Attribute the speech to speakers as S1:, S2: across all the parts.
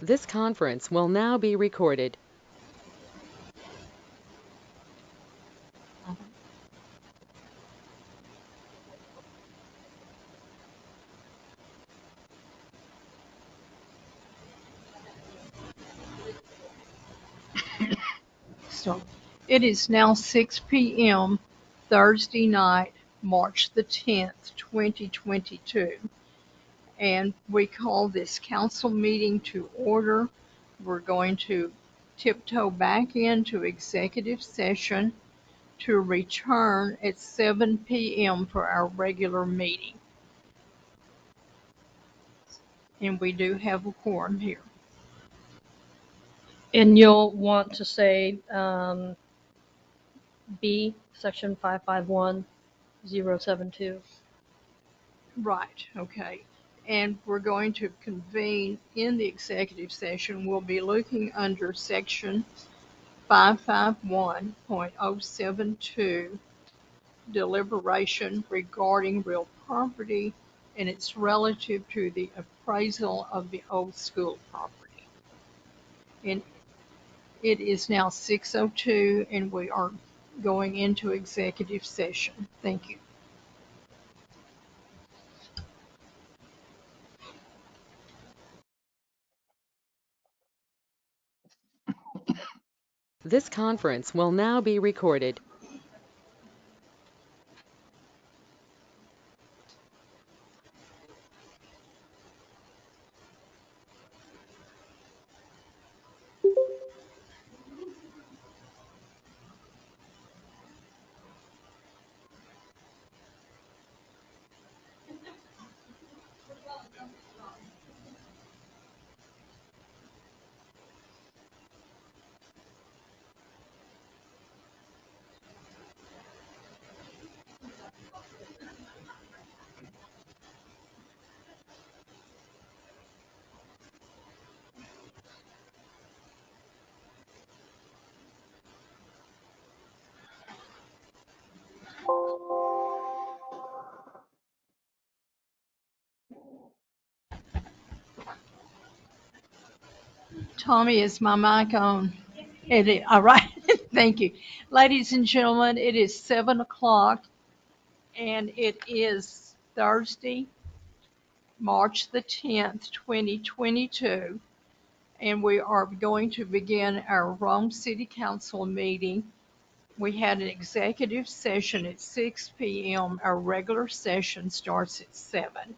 S1: This conference will now be recorded.
S2: So it is now 6 p.m. Thursday night, March the 10th, 2022, and we call this council meeting to order. We're going to tiptoe back into executive session to return at 7 p.m. for our regular meeting. And we do have a quorum here.
S3: And you'll want to say B, section 551072.
S2: Right, okay. And we're going to convene in the executive session. We'll be looking under section 551.072, deliberation regarding real property, and it's relative to the appraisal of the old school property. And it is now 6:02, and we are going into executive session. Thank you.
S1: This conference will now be recorded.
S2: Tommy, is my mic on? All right. Thank you. Ladies and gentlemen, it is 7 o'clock, and it is Thursday, March the 10th, 2022, and we are going to begin our Rome City Council meeting. We had an executive session at 6 p.m. Our regular session starts at 7,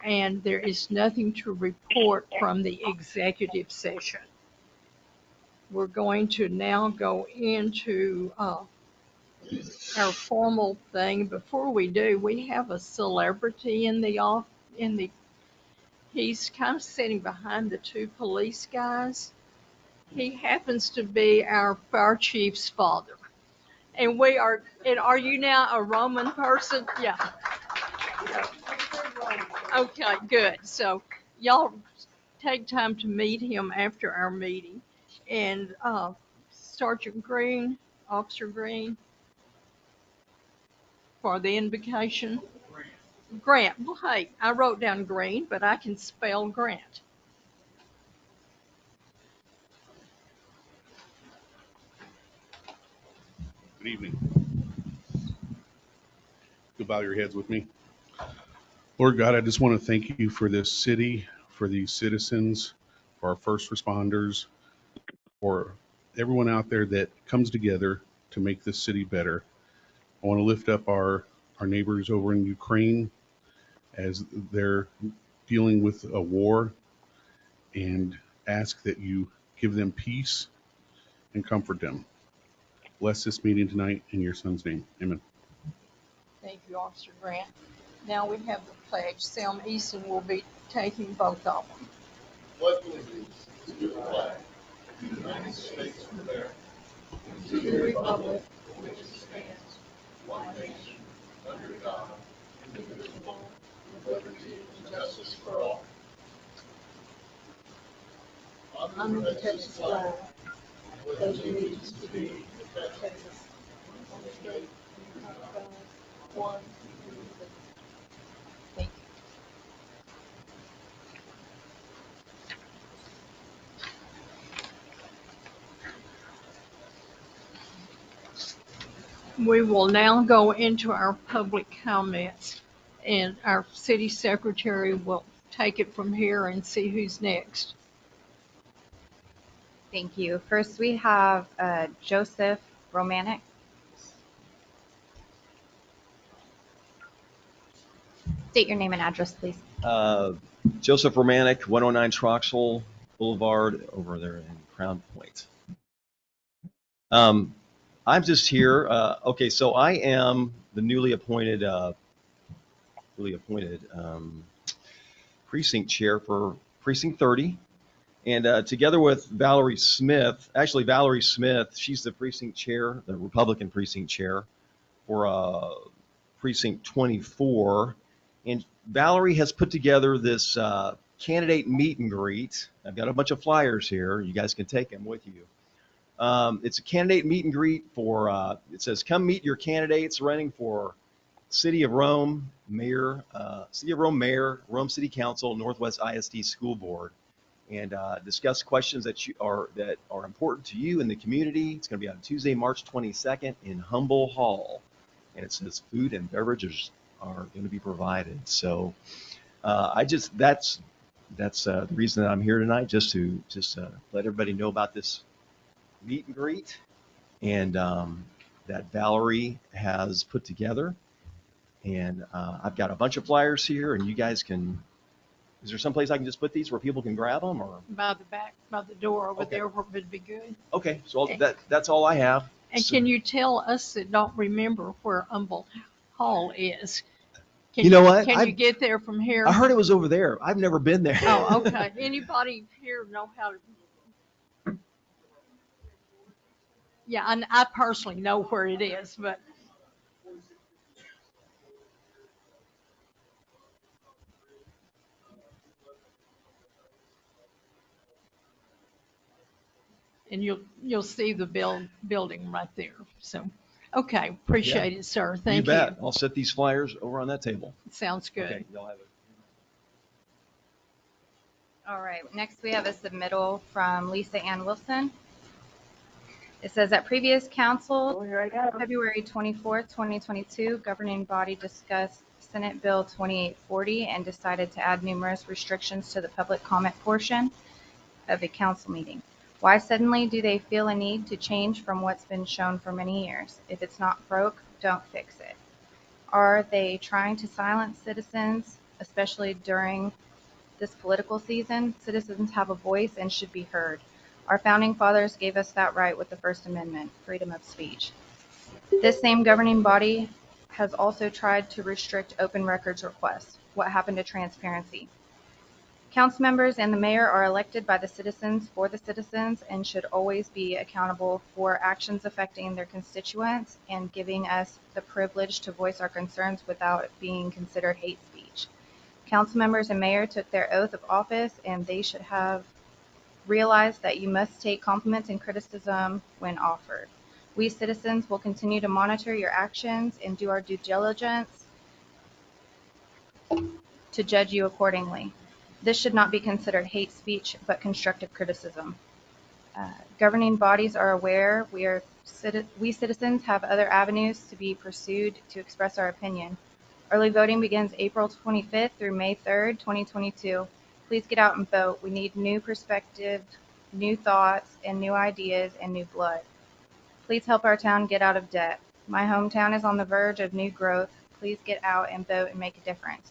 S2: and there is nothing to report from the executive session. We're going to now go into our formal thing. Before we do, we have a celebrity in the he's kind of sitting behind the two police guys. He happens to be our fire chief's father. And are you now a Roman person? Yeah. Okay, good. So y'all take time to meet him after our meeting. And Sergeant Green, Officer Green, for the invocation. Grant. Well, hey, I wrote down Green, but I can spell Grant.
S4: Good evening. You'll bow your heads with me. Lord God, I just want to thank you for this city, for these citizens, for our first responders, for everyone out there that comes together to make this city better. I want to lift up our neighbors over in Ukraine as they're dealing with a war and ask that you give them peace and comfort them. Bless this meeting tonight in your son's name. Amen.
S2: Thank you, Officer Grant. Now we have the pledge. Sam Eason will be taking both of them.
S5: Pledge allegiance to the flag of the United States of America and to the republic for which it stands, one nation, under God, indivisible, with liberty and justice for all. On the Texas flag, pledge allegiance to the Texas, one state, under God, one, indivisible.
S2: Thank We will now go into our public comments, and our city secretary will take it from here and see who's next.
S6: Thank you. First, we have Joseph Romanek. State your name and address, please.
S7: Joseph Romanek, 109 Troxel Boulevard over there in Crown Point. I'm just here. Okay, so I am the newly appointed precinct chair for Precinct 30. And together with Valerie Smith, she's the precinct chair, the Republican precinct chair for Precinct 24. And Valerie has put together this candidate meet and greet. I've got a bunch of flyers here. You guys can take them with you. It's a candidate meet and greet for, it says, come meet your candidates running for City of Rhome Mayor, Rhome City Council, Northwest ISD School Board, and discuss questions that are important to you in the community. It's going to be on Tuesday, March 22nd in Humble Hall. And it says food and beverages are going to be provided. So that's the reason that I'm here tonight, just to let everybody know about this meet and greet, and that Valerie has put together. And I've got a bunch of flyers here, and you guys can, is there some place I can just put these where people can grab them? Or
S2: By the door over
S7: Okay.
S2: there would be good.
S7: okay, so that's all I have.
S2: And
S7: So,
S2: can you tell us that don't remember where Humboldt Hall is?
S7: You know what?
S2: Can you get there from here?
S7: I heard it was over there. I've never been there.
S2: Oh, okay. Anybody here know how to? Yeah, I personally know where it is, but and you'll see the building right there. So, okay, appreciate it, sir. Thank you.
S7: bet. I'll set these flyers over on that table.
S2: Sounds good.
S7: Okay, y'all have it.
S6: All right, next we have a submittal from Lisa Ann Wilson. It says at previous council, February 24th, 2022, governing body discussed Senate Bill 2840 and decided to add numerous restrictions to the public comment portion of a council meeting. Why suddenly do they feel a need to change from what's been shown for many years? If it's not broke, don't fix it. Are they trying to silence citizens, especially during this political season? Citizens have a voice and should be heard. Our founding fathers gave us that right with the First Amendment, freedom of speech. This same governing body has also tried to restrict open records requests. What happened to transparency? Council members and the mayor are elected by the citizens for the citizens and should always be accountable for actions affecting their constituents and giving us the privilege to voice our concerns without it being considered hate speech. Council members and mayor took their oath of office, and they should have realized that you must take compliments and criticism when offered. We citizens will continue to monitor your actions and do our due diligence to judge you accordingly. This should not be considered hate speech, but constructive criticism. Governing bodies are aware we citizens have other avenues to be pursued to express our opinion. Early voting begins April 25th through May 3rd, 2022. Please get out and vote. We need new perspective, new thoughts, and new ideas, and new blood. Please help our town get out of debt. My hometown is on the verge of new growth. Please get out and vote and make a difference.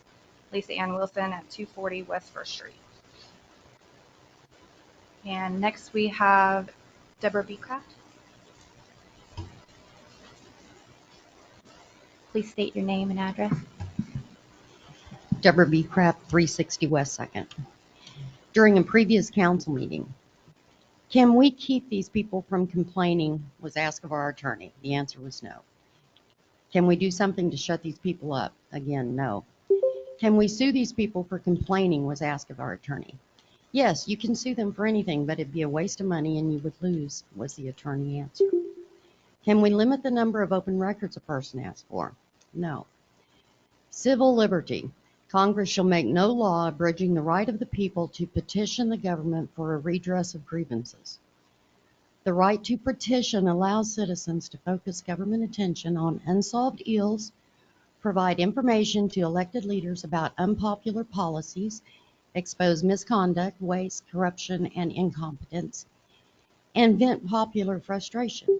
S6: Lisa Ann Wilson at 240 West 1st Street. And next we have Deborah Beecraft. Please state your name and address.
S8: Deborah B. Craft, 360 West 2nd. During a previous council meeting, can we keep these people from complaining was asked of our attorney. The answer was no. Can we do something to shut these people up? Again, no. Can we sue these people for complaining was asked of our attorney. Yes, you can sue them for anything, but it'd be a waste of money and you would lose, was the attorney answer. Can we limit the number of open records a person asks for? No. Civil liberty. Congress shall make no law abridging the right of the people to petition the government for a redress of grievances. The right to petition allows citizens to focus government attention on unsolved ills, provide information to elected leaders about unpopular policies, expose misconduct, waste, corruption, and incompetence, and vent popular frustrations.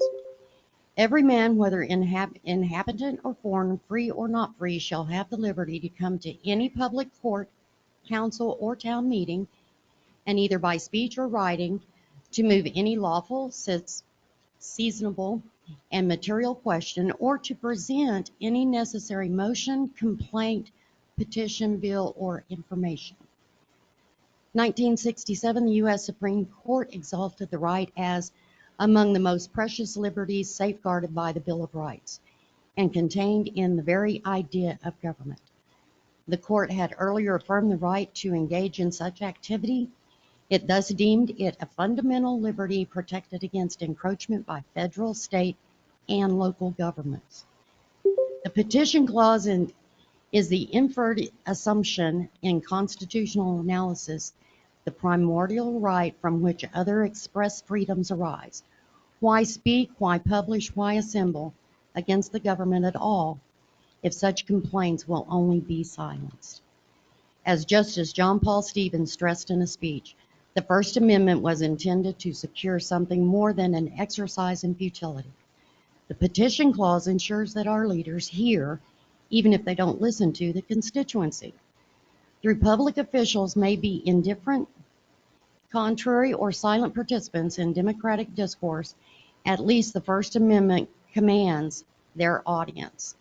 S8: Every man, whether inhabitant or foreign, free or not free, shall have the liberty to come to any public court, council, or town meeting, and either by speech or writing, to move any lawful, seasonable, and material question, or to present any necessary motion, complaint, petition, bill, or information. 1967, the U.S. Supreme Court exalted the right as among the most precious liberties safeguarded by the Bill of Rights and contained in the very idea of government. The court had earlier affirmed the right to engage in such activity. It thus deemed it a fundamental liberty protected against encroachment by federal, state, and local governments. The petition clause is the inferred assumption in constitutional analysis, the primordial right from which other express freedoms arise. Why speak, why publish, why assemble against the government at all if such complaints will only be silenced? As Justice John Paul Stevens stressed in a speech, the First Amendment was intended to secure something more than an exercise in futility. The petition clause ensures that our leaders hear, even if they don't listen to the constituency. Through public officials may be indifferent, contrary, or silent participants in democratic discourse, at least the First Amendment commands their audience.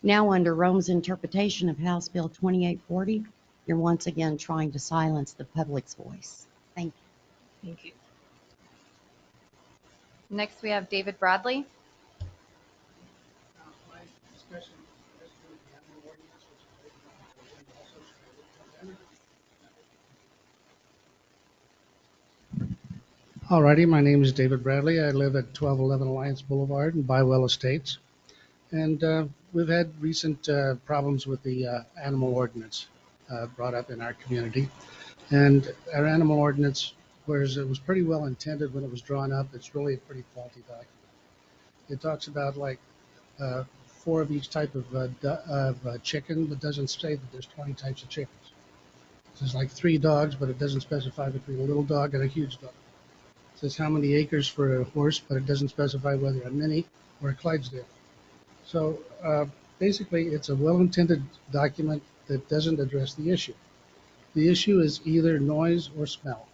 S8: Now, under Rhome's interpretation of House Bill 2840, you're once again trying to silence the public's voice. Thank you.
S3: Thank you.
S6: Next, we have David Bradley.
S5: My discussion as to the animal ordinance, which is also Alrighty, my name is David Bradley. I live at 1211 Alliance Boulevard in Bywell Estates. And we've had recent problems with the animal ordinance brought up in our community. And our animal ordinance, whereas it was pretty well intended when it was drawn up, it's really a pretty faulty document. It talks about like 4 of each type of chicken, but doesn't say that there's 20 types of chickens. There's like 3 dogs, but it doesn't specify between a little dog and a huge dog. It says how many acres for a horse, but it doesn't specify whether a mini or a Clydesdale. So basically, it's a well-intended document that doesn't address the issue. The issue is either noise or smell.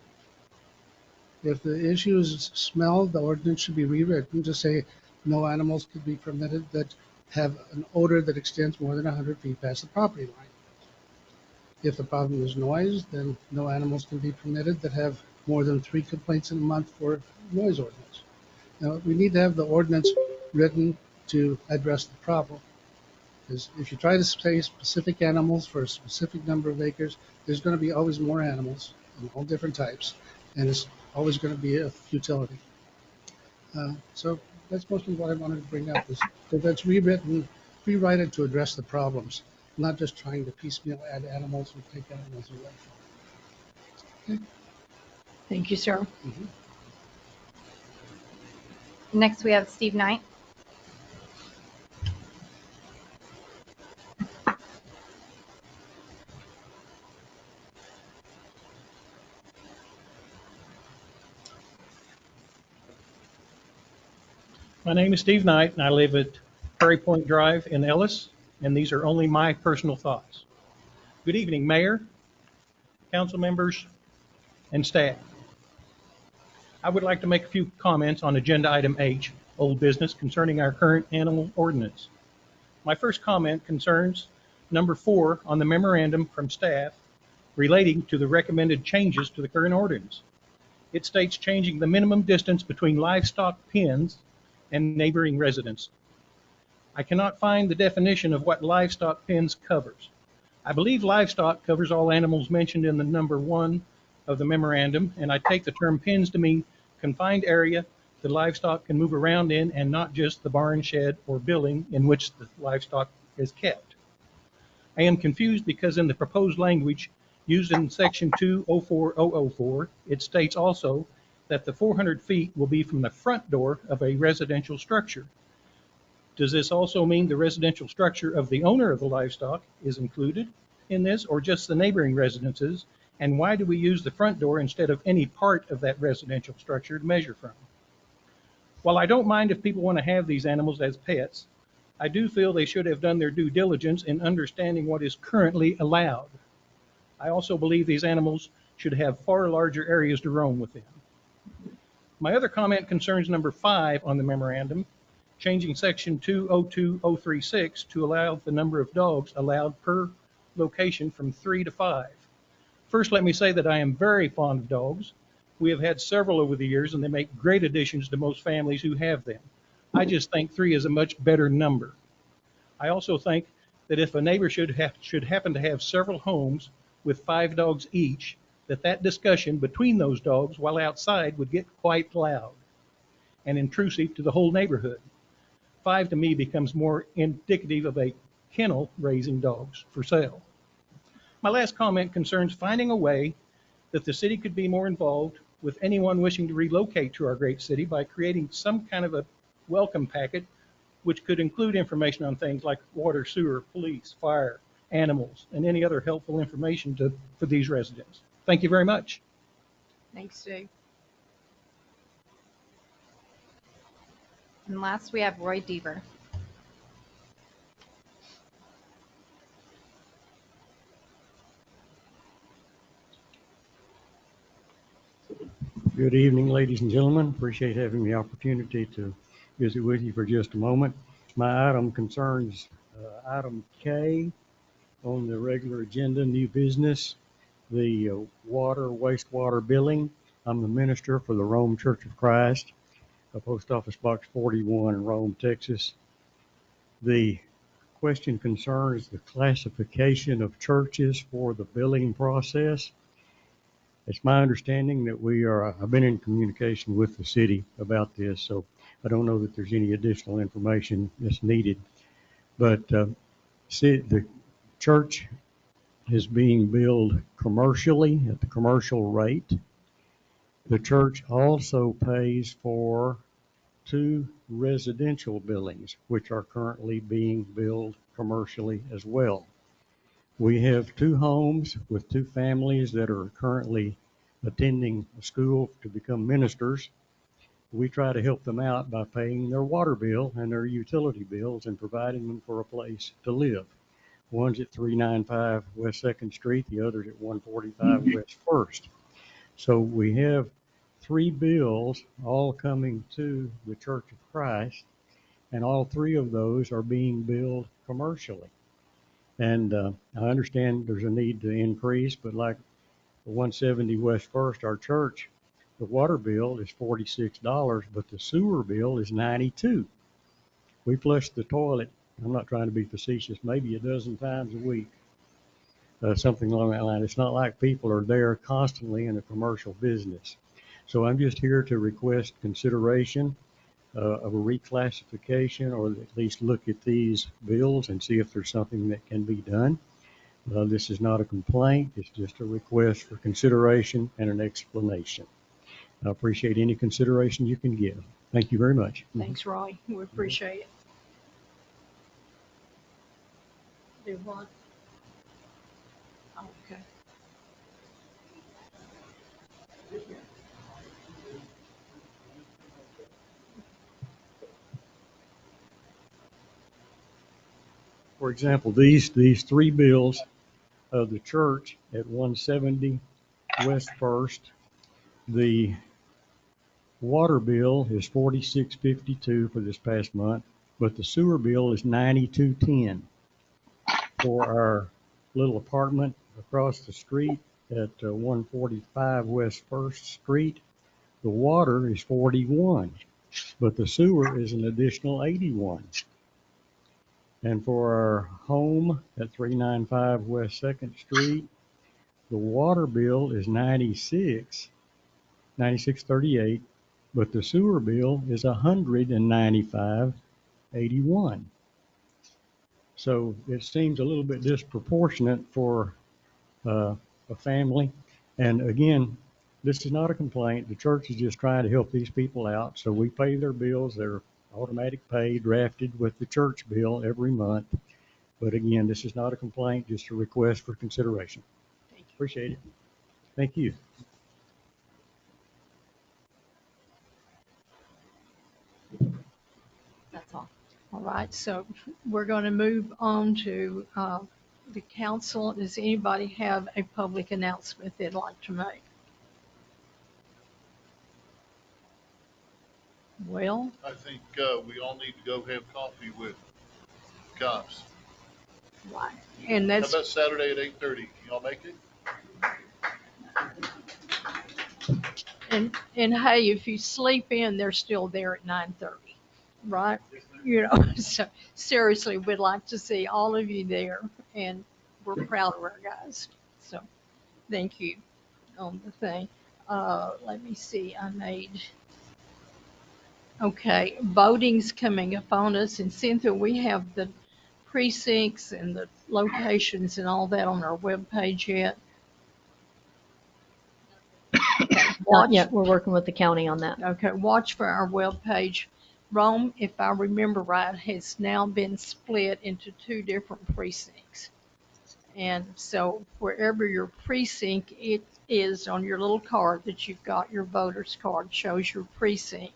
S5: If the issue is smell, the ordinance should be rewritten to say no animals could be permitted that have an odor that extends more than 100 feet past the property line. If the problem is noise, then no animals can be permitted that have more than 3 complaints in a month for noise ordinance. Now, we need to have the ordinance written to address the problem. Because if you try to say specific animals for a specific number of acres, there's going to be always more animals in all different types, and it's always going to be a futility. So that's mostly what I wanted to bring up, is that that's rewrite it to address the problems, not just trying to piecemeal add animals or take animals away. Okay.
S2: Thank you, sir.
S5: Mm-hmm.
S6: Next, we have Steve Knight.
S9: My name is Steve Knight, and I live at Prairie Point Drive in Ellis, and these are only my personal thoughts. Good evening, Mayor, council members, and staff. I would like to make a few comments on Agenda Item H, Old Business, concerning our current animal ordinance. My first comment concerns number 4 on the memorandum from staff relating to the recommended changes to the current ordinance. It states changing the minimum distance between livestock pens and neighboring residents. I cannot find the definition of what livestock pens covers. I believe livestock covers all animals mentioned in the number 1 of the memorandum, and I take the term pens to mean confined area the livestock can move around in, and not just the barn, shed, or building in which the livestock is kept. I am confused because in the proposed language used in section 204004, it states also that the 400 feet will be from the front door of a residential structure. Does this also mean the residential structure of the owner of the livestock is included in this, or just the neighboring residences? And why do we use the front door instead of any part of that residential structure to measure from? While I don't mind if people want to have these animals as pets, I do feel they should have done their due diligence in understanding what is currently allowed. I also believe these animals should have far larger areas to roam within. My other comment concerns number 5 on the memorandum, changing section 202036 to allow the number of dogs allowed per location from 3 to 5. First, let me say that I am very fond of dogs. We have had several over the years, and they make great additions to most families who have them. I just think 3 is a much better number. I also think that if a neighbor should happen to have several homes with 5 dogs each, that discussion between those dogs while outside would get quite loud and intrusive to the whole neighborhood. 5 to me becomes more indicative of a kennel raising dogs for sale. My last comment concerns finding a way that the city could be more involved with anyone wishing to relocate to our great city by creating some kind of a welcome packet, which could include information on things like water, sewer, police, fire, animals, and any other helpful information for these residents. Thank you very much.
S2: Thanks, Dave.
S6: And last, we have Roy Deaver.
S10: Good evening, ladies and gentlemen. Appreciate having the opportunity to visit with you for just a moment. My item concerns item K on the regular agenda, new business, the wastewater billing. I'm the minister for the Rhome Church of Christ, Post Office Box 41 in Rhome, Texas. The question concerns the classification of churches for the billing process. It's my understanding that I've been in communication with the city about this, so I don't know that there's any additional information that's needed. But the church is being billed commercially at the commercial rate. The church also pays for 2 residential billings, which are currently being billed commercially as well. We have 2 homes with 2 families that are currently attending a school to become ministers. We try to help them out by paying their water bill and their utility bills and providing them for a place to live. One's at 395 West 2nd Street, the other's at 145 West 1st. So we have 3 bills all coming to the Church of Christ, and all 3 of those are being billed commercially. And I understand there's a need to increase, but like the 170 West 1st, our church, the water bill is $46, but the sewer bill is $92. We flush the toilet, I'm not trying to be facetious, maybe a dozen times a week, something along that line. It's not like people are there constantly in a commercial business. So I'm just here to request consideration of a reclassification, or at least look at these bills and see if there's something that can be done. This is not a complaint, it's just a request for consideration and an explanation. I appreciate any consideration you can give. Thank you very much.
S2: Thanks, Roy. We appreciate it. Do what? Okay.
S10: For example, these 3 bills of the church at 170 West 1st, the water bill is $46.52 for this past month, but the sewer bill is $92.10. For our little apartment across the street at 145 West 1st Street, the water is $41, but the sewer is an additional $81. And for our home at 395 West 2nd Street, the water bill is $96.38, but the sewer bill is $195.81. So it seems a little bit disproportionate for a family. And again, This is not a complaint. The church is just trying to help these people out. So we pay their bills. They're automatic pay drafted with the church bill every month. But again, this is not a complaint, just a request for consideration.
S2: Thank you.
S10: Appreciate it. Thank you.
S3: That's all.
S2: All right, so we're going to move on to the council. Does anybody have a public announcement they'd like to make? Well,
S5: I think we all need to go have coffee with cops.
S2: right, and
S5: How
S2: that's,
S5: about Saturday at 8:30? Can y'all make it?
S2: and hey, if you sleep in, they're still there at 9:30, right? You know, so seriously, we'd like to see all of you there, and we're proud of our guys. So thank you on the thing. Let me see, okay, voting's coming up on us, and Cynthia, we have the precincts and the locations and all that on our webpage yet?
S3: Not yet. We're working with the county on that.
S2: Okay, watch for our webpage. Rome, if I remember right, has now been split into 2 different precincts. And so wherever your precinct it is on your little card that you've got, your voter's card shows your precinct,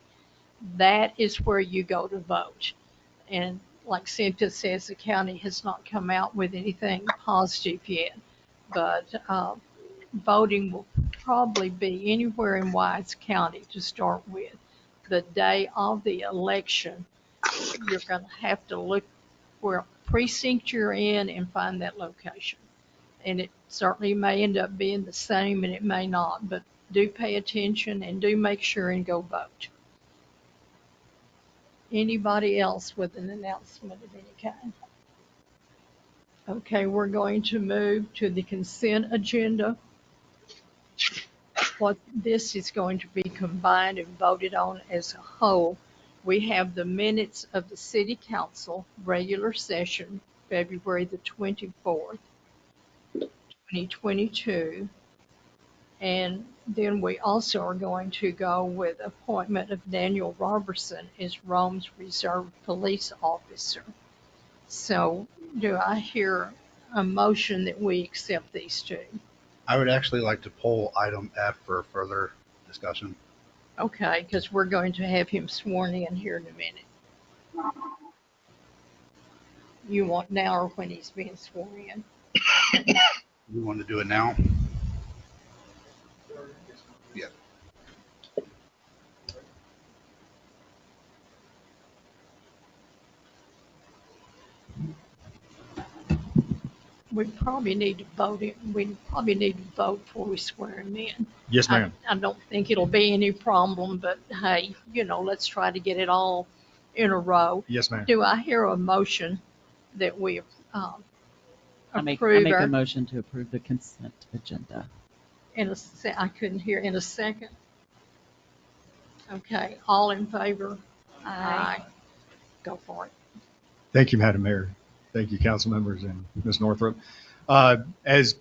S2: that is where you go to vote. And like Cynthia says, the county has not come out with anything positive yet. But voting will probably be anywhere in Wise County to start with. The day of the election, you're going to have to look where precinct you're in and find that location. And it certainly may end up being the same and it may not, but do pay attention and do make sure and go vote. Anybody else with an announcement of any kind? Okay, we're going to move to the consent agenda. What this is going to be combined and voted on as a whole. We have the minutes of the city council regular session, February the 24th, 2022. And then we also are going to go with appointment of Daniel Robertson as Rhome's reserve police officer. So do I hear a motion that we accept these 2?
S11: I would actually like to pull item F for further discussion.
S2: Okay, because we're going to have him sworn in here in a minute. You want now or when he's being sworn in?
S11: You want to do it now? Yeah.
S2: We probably need to vote it. We probably need to vote before we swear him in.
S12: Yes, ma'am.
S2: I don't think it'll be any problem, but hey, let's try to get it all in a row.
S12: Yes, ma'am.
S2: Do I hear a motion that we
S13: I make
S2: approve
S13: a
S2: our,
S13: motion to approve the consent agenda.
S2: I couldn't hear, in a second? Okay, all in favor? Aye. Go for it.
S12: Thank you, Madam Mayor. Thank you, council members and Ms. Northrup. As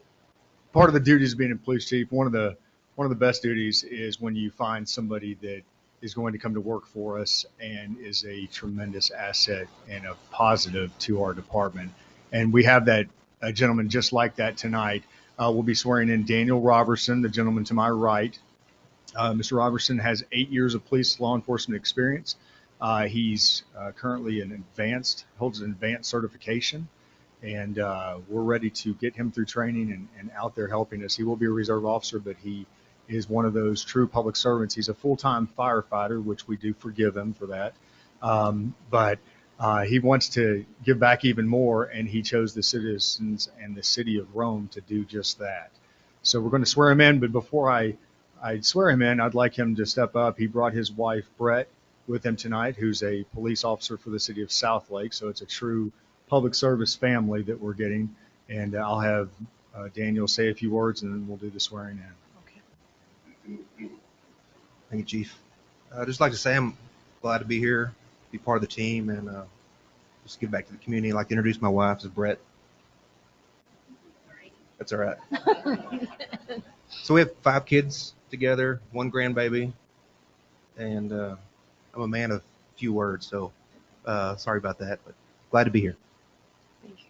S12: part of the duties of being a police chief, one of the best duties is when you find somebody that is going to come to work for us and is a tremendous asset and a positive to our department. And we have that a gentleman just like that tonight. We'll be swearing in Daniel Robertson, the gentleman to my right. Mr. Robertson has 8 years of police law enforcement experience. He's currently holds an advanced certification, and we're ready to get him through training and out there helping us. He will be a reserve officer, but he is one of those true public servants. He's a full-time firefighter, which we do forgive him for that. But he wants to give back even more, and he chose the citizens and the city of Rome to do just that. So we're going to swear him in, but before I swear him in, I'd like him to step up. He brought his wife, Brett, with him tonight, who's a police officer for the city of Southlake. So it's a true public service family that we're getting. And I'll have Daniel say a few words, and then we'll do the swearing in.
S11: Thank you, Chief. I'd just like to say I'm glad to be here, be part of the team, and just give back to the community. I'd like to introduce my wife, this is Brett. That's all right. So we have 5 kids together, 1 grandbaby, and I'm a man of few words, so sorry about that, but glad to be here.
S2: Thank you.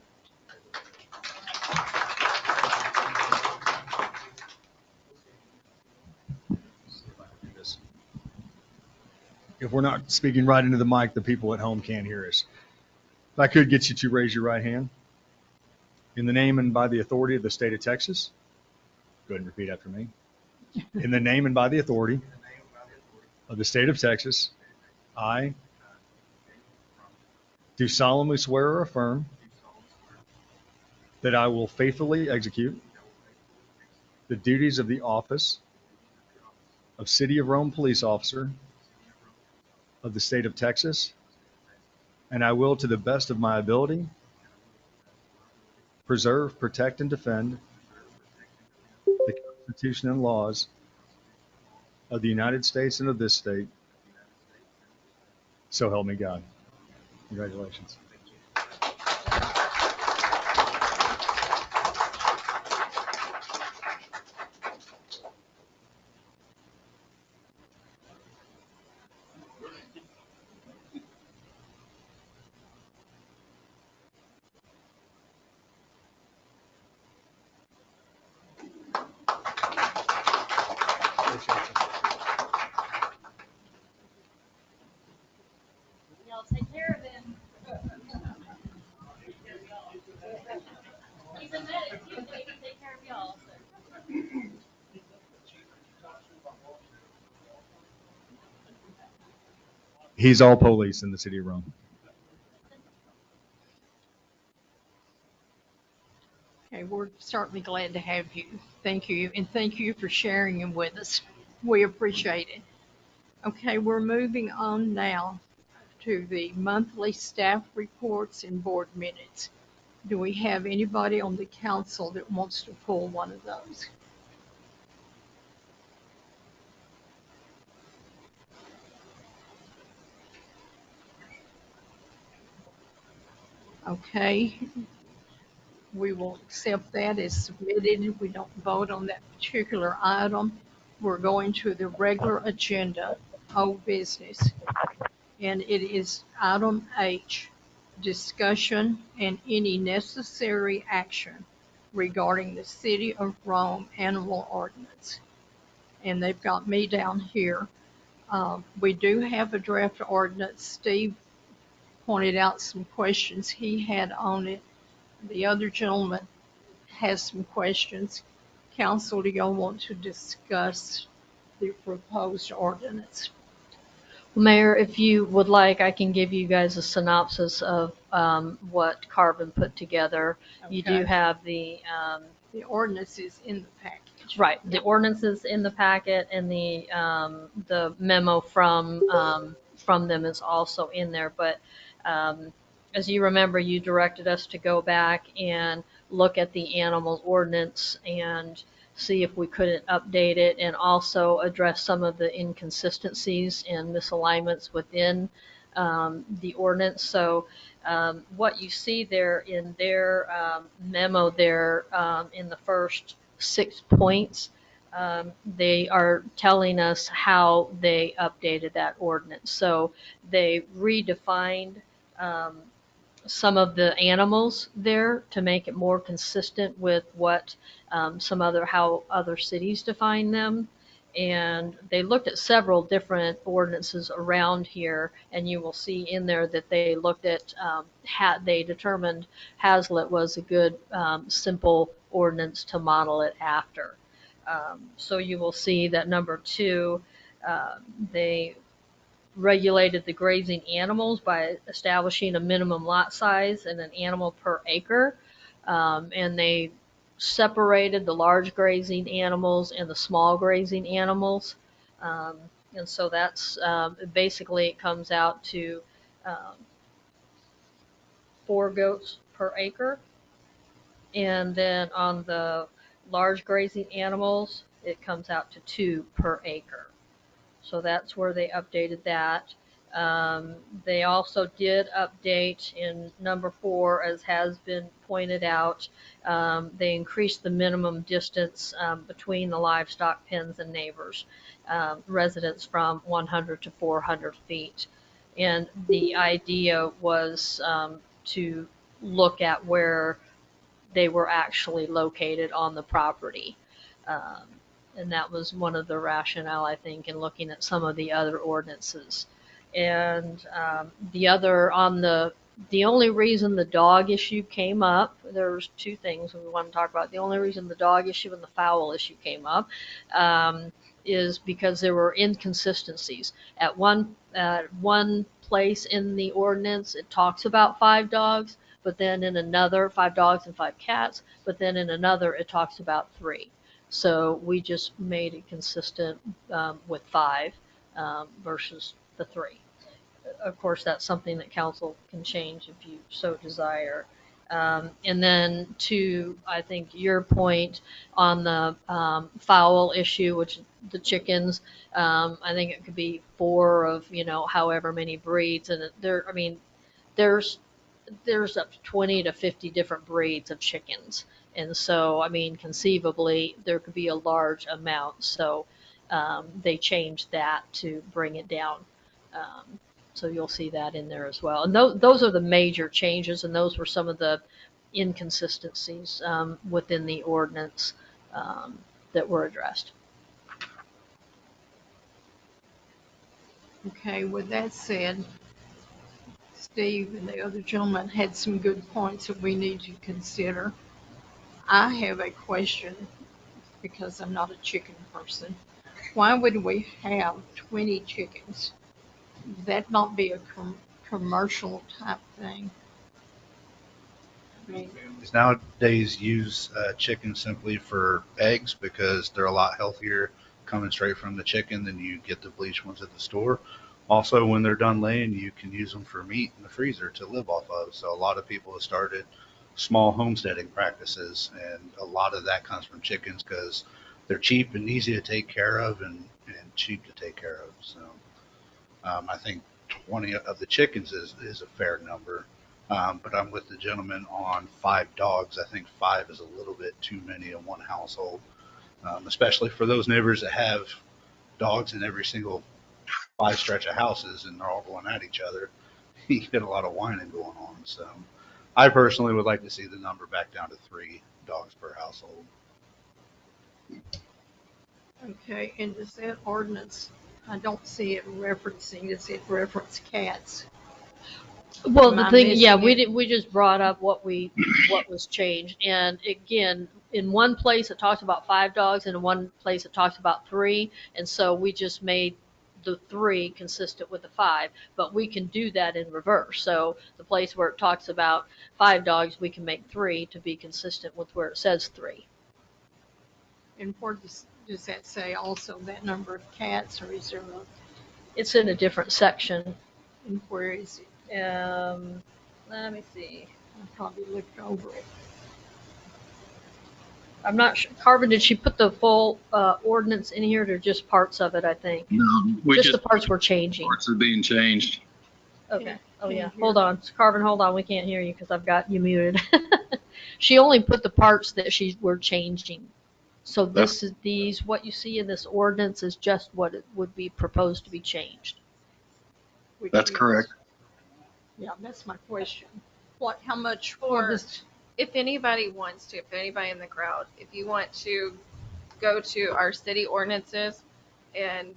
S12: If we're not speaking right into the mic, the people at home can't hear us. If I could get you to raise your right hand. In the name and by the authority of the state of Texas, go ahead and repeat after me. In the name and by the authority of the state of Texas, I do solemnly swear or affirm that I will faithfully execute the duties of the office of City of Rome Police Officer of the state of Texas, and I will, to the best of my ability, preserve, protect, and defend the Constitution and laws of the United States and of this state. So help me God. Congratulations.
S14: Y'all take care of him. He's a medic too, so he can take care of y'all.
S12: He's all police in the city of Rome.
S2: Okay, we're certainly glad to have you. Thank you, and thank you for sharing him with us. We appreciate it. Okay, we're moving on now to the monthly staff reports and board minutes. Do we have anybody on the council that wants to pull one of those? Okay, we will accept that as submitted. We don't vote on that particular item. We're going to the regular agenda, old business. And it is item H, discussion and any necessary action regarding the City of Rome animal ordinance. And they've got me down here. We do have a draft ordinance. Steve pointed out some questions he had on it. The other gentleman has some questions. Council, do y'all want to discuss the proposed ordinance?
S3: Mayor, if you would like, I can give you guys a synopsis of what Carvin put together. You do
S2: Okay.
S3: have the
S2: The ordinance is in the package.
S3: right, the ordinances in the packet, and the memo from them is also in there. But as you remember, you directed us to go back and look at the animal ordinance and see if we couldn't update it, and also address some of the inconsistencies and misalignments within the ordinance. So what you see there in their memo there, in the first 6 points, they are telling us how they updated that ordinance. So they redefined some of the animals there to make it more consistent with what how other cities define them. And they looked at several different ordinances around here, and you will see in there that they looked at, they determined Hazlitt was a good, simple ordinance to model it after. So you will see that number 2, they regulated the grazing animals by establishing a minimum lot size and an animal per acre. And they separated the large grazing animals and the small grazing animals. And so that's basically, it comes out to 4 goats per acre. And then on the large grazing animals, it comes out to 2 per acre. So that's where they updated that. They also did update in number 4, as has been pointed out. They increased the minimum distance between the livestock pens and neighbors, residents, from 100 to 400 feet. And the idea was to look at where they were actually located on the property. Um, and that was one of the rationale, I think, in looking at some of the other ordinances. And the only reason the dog issue came up, there's 2 things we want to talk about. The only reason the dog issue and the fowl issue came up is because there were inconsistencies. At one place in the ordinance, it talks about 5 dogs, but then in another, 5 dogs and 5 cats, but then in another, it talks about 3. So we just made it consistent with 5 versus the 3. Of course, that's something that council can change if you so desire. And then to, I think, your point on the fowl issue, which the chickens, I think it could be 4 of, however many breeds. And there's up to 20 to 50 different breeds of chickens. And so, conceivably, there could be a large amount. So they changed that to bring it down. So you'll see that in there as well. And those are the major changes, and those were some of the inconsistencies within the ordinance that were addressed.
S2: Okay, with that said, Steve and the other gentleman had some good points that we need to consider. I have a question because I'm not a chicken person. Why would we have 20 chickens? Would that not be a commercial type thing?
S5: Families nowadays use chicken simply for eggs because they're a lot healthier coming straight from the chicken than you get the bleached ones at the store. Also, when they're done laying, you can use them for meat in the freezer to live off of. So a lot of people have started small homesteading practices, and a lot of that comes from chickens because they're cheap and easy to take care of and cheap to take care of. So I think 20 of the chickens is a fair number. But I'm with the gentleman on 5 dogs. I think 5 is a little bit too many in one household, especially for those neighbors that have dogs in every single 5 stretch of houses and they're all going at each other. You get a lot of whining going on. So I personally would like to see the number back down to 3 dogs per household.
S2: Okay, and does that ordinance, I don't see it referencing, does it reference cats?
S3: Well,
S2: Am
S3: the
S2: I
S3: thing, yeah,
S2: missing
S3: we just brought up what was changed. And again, in one place it talks about 5 dogs, and in one place it talks about 3. And so we just made the 3 consistent with the 5, but we can do that in reverse. So the place where it talks about 5 dogs, we can make 3 to be consistent with where it says 3.
S2: And where does that say also that number of cats, or is there a,
S3: It's in a different section.
S2: and where is it?
S3: Let me see.
S2: I probably looked over it.
S3: I'm not sure. Carvin, did she put the full ordinance in here, or just parts of it, I think?
S15: No,
S3: Just the parts we're changing.
S15: parts are being changed.
S3: Okay. Oh,
S2: Can't
S3: yeah.
S2: hear
S3: Hold
S2: you.
S3: on. Carvin, hold on. We can't hear you because I've got you muted. She only put the parts that we're changing. So what you see in this ordinance is just what it would be proposed to be changed.
S2: Which
S15: That's
S2: is-
S15: correct.
S2: Yeah, that's my question. How much
S16: Or-
S2: for this?
S16: If anybody wants to, if anybody in the crowd, if you want to go to our city ordinances and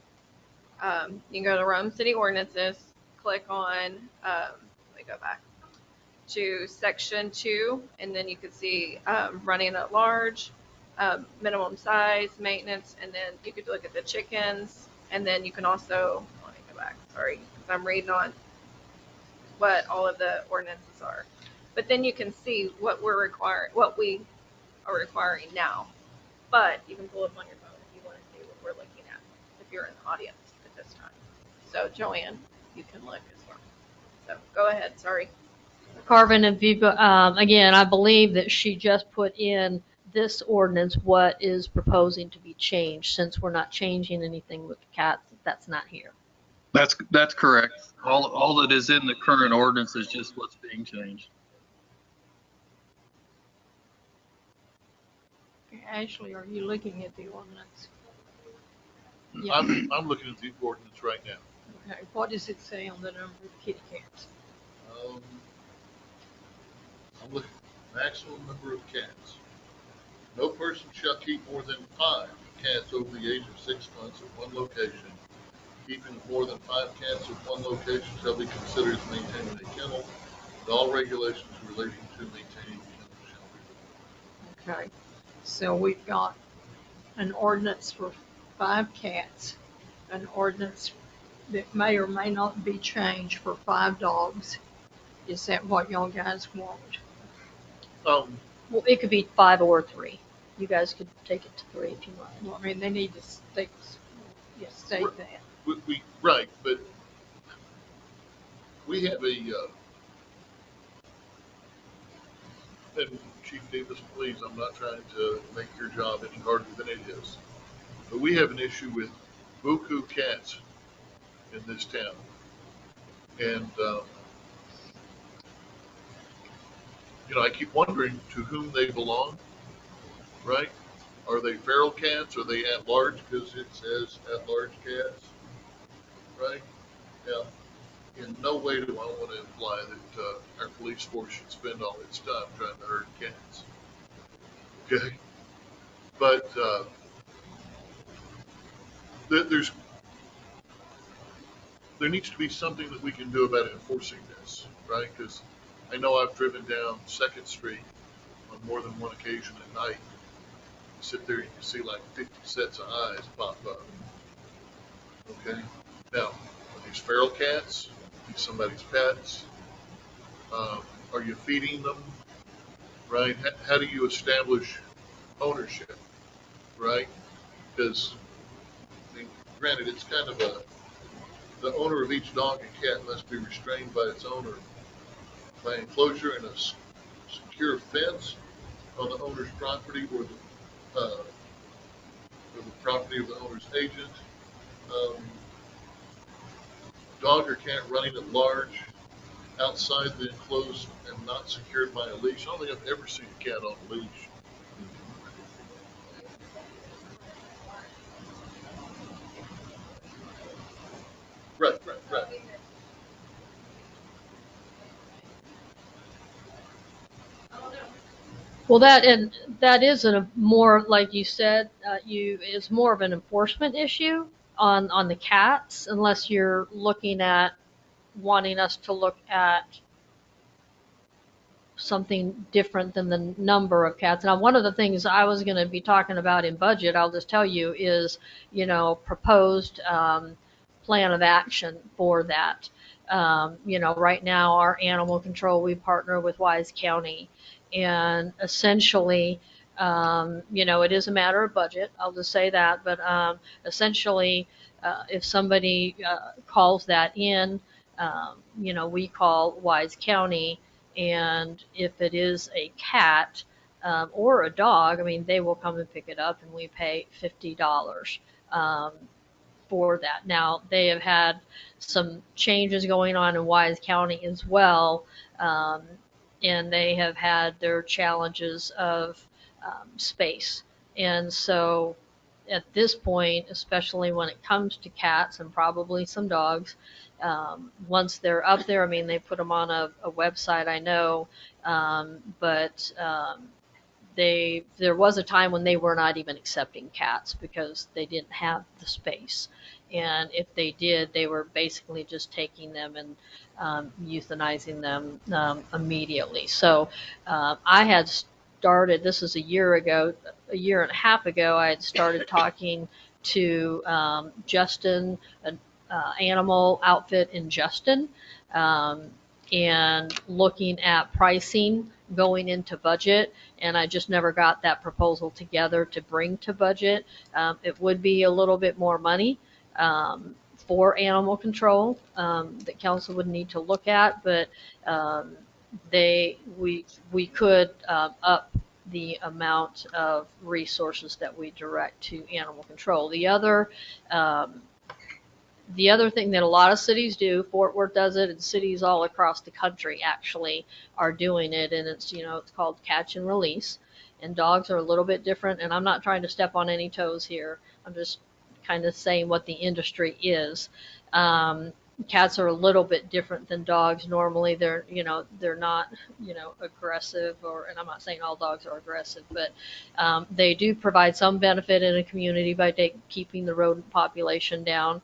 S16: you can go to Rhome City Ordinances, click on, let me go back to section 2, and then you can see running at large, minimum size, maintenance, and then you could look at the chickens, and then you can also, let me go back, sorry, because I'm reading on what all of the ordinances are. But then you can see what we are requiring now. But you can pull up on your phone if you want to see what we're looking at, if you're in the audience at this time. So Joanne, you can look as well. So go ahead, sorry.
S3: Carvin, if you, again, I believe that she just put in this ordinance what is proposing to be changed, since we're not changing anything with the cats. That's not here.
S5: That's correct. All that is in the current ordinance is just what's being changed.
S2: Ashley, are you looking at the ordinance?
S15: I'm looking at the ordinance right now.
S2: Okay, what does it say on the number of kitty cats?
S15: I'm looking at maximum number of cats. No person shall keep more than 5 cats over the age of 6 months at one location. Keeping more than 5 cats at one location shall be considered as maintaining a kennel, and all regulations relating to maintaining a kennel shall be removed.
S2: Okay, so we've got an ordinance for 5 cats, an ordinance that may or may not be changed for 5 dogs. Is that what y'all guys want?
S3: Well, it could be 5 or 3. You guys could take it to 3 if you want.
S2: Well, I mean, they need to state that.
S15: Right, but we have and Chief Davis, please, I'm not trying to make your job any harder than it is, but we have an issue with buku cats in this town. And, I keep wondering to whom they belong, right? Are they feral cats? Are they at large? Because it says at large cats, right? Now, in no way do I want to imply that our police force should spend all its time trying to herd cats. Okay? But there needs to be something that we can do about enforcing this, right? Because I know I've driven down 2nd Street on more than one occasion at night. You sit there and you see like 50 sets of eyes pop up. Okay? Now, are these feral cats? Are these somebody's pets? Are you feeding them? Right? How do you establish ownership? Right? Because, I mean, granted, it's kind of the owner of each dog and cat must be restrained by its owner by enclosure and a secure fence on the owner's property or the property of the owner's agent. Dog or cat running at large outside the enclosed and not secured by a leash. I don't think I've ever seen a cat on a leash. Right.
S3: Well, that is a more, like you said, is more of an enforcement issue on the cats, unless you're looking at wanting us to look at something different than the number of cats. Now, one of the things I was going to be talking about in budget, I'll just tell you, is, proposed plan of action for that. Right now, our animal control, we partner with Wise County, and essentially, it is a matter of budget. I'll just say that, but essentially, if somebody calls that in, we call Wise County, and if it is a cat or a dog, I mean, they will come and pick it up, and we pay $50 for that. Now, they have had some changes going on in Wise County as well, and they have had their challenges of space. And so at this point, especially when it comes to cats and probably some dogs, once they're up there, I mean, they put them on a website, I know, but there was a time when they were not even accepting cats because they didn't have the space. And if they did, they were basically just taking them and euthanizing them immediately. So I had started, this is a year and a half ago, I had started talking to Justin, an animal outfit in Justin, and looking at pricing going into budget, and I just never got that proposal together to bring to budget. It would be a little bit more money for animal control that council would need to look at, but we could up the amount of resources that we direct to animal control. The other The other thing that a lot of cities do, Fort Worth does it, and cities all across the country actually are doing it, and it's, it's called catch and release. And dogs are a little bit different, and I'm not trying to step on any toes here. I'm just kind of saying what the industry is. Cats are a little bit different than dogs. Normally they're not, aggressive, and I'm not saying all dogs are aggressive, but they do provide some benefit in a community by keeping the rodent population down.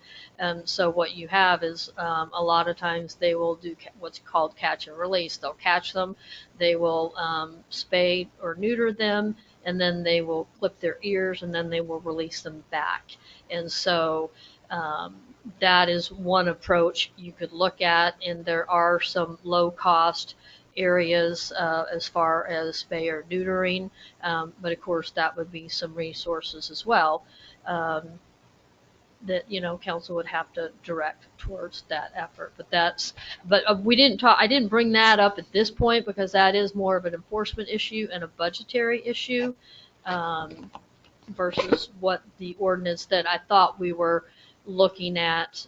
S3: So what you have is a lot of times they will do what's called catch and release. They'll catch them, they will spay or neuter them, and then they will clip their ears, and then they will release them back. And so that is one approach you could look at, and there are some low-cost areas as far as spay or neutering, but of course that would be some resources as well that council would have to direct towards that effort. But we didn't talk. I didn't bring that up at this point because that is more of an enforcement issue and a budgetary issue versus what the ordinance that I thought we were looking at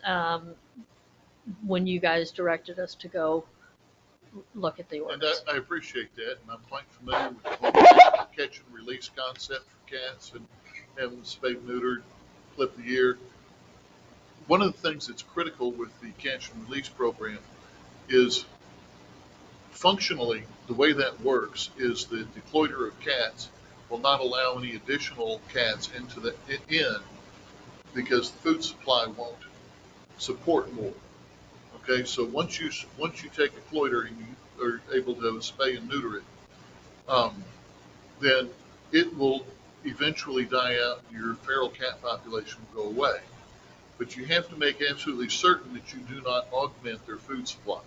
S3: when you guys directed us to go look at the
S15: And
S3: ordinance.
S15: I appreciate that, and I'm quite familiar with the whole catch and release concept for cats and having them spayed, neutered, clip the ear. One of the things that's critical with the catch and release program is functionally the way that works is the decloiter of cats will not allow any additional cats into the in because the food supply won't support more. Okay, so once you take a cloiter and you are able to spay and neuter it, then it will eventually die out and your feral cat population will go away. But you have to make absolutely certain that you do not augment their food supply.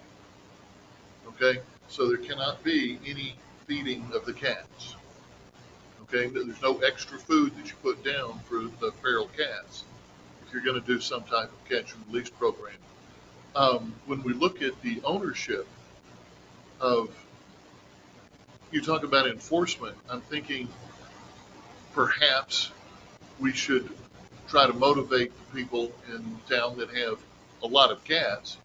S15: Okay, so there cannot be any feeding of the cats. Okay, there's no extra food that you put down for the feral cats if you're going to do some type of catch and release program. When we look at the ownership of, you talk about enforcement, I'm thinking perhaps we should try to motivate people in town that have a lot of cats.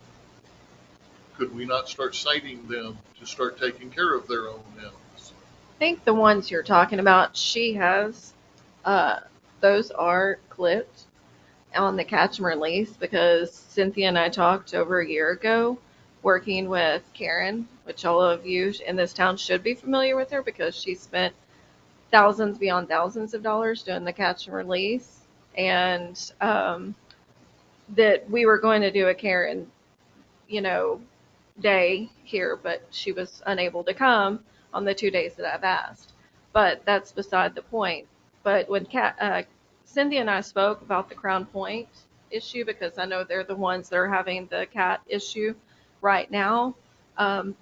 S15: Could we not start citing them to start taking care of their own animals?
S16: I think the ones you're talking about, she has, those are clipped on the catch and release because Cynthia and I talked over a year ago working with Karen, which all of you in this town should be familiar with her because she spent thousands beyond thousands of dollars doing the catch and release. And that we were going to do a Karen, day here, but she was unable to come on the 2 days that I've asked. But that's beside the point. But when Cindy and I spoke about the Crown Point issue, because I know they're the ones that are having the cat issue right now.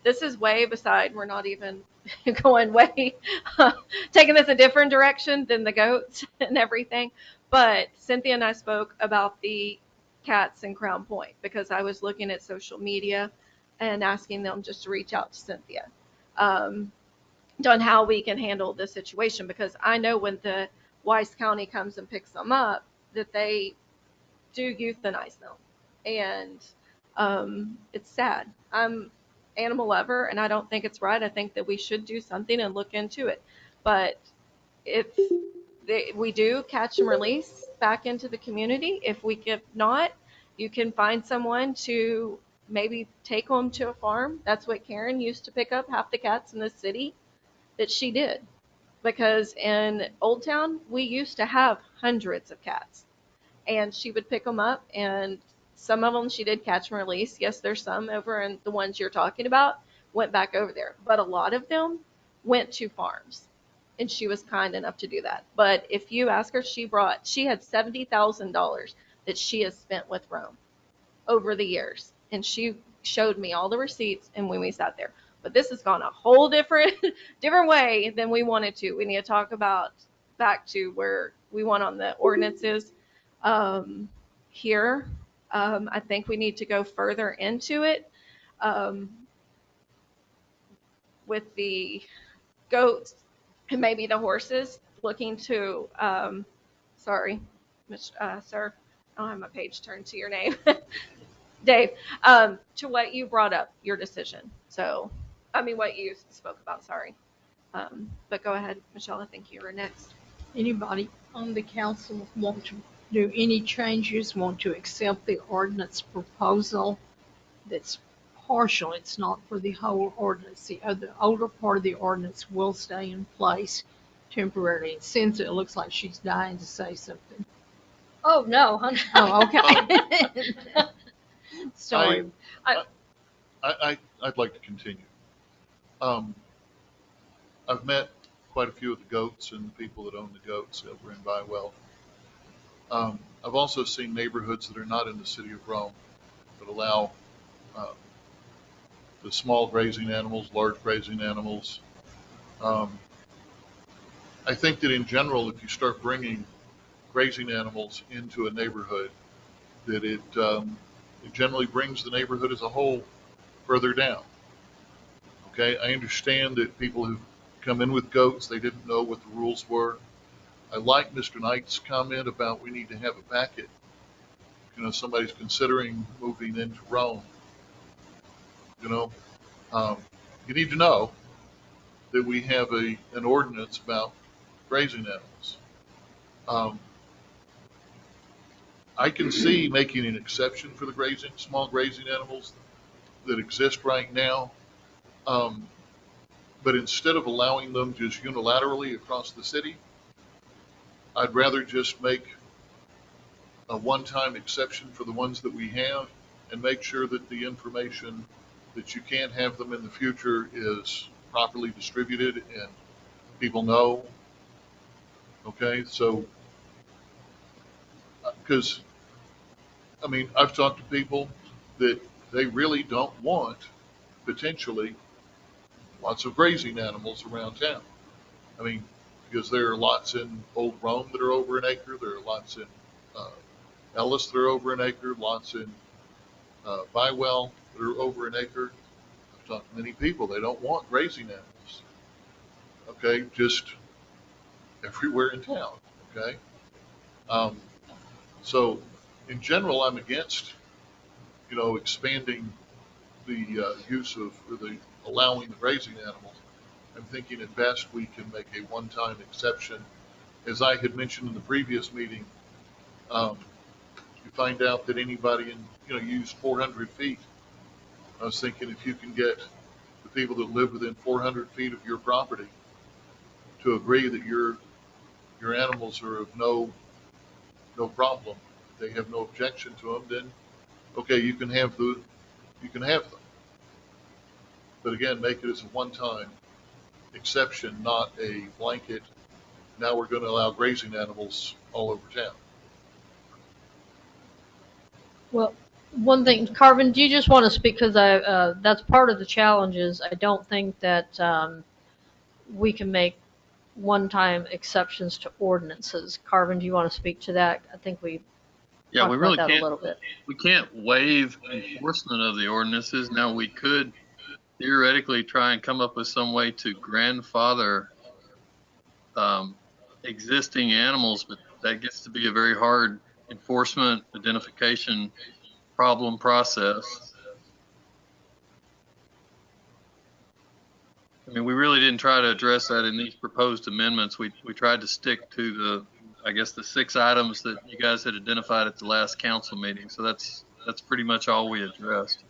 S16: This is way beside, we're not even going way, taking this a different direction than the goats and everything. But Cynthia and I spoke about the cats in Crown Point because I was looking at social media and asking them just to reach out to Cynthia on how we can handle this situation, because I know when the Weiss County comes and picks them up that they do euthanize them, and it's sad. I'm animal lover and I don't think it's right. I think that we should do something and look into it, but if we do catch and release back into the community, if we can not, you can find someone to maybe take them to a farm. That's what Karen used to pick up half the cats in the city that she did. Because in Old Town, we used to have hundreds of cats. And she would pick them up, and some of them she did catch and release. Yes, there's some over, and the ones you're talking about went back over there. But a lot of them went to farms. And she was kind enough to do that. But if you ask her, she had $70,000 that she has spent with Rhome over the years. And she showed me all the receipts and when we sat there. But this has gone a whole different way than we wanted to. We need to talk about back to where we want on the ordinances here. I think we need to go further into it with the goats and maybe the horses, looking to, sorry, sir, I don't have my page turned to your name, Dave, to what you brought up, your decision. So, I mean, what you spoke about, sorry. But go ahead, Michelle, I think you were next.
S2: Anybody on the council want to do any changes, want to accept the ordinance proposal that's partial, it's not for the whole ordinance. The older part of the ordinance will stay in place temporarily. And since it looks like she's dying to say something.
S3: Oh, no.
S2: Oh, okay. Sorry.
S15: I'd like to continue. I've met quite a few of the goats and the people that own the goats over in Bywell. I've also seen neighborhoods that are not in the city of Rome that allow the small grazing animals, large grazing animals. I think that in general, if you start bringing grazing animals into a neighborhood, that it generally brings the neighborhood as a whole further down. Okay, I understand that people who come in with goats, they didn't know what the rules were. I like Mr. Knight's comment about we need to have a packet. You know, somebody's considering moving into Rome. You know, you need to know that we have an ordinance about grazing animals. I can see making an exception for the small grazing animals that exist right now. But instead of allowing them just unilaterally across the city, I'd rather just make a one-time exception for the ones that we have and make sure that the information that you can't have them in the future is properly distributed and people know. Okay, so, because, I mean, I've talked to people that they really don't want potentially lots of grazing animals around town. I mean, because there are lots in Old Rome that are over an acre. There are lots in Ellis that are over an acre. Lots in Bywell that are over an acre. I've talked to many people. They don't want grazing animals. Okay, just everywhere in town. Okay, so in general, I'm against expanding the use of or the allowing the grazing animals. I'm thinking at best we can make a one-time exception. As I had mentioned in the previous meeting, you find out that anybody used 400 feet. I was thinking if you can get the people that live within 400 feet of your property to agree that your animals are of no problem, they have no objection to them, then okay, you can have them. But again, make it as a one-time exception, not a blanket. Now we're going to allow grazing animals all over town.
S3: Well, one thing, Carvin, do you just want to speak, because that's part of the challenge is I don't think that we can make one-time exceptions to ordinances. Carvin, do you want to speak to that? I think we talked about that a little bit.
S17: We can't waive enforcement of the ordinances. Now, we could theoretically try and come up with some way to grandfather existing animals, but that gets to be a very hard enforcement identification problem process. I mean, we really didn't try to address that in these proposed amendments. We tried to stick to the 6 items that you guys had identified at the last council meeting. So that's pretty much all we addressed.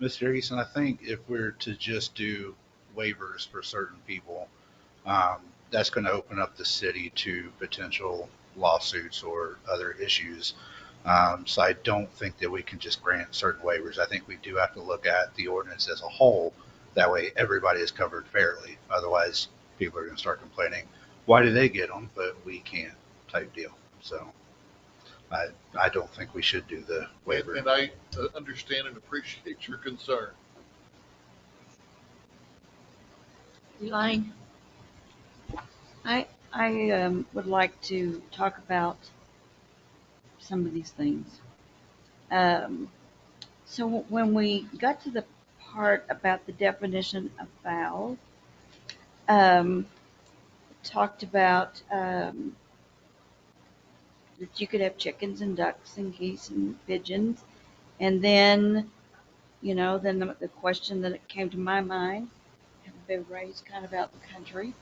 S18: Mr. Eason, I think if we're to just do waivers for certain people, that's going to open up the city to potential lawsuits or other issues. So I don't think that we can just grant certain waivers. I think we do have to look at the ordinance as a whole. That way everybody is covered fairly. Otherwise, people are going to start complaining, why do they get them, but we can't, type deal. So I don't think we should do the waiver.
S15: And I understand and appreciate your concern.
S2: Elaine?
S19: I would like to talk about some of these things. So when we got to the part about the definition of fowl, talked about that you could have chickens and ducks and geese and pigeons. And then, then the question that came to my mind, have been raised kind of out in the country,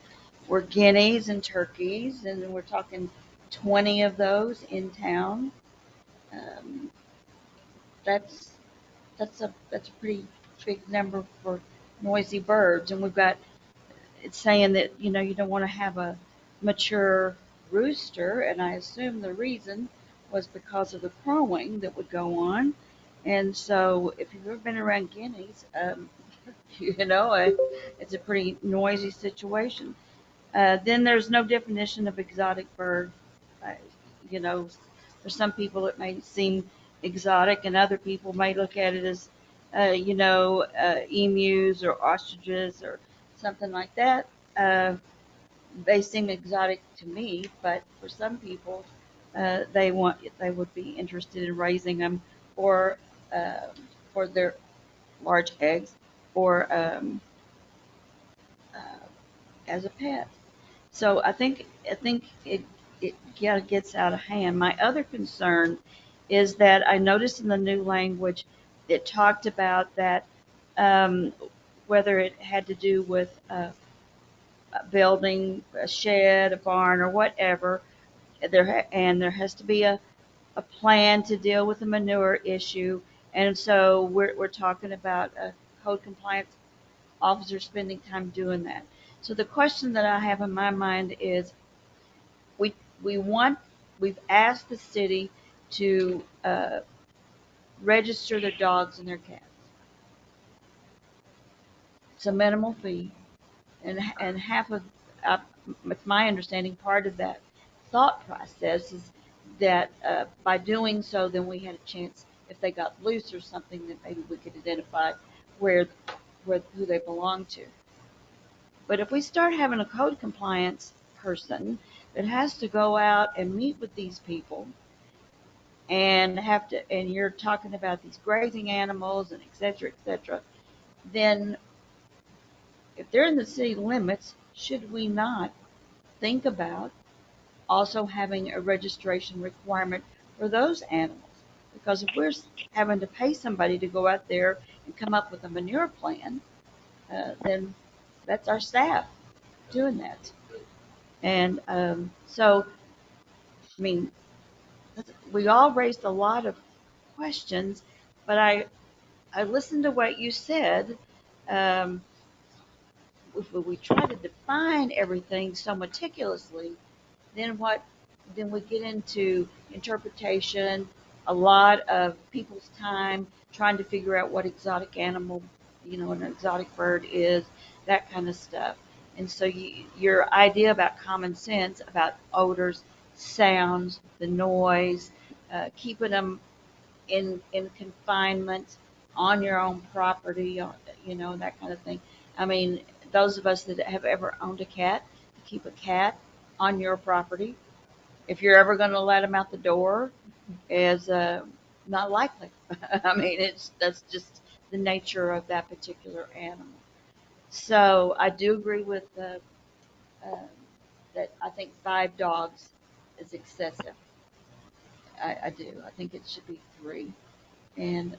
S19: were guineas and turkeys, and we're talking 20 of those in town. Um, that's that's a pretty big number for noisy birds, and we've got it's saying that you don't want to have a mature rooster, and I assume the reason was because of the crowing that would go on. And so, if you've ever been around guineas, it's a pretty noisy situation. Then there's no definition of exotic bird. Uh, you know, for some people it may seem exotic, and other people may look at it as, emus or ostriches or something like that. Uh, they seem exotic to me, but for some people, they would be interested in raising them or uh, for their large eggs or uh, as a pet. So I think it gets out of hand. My other concern is that I noticed in the new language it talked about that um, whether it had to do with building a shed, a barn, or whatever, there has to be a plan to deal with the manure issue. And so we're talking about a code compliance officer spending time doing that. So the question that I have in my mind is we we want we've asked the city to register their dogs and their cats. It's a minimal fee, and half of it's my understanding part of that thought process is that by doing so, then we had a chance if they got loose or something that maybe we could identify where who they belong to. But if we start having a code compliance person that has to go out and meet with these people and you're talking about these grazing animals and et cetera, then if they're in the city limits, should we not think about also having a registration requirement for those animals? Because if we're having to pay somebody to go out there and come up with a manure plan, then that's our staff doing that. And so, I mean, we all raised a lot of questions, but I listened to what you said. Um, if we try to define everything so meticulously, then what? Then we get into interpretation, a lot of people's time trying to figure out what exotic animal, an exotic bird is, that kind of stuff. And so your idea about common sense, about odors, sounds, the noise, keeping them in confinement on your own property, that kind of thing. I mean, those of us that have ever owned a cat, keep a cat on your property, if you're ever going to let them out the door, is not likely. I mean, that's just the nature of that particular animal. So I do agree with uh, that. I think 5 dogs is excessive. I do. I think it should be 3. And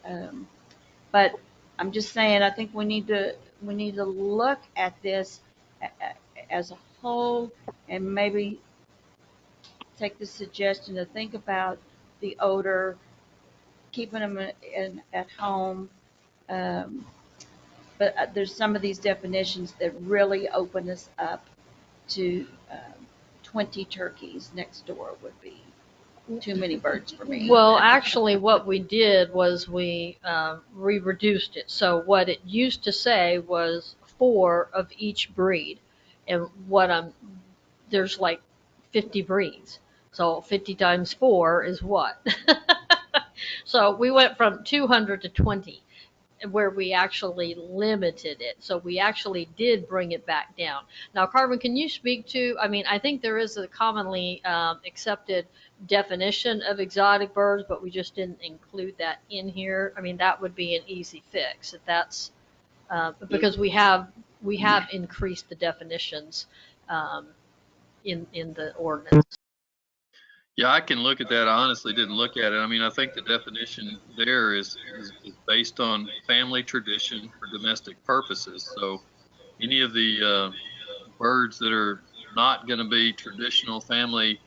S19: but I'm just saying, I think we need to look at this as a whole, and maybe take the suggestion to think about the odor, keeping them at home. Um, but there's some of these definitions that really open us up to 20 turkeys next door would be too many birds for me.
S3: Well, actually, what we did was we reduced it. So what it used to say was 4 of each breed, and there's like 50 breeds. So 50 times 4 is what? So we went from 200 to 20, where we actually limited it. So we actually did bring it back down. Now, Carmen, can you speak to, I mean, I think there is a commonly accepted definition of exotic birds, but we just didn't include that in here. I mean, that would be an easy fix if that's, because we have increased the definitions. Um, in the ordinance.
S17: Yeah, I can look at that. I honestly didn't look at it. I mean, I think the definition there is based on family tradition for domestic purposes. So any of the birds that are not going to be traditional family,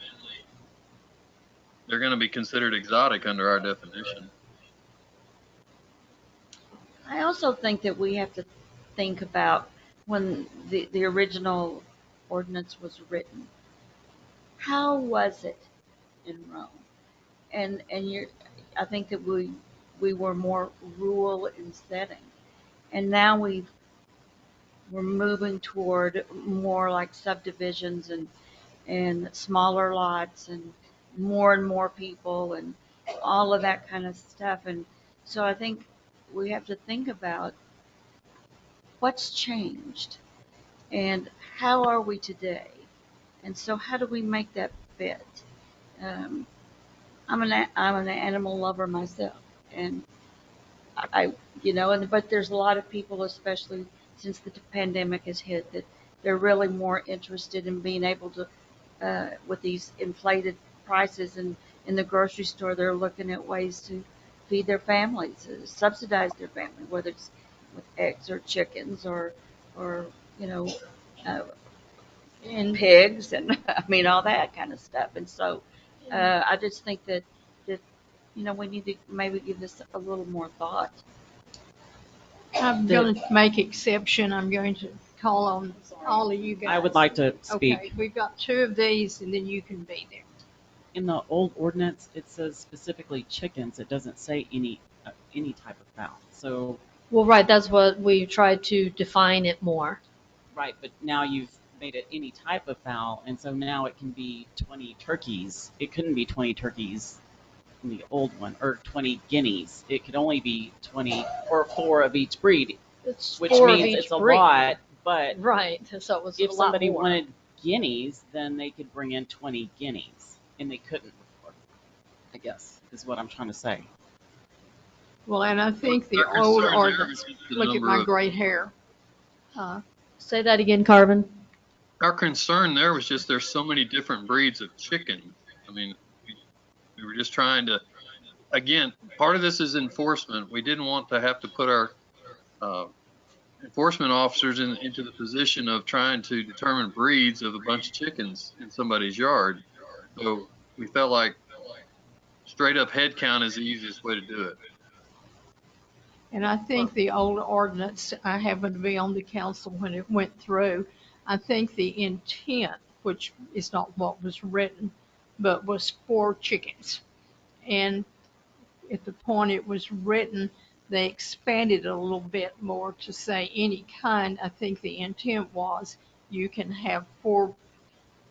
S17: they're going to be considered exotic under our definition.
S19: I also think that we have to think about when the original ordinance was written. How was it in Rome? And I think that we were more rural in setting, and now we're moving toward more like subdivisions and smaller lots and more people and all of that kind of stuff. And so I think we have to think about what's changed and how are we today. And so how do we make that fit? Um, I'm an animal lover myself, and but there's a lot of people, especially since the pandemic has hit, that they're really more interested in being able to, with these inflated prices in the grocery store, they're looking at ways to feed their families, subsidize their family, whether it's with eggs or chickens or you know, uh, and pigs and I mean all that kind of stuff. And so I just think that we need to maybe give this a little more thought.
S2: I'm going to make exception. I'm going to call on all of you guys.
S13: I would like to speak.
S2: Okay, we've got two of these, and then you can be there.
S13: In the old ordinance, it says specifically chickens. It doesn't say any type of fowl. So
S3: Well, right, that's what we tried to define it more.
S13: right, but now you've made it any type of fowl, and so now it can be 20 turkeys. It couldn't be 20 turkeys in the old one, or 20 guineas. It could only be 20 or 4 of each breed,
S3: It's
S13: which
S3: 4 of
S13: means
S3: each
S13: it's a
S3: breed.
S13: lot. But
S3: Right, so it was
S13: if
S3: a lot
S13: somebody
S3: more.
S13: wanted guineas, then they could bring in 20 guineas, and they couldn't before, I guess, is what I'm trying to say.
S2: Well, and I think the
S17: Our
S2: old
S17: concern there
S2: ordinance,
S17: is just the
S2: look at
S17: number
S2: my
S17: of-
S2: great hair.
S3: Say that again, Carvin.
S17: Our concern there was just there's so many different breeds of chicken. I mean, we were just trying to, again, part of this is enforcement. We didn't want to have to put our enforcement officers into the position of trying to determine breeds of a bunch of chickens in somebody's yard. So we felt like straight up head count is the easiest way to do it.
S2: And I think the old ordinance, I happened to be on the council when it went through. I think the intent, which is not what was written, but was for chickens. And at the point it was written, they expanded it a little bit more to say any kind. I think the intent was you can have 4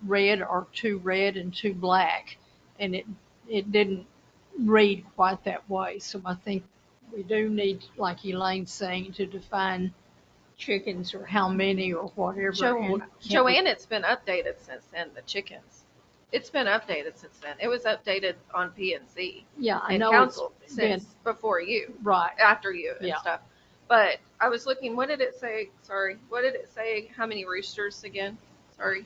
S2: red or 2 red and 2 black. And it didn't read quite that way. So I think we do need, like Elaine's saying, to define chickens or how many or whatever. And
S16: Joanne, it's been updated since then, the chickens. It's been updated since then. It was updated on P&Z.
S2: yeah, I
S16: And
S2: know
S16: council
S2: it's
S16: since
S2: been
S16: before you,
S2: right.
S16: after you and
S2: Yeah.
S16: stuff. But I was looking, what did it say? Sorry. What did it say? How many roosters again? Sorry.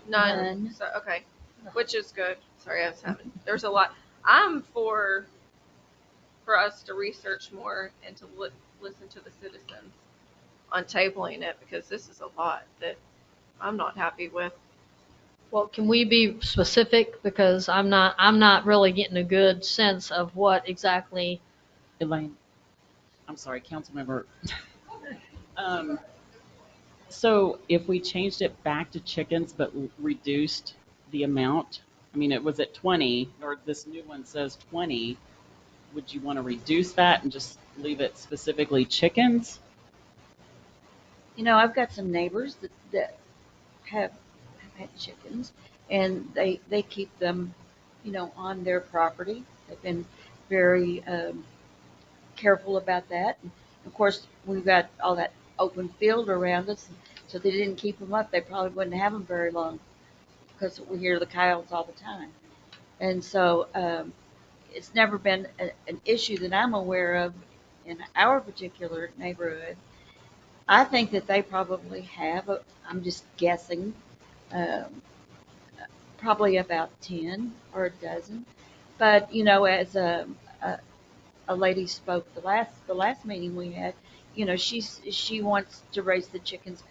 S16: None. So, okay. Which is good. Sorry, I was having, there's a lot. I'm for us to research more and to listen to the citizens on tabling it, because this is a lot that I'm not happy with.
S3: Well, can we be specific? Because I'm not really getting a good sense of what exactly.
S13: Elaine, I'm sorry, council member. So if we changed it back to chickens but reduced the amount, I mean, it was at 20, or this new one says 20, would you want to reduce that and just leave it specifically chickens?
S19: I've got some neighbors that have had chickens, and they keep them, on their property. They've been very careful about that. And of course, we've got all that open field around us, so if they didn't keep them up, they probably wouldn't have them very long, because we hear the coyotes all the time. And so it's never been an issue that I'm aware of in our particular neighborhood. I think that they probably have, I'm just guessing, probably about 10 or a dozen. But, as a lady spoke the last meeting we had, she wants to raise the chickens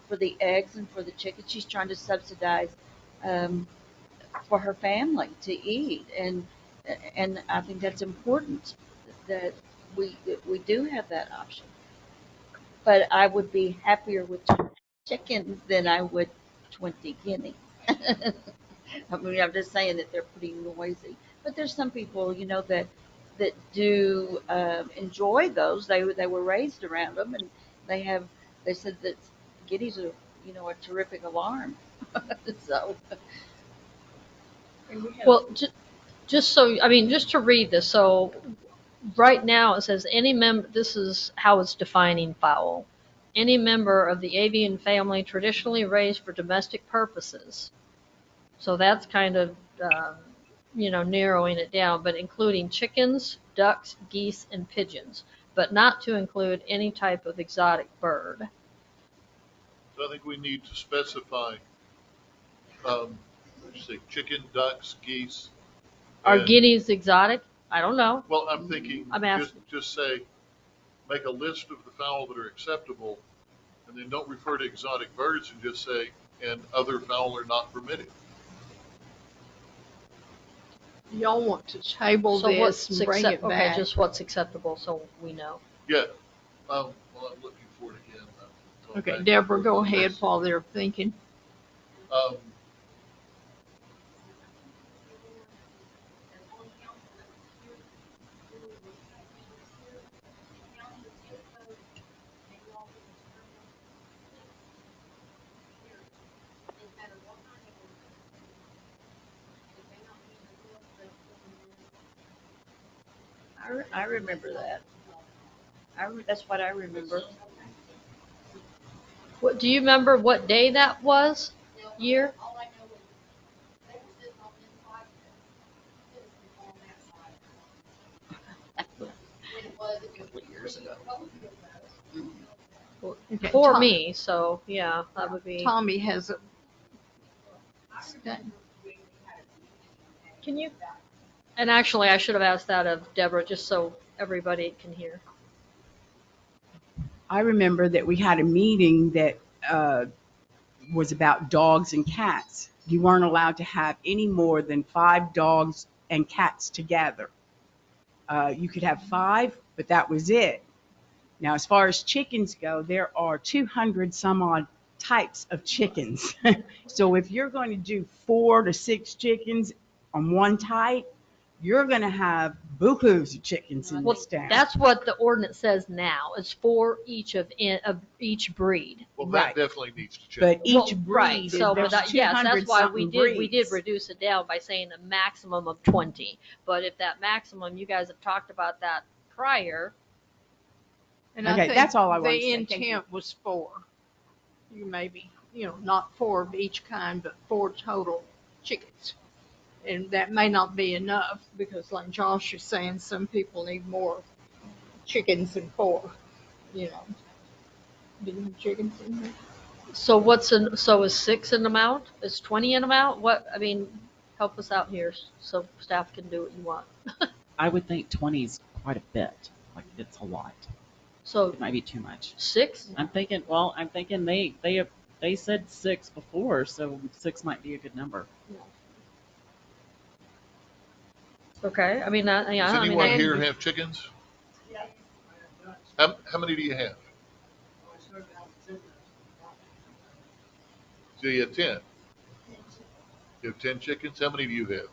S19: for the eggs and for the chickens. She's trying to subsidize um, for her family to eat, and I think that's important that we do have that option. But I would be happier with 20 chickens than I would 20 guineas. I mean, I'm just saying that they're pretty noisy. But there's some people, that do enjoy those. They were raised around them, and they said that guineas are, a terrific alarm. So.
S3: Well, just so, I mean, just to read this, so right now it says any member, this is how it's defining fowl. Any member of the avian family traditionally raised for domestic purposes. So that's kind of, narrowing it down, but including chickens, ducks, geese, and pigeons, but not to include any type of exotic bird.
S15: So I think we need to specify, say chicken, ducks, geese.
S3: Are guineas exotic? I don't know.
S15: Well, I'm thinking,
S3: I'm asking.
S15: just say, make a list of the fowl that are acceptable, and then don't refer to exotic birds and just say, and other fowl are not permitted.
S2: Y'all want to table
S3: So
S2: this
S3: what's
S2: and bring it back?
S3: Okay, just what's acceptable so we know.
S15: Yeah. Well, I'm looking for it again.
S2: Okay, Deborah, go ahead while they're thinking.
S19: I remember that. That's what I remember.
S3: What, do you remember what day that was? Year?
S19: A couple of years ago.
S2: Okay,
S3: For me, so yeah, that would be.
S2: Tommy has a.
S3: Can you? And actually, I should have asked that of Deborah, just so everybody can hear.
S20: I remember that we had a meeting that was about dogs and cats. You weren't allowed to have any more than 5 dogs and cats together. You could have 5, but that was it. Now, as far as chickens go, there are 200 some odd types of chickens. So if you're going to do 4 to 6 chickens on one type, you're going to have bukus of chickens in this town.
S3: That's what the ordinance says now. It's for each of each breed.
S15: Well,
S20: Right.
S15: that definitely needs to change.
S20: But each breed,
S3: Right. So,
S20: there's
S3: yes,
S20: 200
S3: that's why we
S20: something
S3: did
S20: breeds.
S3: reduce it down by saying a maximum of 20. But if that maximum, you guys have talked about that prior.
S2: And
S20: Okay,
S2: I think
S20: that's all I wanted to
S2: the
S20: say. Thank you.
S2: intent was 4. You maybe, not 4 of each kind, but 4 total chickens. And that may not be enough because like Josh is saying, some people need more chickens than 4, Do you have chickens in there?
S3: So so is 6 an amount? Is 20 an amount? What, I mean, help us out here so staff can do what you want.
S13: I would think 20 is quite a bit. Like, it's a lot.
S3: So
S13: it might be too much.
S3: 6?
S13: I'm thinking they said 6 before, so 6 might be a good number.
S3: Okay, I mean, yeah.
S15: Does
S3: I mean,
S15: anyone here have chickens? How many do you have? So you have 10. You have 10 chickens? How many do you have?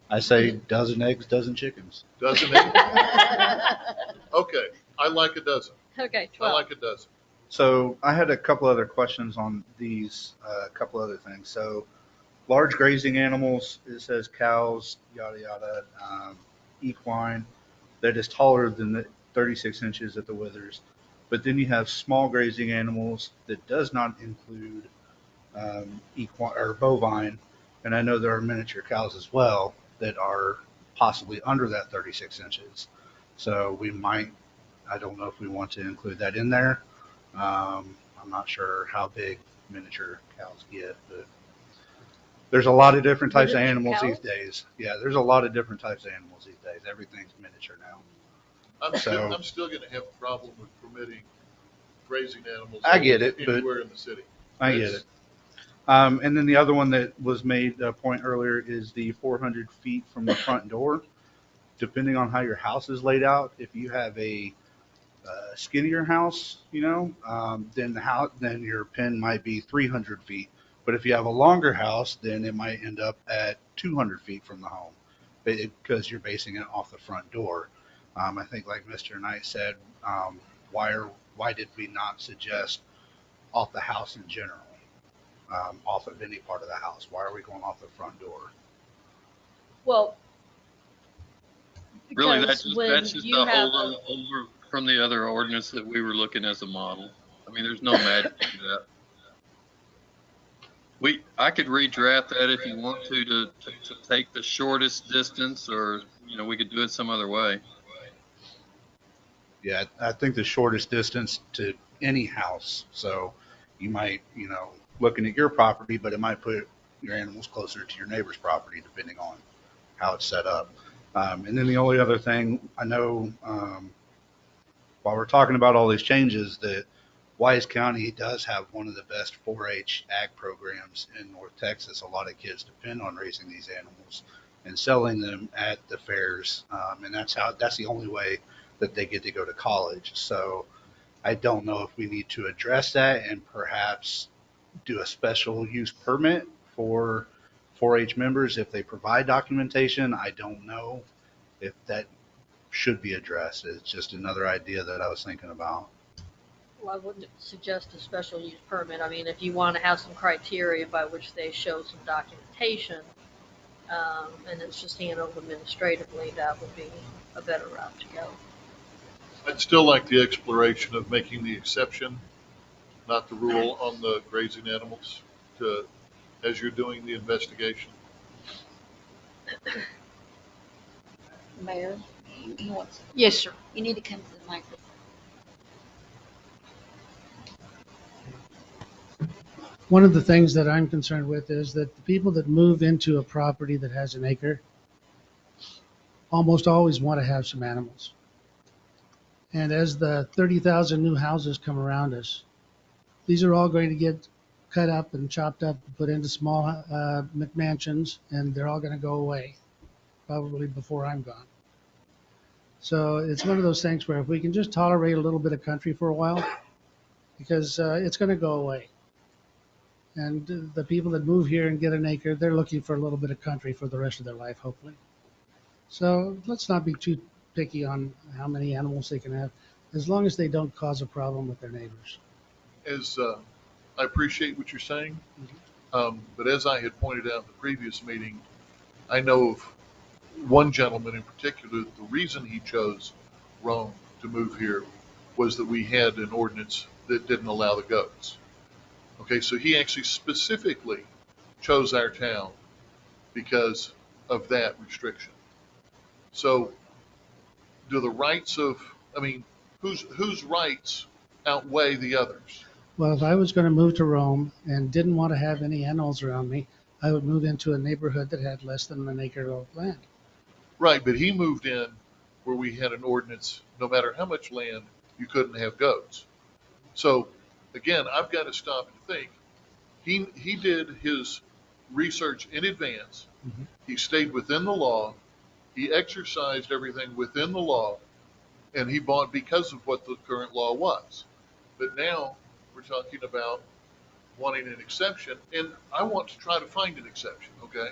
S18: I say dozen eggs, dozen chickens.
S15: Dozen eggs? Okay, I like a dozen.
S3: Okay,
S15: I
S3: 12.
S15: like a dozen.
S18: So I had a couple other questions on these, a couple other things. So large grazing animals, it says cows, yada, yada, equine, that is taller than the 36 inches at the withers. But then you have small grazing animals that does not include equine or bovine. And I know there are miniature cows as well that are possibly under that 36 inches. So we might, I don't know if we want to include that in there. I'm not sure how big miniature cows get, but there's a lot of different types of
S3: Miniature
S18: animals these
S3: cows?
S18: days. Yeah, there's a lot of different types of animals these days. Everything's miniature now.
S15: I'm still going to have a problem with permitting grazing animals
S18: I get it, but
S15: anywhere in the city.
S18: I get it. And then the other one that was made a point earlier is the 400 feet from the front door. Depending on how your house is laid out, if you have a skinnier house, then your pen might be 300 feet. But if you have a longer house, then it might end up at 200 feet from the home because you're basing it off the front door. I think, like Mr. Knight said, why did we not suggest off the house in general, off of any part of the house? Why are we going off the front door?
S3: Well,
S17: Really,
S3: because when
S17: that's just
S3: you
S17: a
S3: have
S17: over from the other ordinance that we were looking as a model. I mean, there's no magic to that. I could redraft that if you want to take the shortest distance, or we could do it some other way.
S18: Yeah, I think the shortest distance to any house. So you might, looking at your property, but it might put your animals closer to your neighbor's property, depending on how it's set up. And then the only other thing I know, while we're talking about all these changes, that Wise County does have one of the best 4-H ag programs in North Texas. A lot of kids depend on raising these animals and selling them at the fairs, and that's the only way that they get to go to college. So I don't know if we need to address that and perhaps do a special use permit for 4-H members if they provide documentation. I don't know if that should be addressed. It's just another idea that I was thinking about.
S3: well, I wouldn't suggest a special use permit. I mean, if you want to have some criteria by which they show some documentation, and it's just handled administratively, that would be a better route to go.
S15: I'd still like the exploration of making the exception, not the rule, on the grazing animals as you're doing the investigation.
S19: Mayor, you want to?
S2: Yes, sir.
S19: You need to come to the microphone.
S21: One of the things that I'm concerned with is that the people that move into a property that has an acre almost always want to have some animals. And as the 30,000 new houses come around us, these are all going to get cut up and chopped up and put into small McMansions, and they're all going to go away, probably before I'm gone. So it's one of those things where if we can just tolerate a little bit of country for a while, because it's going to go away. And the people that move here and get an acre, they're looking for a little bit of country for the rest of their life, hopefully. So let's not be too picky on how many animals they can have, as long as they don't cause a problem with their neighbors.
S15: I appreciate what you're saying, but as I had pointed out in the previous meeting, I know of one gentleman in particular. The reason he chose Rhome to move here was that we had an ordinance that didn't allow the goats. Okay, so he actually specifically chose our town because of that restriction. So do the rights whose rights outweigh the others?
S21: Well, if I was going to move to Rome and didn't want to have any animals around me, I would move into a neighborhood that had less than an acre of land.
S15: Right, but he moved in where we had an ordinance, no matter how much land, you couldn't have goats. So again, I've got to stop and think. He did his research in advance.
S21: Mm-hmm.
S15: He stayed within the law. He exercised everything within the law, and he bought because of what the current law was. But now we're talking about wanting an exception, and I want to try to find an exception, okay?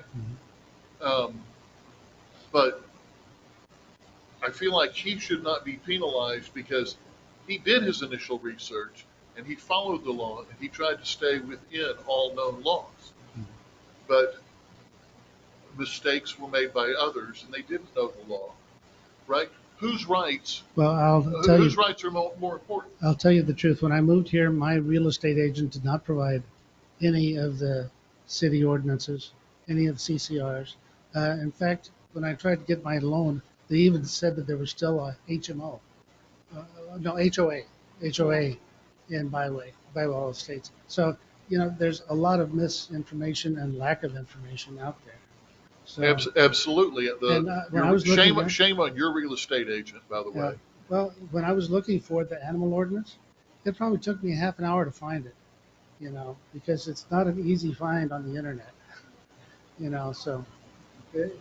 S21: Mm-hmm.
S15: But I feel like he should not be penalized because he did his initial research and he followed the law and he tried to stay within all known laws.
S21: Mm-hmm.
S15: But mistakes were made by others and they didn't know the law, right? Whose rights?
S21: Well, whose
S15: rights are more important?
S21: I'll tell you the truth. When I moved here, my real estate agent did not provide any of the city ordinances, any of the CCRs. In fact, when I tried to get my loan, they even said that there was still a HMO, no, HOA in by all states. So, there's a lot of misinformation and lack of information out there. So,
S15: Absolutely.
S21: and when I was looking at,
S15: Shame on your real estate agent, by the
S21: yeah,
S15: way.
S21: well, when I was looking for the animal ordinance, it probably took me half an hour to find it, because it's not an easy find on the internet, so it,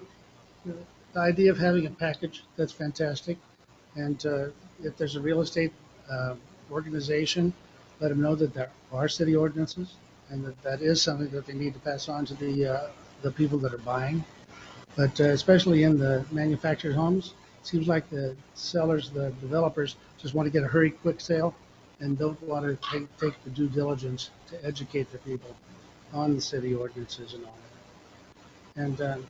S21: the idea of having a package, that's fantastic. And if there's a real estate uh, organization, let them know that there are city ordinances and that is something that they need to pass on to the people that are buying. But especially in the manufactured homes, it seems like the sellers, the developers, just want to get a hurry, quick sale and don't want to take the due diligence to educate the people on the city ordinances and all that. And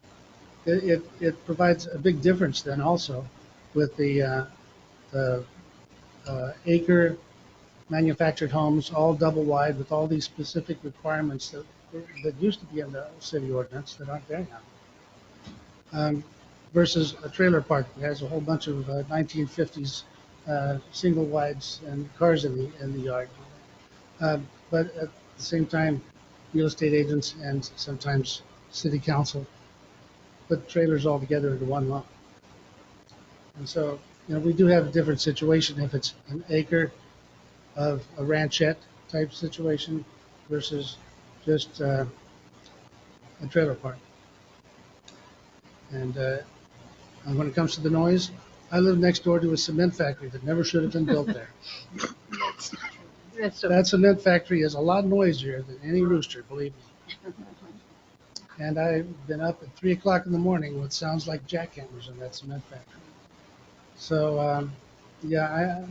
S21: it provides a big difference then also with the acre manufactured homes, all double wide with all these specific requirements that used to be in the city ordinance that aren't there now. Versus a trailer park that has a whole bunch of 1950s single wides and cars in the yard. But at the same time, real estate agents and sometimes city council put trailers all together into one lot. And so, we do have a different situation if it's an acre of a ranchette type situation versus just a trailer park. And when it comes to the noise, I live next door to a cement factory that never should have been built there. That cement factory is a lot noisier than any rooster, believe me. And I've been up at 3 o'clock in the morning with sounds like jackhammers in that cement factory. So, yeah,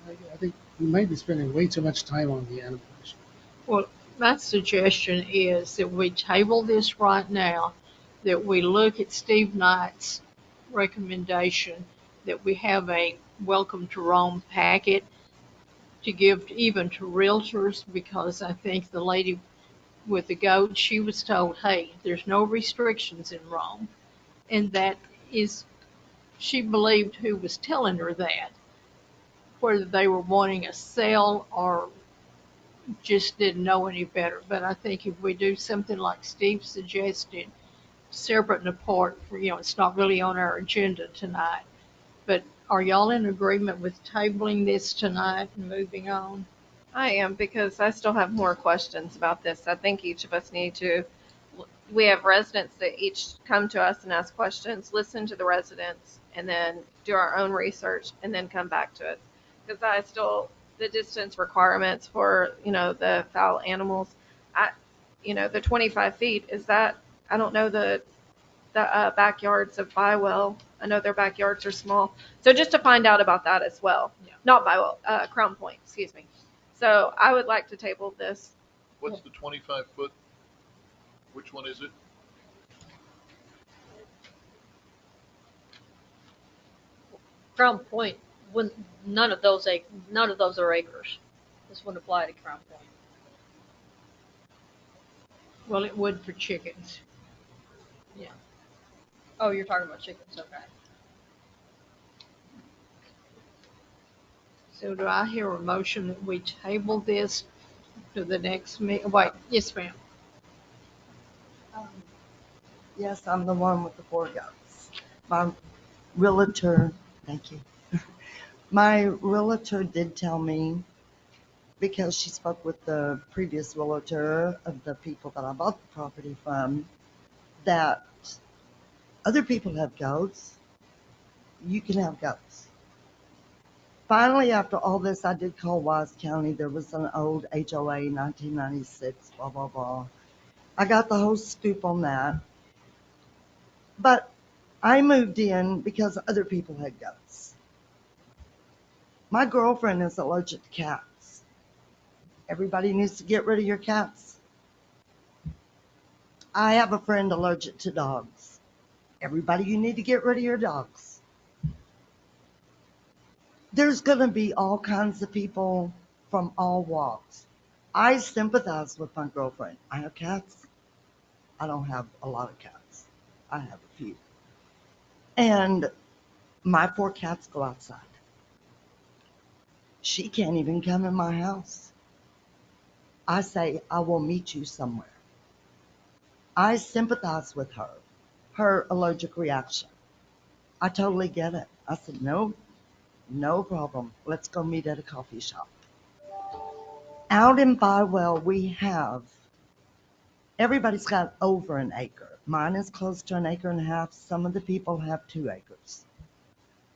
S21: I think we might be spending way too much time on the animal issue.
S2: Well, my suggestion is that we table this right now, that we look at Steve Knight's recommendation, that we have a welcome to Rome packet to give even to realtors, because I think the lady with the goat, she was told, hey, there's no restrictions in Rome. And that is, she believed who was telling her that, whether they were wanting a sale or just didn't know any better. But I think if we do something like Steve suggested, separate and apart, for, it's not really on our agenda tonight. But are y'all in agreement with tabling this tonight and moving on?
S16: I am, because I still have more questions about this. I think each of us need to, we have residents that each come to us and ask questions, listen to the residents, and then do our own research and then come back to it. Because the distance requirements for, the fowl animals, the 25 feet, is that, I don't know the backyards of Bywell. I know their backyards are small. So just to find out about that as well.
S2: Yeah.
S16: Not Bywell, Crown Point, excuse me. So I would like to table this.
S15: What's the 25 foot? Which one is it?
S3: Crown Point, none of those are acres. This wouldn't apply to Crown Point.
S2: Well, it would for chickens. Yeah.
S3: Oh, you're talking about chickens, okay.
S2: So do I hear a motion that we table this to the next meeting? Wait, yes, ma'am.
S1: Yes, I'm the one with the 4 goats. My realtor, thank you. My realtor did tell me, because she spoke with the previous realtor of the people that I bought the property from, that other people have goats. You can have goats. Finally, after all this, I did call Wise County. There was an old HOA, 1996, blah, blah, blah. I got the whole scoop on that. But I moved in because other people had goats. My girlfriend is allergic to cats. Everybody needs to get rid of your cats. I have a friend allergic to dogs. Everybody, you need to get rid of your dogs. There's going to be all kinds of people from all walks. I sympathize with my girlfriend. I have cats. I don't have a lot of cats. I have a few. And my 4 cats go outside. She can't even come in my house. I say, I will meet you somewhere. I sympathize with her allergic reaction. I totally get it. I said, no problem. Let's go meet at a coffee shop. Out in Bywell, everybody's got over an acre. Mine is close to an acre and a half. Some of the people have 2 acres.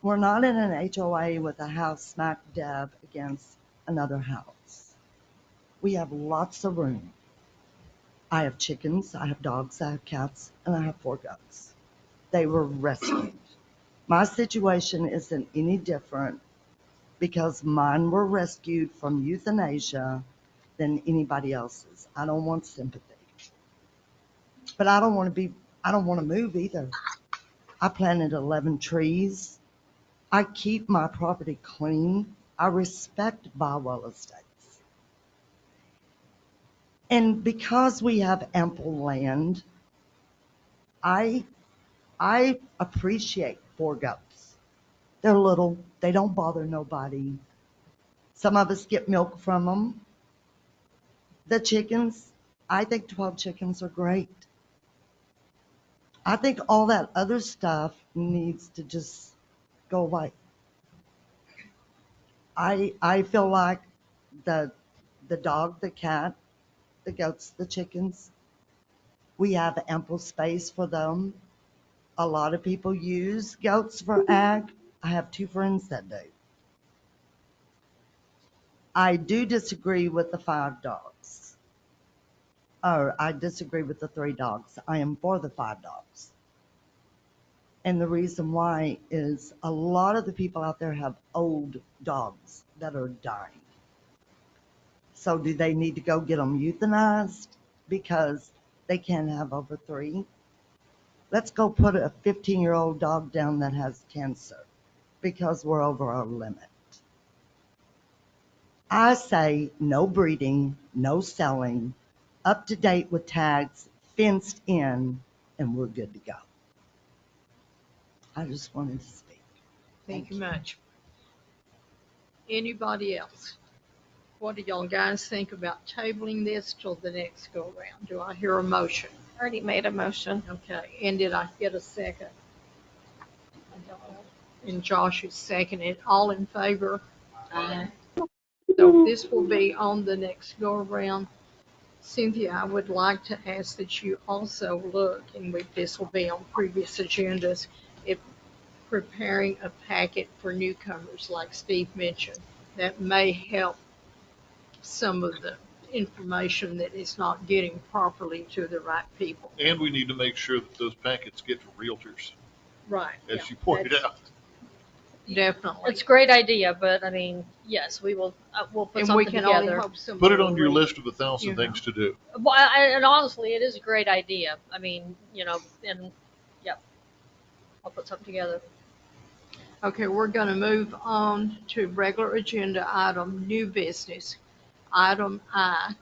S1: We're not in an HOA with a house smack dab against another house. We have lots of room. I have chickens, I have dogs, I have cats, and I have 4 goats. They were rescued. My situation isn't any different because mine were rescued from euthanasia than anybody else's. I don't want sympathy. But I don't want to move either. I planted 11 trees. I keep my property clean. I respect Bywell Estates. And because we have ample land, I appreciate 4 goats. They're little. They don't bother nobody. Some of us get milk from them. The chickens, I think 12 chickens are great. I think all that other stuff needs to just go away. I feel like the dog, the cat, the goats, the chickens, we have ample space for them. A lot of people use goats for ag. I have 2 friends that do. I do disagree with the 5 dogs. Or I disagree with the 3 dogs. I am for the 5 dogs. And the reason why is a lot of the people out there have old dogs that are dying. So do they need to go get them euthanized because they can't have over 3? Let's go put a 15-year-old dog down that has cancer because we're over our limit. I say no breeding, no selling, up to date with tags, fenced in, and we're good to go. I just wanted to speak.
S2: Thank you much. Anybody else? What do y'all guys think about tabling this till the next go round? Do I hear a motion?
S16: Already made a motion.
S2: Okay, and did I get a second? And Josh is seconded. All in favor?
S13: Aye.
S2: So this will be on the next go around. Cynthia, I would like to ask that you also look, and this will be on previous agendas, if preparing a packet for newcomers, like Steve mentioned, that may help some of the information that is not getting properly to the right people.
S15: And we need to make sure that those packets get to realtors,
S2: Right.
S15: as you pointed out.
S2: Definitely.
S3: It's a great idea, but I mean, yes, we will, we'll put
S2: And we
S3: something
S2: can only
S3: together.
S2: hope somebody
S15: Put it on
S2: will
S15: your
S2: read.
S15: list of 1,000
S2: You
S15: things to do.
S3: Well, and honestly, it is a great idea. I mean, and yep, I'll put something together.
S2: Okay, we're going to move on to regular agenda item, new business. Item I,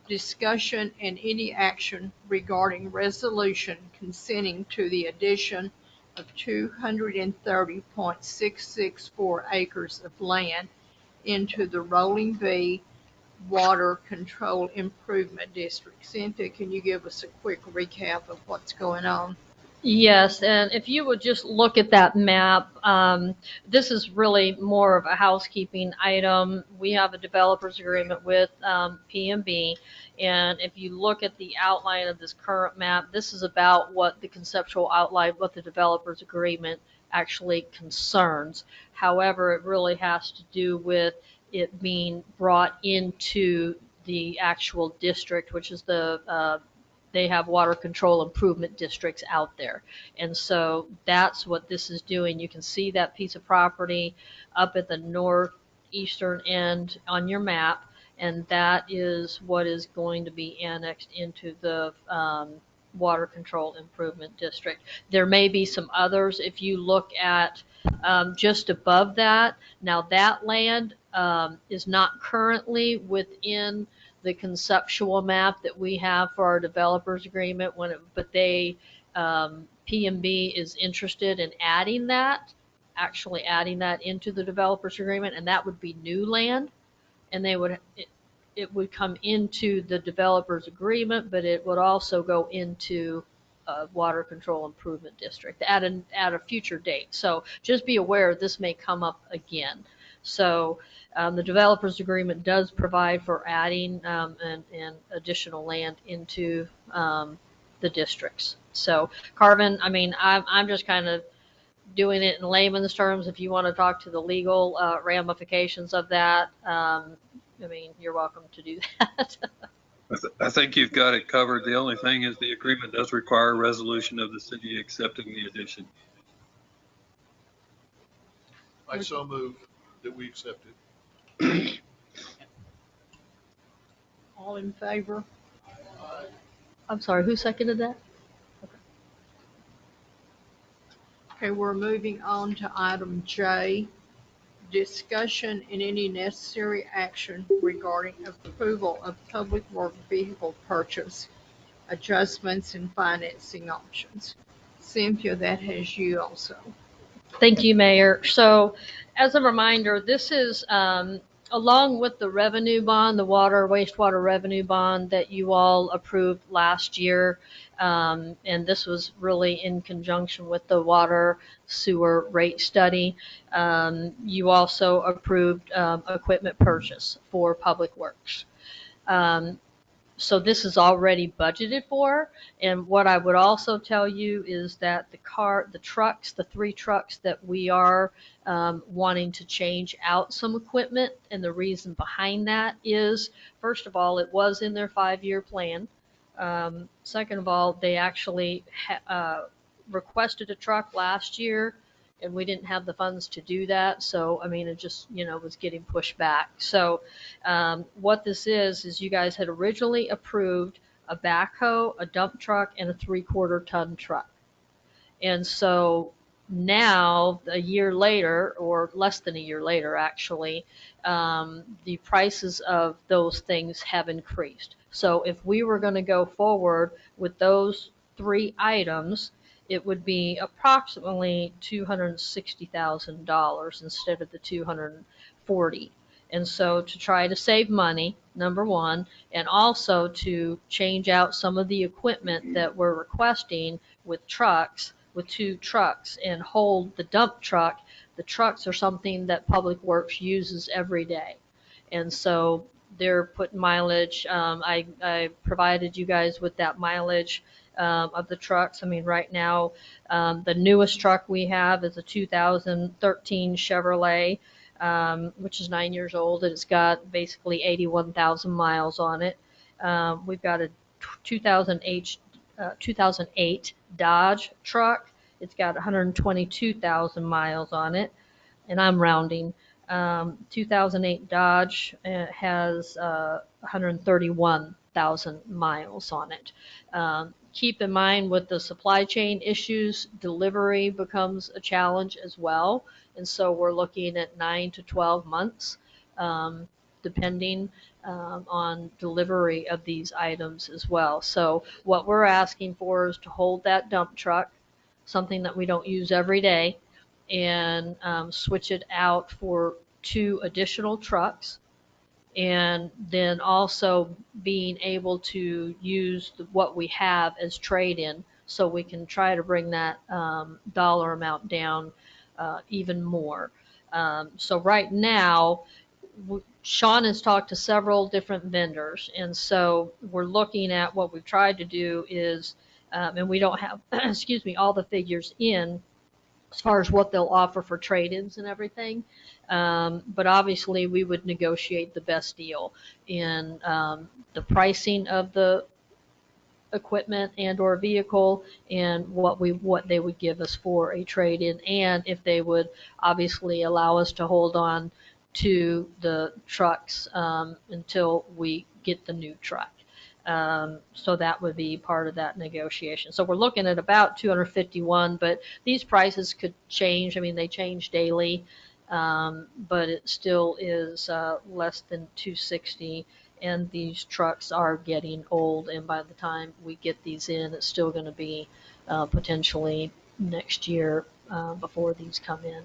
S2: discussion and any action regarding resolution consenting to the addition of 230.664 acres of land into the Rolling B Water Control Improvement District. Cynthia, can you give us a quick recap of what's going on?
S3: Yes, and if you would just look at that map, this is really more of a housekeeping item. We have a developer's agreement with PMB, and if you look at the outline of this current map, this is about what the conceptual outline, what the developer's agreement actually concerns. However, it really has to do with it being brought into the actual district, which is they have water control improvement districts out there. And so that's what this is doing. You can see that piece of property up at the northeastern end on your map, and that is what is going to be annexed into the water control improvement district. There may be some others if you look at just above that. Now that land is not currently within the conceptual map that we have for our developers agreement, but they P&B is interested in actually adding that into the developer's agreement, and that would be new land, and it would come into the developer's agreement, but it would also go into a water control improvement district at a future date. So just be aware this may come up again. So the developer's agreement does provide for adding and additional land into the districts. So Carvin, I mean, I'm just kind of doing it in layman's terms. If you want to talk to the legal ramifications of that, I mean, you're welcome to do that.
S17: I think you've got it covered. The only thing is the agreement does require a resolution of the city accepting the addition.
S15: I so move that we accept it.
S2: All in favor?
S3: I'm sorry, who seconded that?
S2: Okay, we're moving on to item J, discussion and any necessary action regarding approval of public work vehicle purchase, adjustments and financing options. Cynthia, that has you also.
S3: Thank you, Mayor. So as a reminder, this is along with the revenue bond, the wastewater revenue bond that you all approved last year. And this was really in conjunction with the water sewer rate study. You also approved equipment purchase for Public Works. So this is already budgeted for. And what I would also tell you is that the 3 trucks that we are wanting to change out some equipment, and the reason behind that is, first of all, it was in their 5-year plan. Second of all, they actually requested a truck last year, and we didn't have the funds to do that. So, I mean, it just, was getting pushed back. So what this is you guys had originally approved a backhoe, a dump truck, and a 3/4 ton truck. And so now, a year later, or less than a year later, actually, the prices of those things have increased. So if we were going to go forward with those 3 items, it would be approximately $260,000 instead of the $240,000. And so to try to save money, number one, and also to change out some of the equipment that we're requesting with 2 trucks, and hold the dump truck. The trucks are something that Public Works uses every day. And so they're putting mileage. I provided you guys with that mileage of the trucks. I mean, right now, the newest truck we have is a 2013 Chevrolet, which is 9 years old, and it's got basically 81,000 miles on it. We've got a 2008 Dodge truck. It's got 122,000 miles on it, and I'm rounding. 2008 Dodge has 131,000 miles on it. Keep in mind, with the supply chain issues, delivery becomes a challenge as well. And so we're looking at 9 to 12 months, depending on delivery of these items as well. So what we're asking for is to hold that dump truck, something that we don't use every day, and switch it out for 2 additional trucks. And then also being able to use what we have as trade-in, so we can try to bring that dollar amount down even more. So right now, Sean has talked to several different vendors, and so we're looking at what we've tried to do is, and we don't have, excuse me, all the figures in as far as what they'll offer for trade-ins and everything. But obviously we would negotiate the best deal in the pricing of the equipment and or vehicle, and what they would give us for a trade-in, and if they would obviously allow us to hold on to the trucks until we get the new truck. So that would be part of that negotiation. So we're looking at about 251, but these prices could change. I mean, they change daily, but it still is less than 260. And these trucks are getting old, and by the time we get these in, it's still going to be potentially next year before these come in.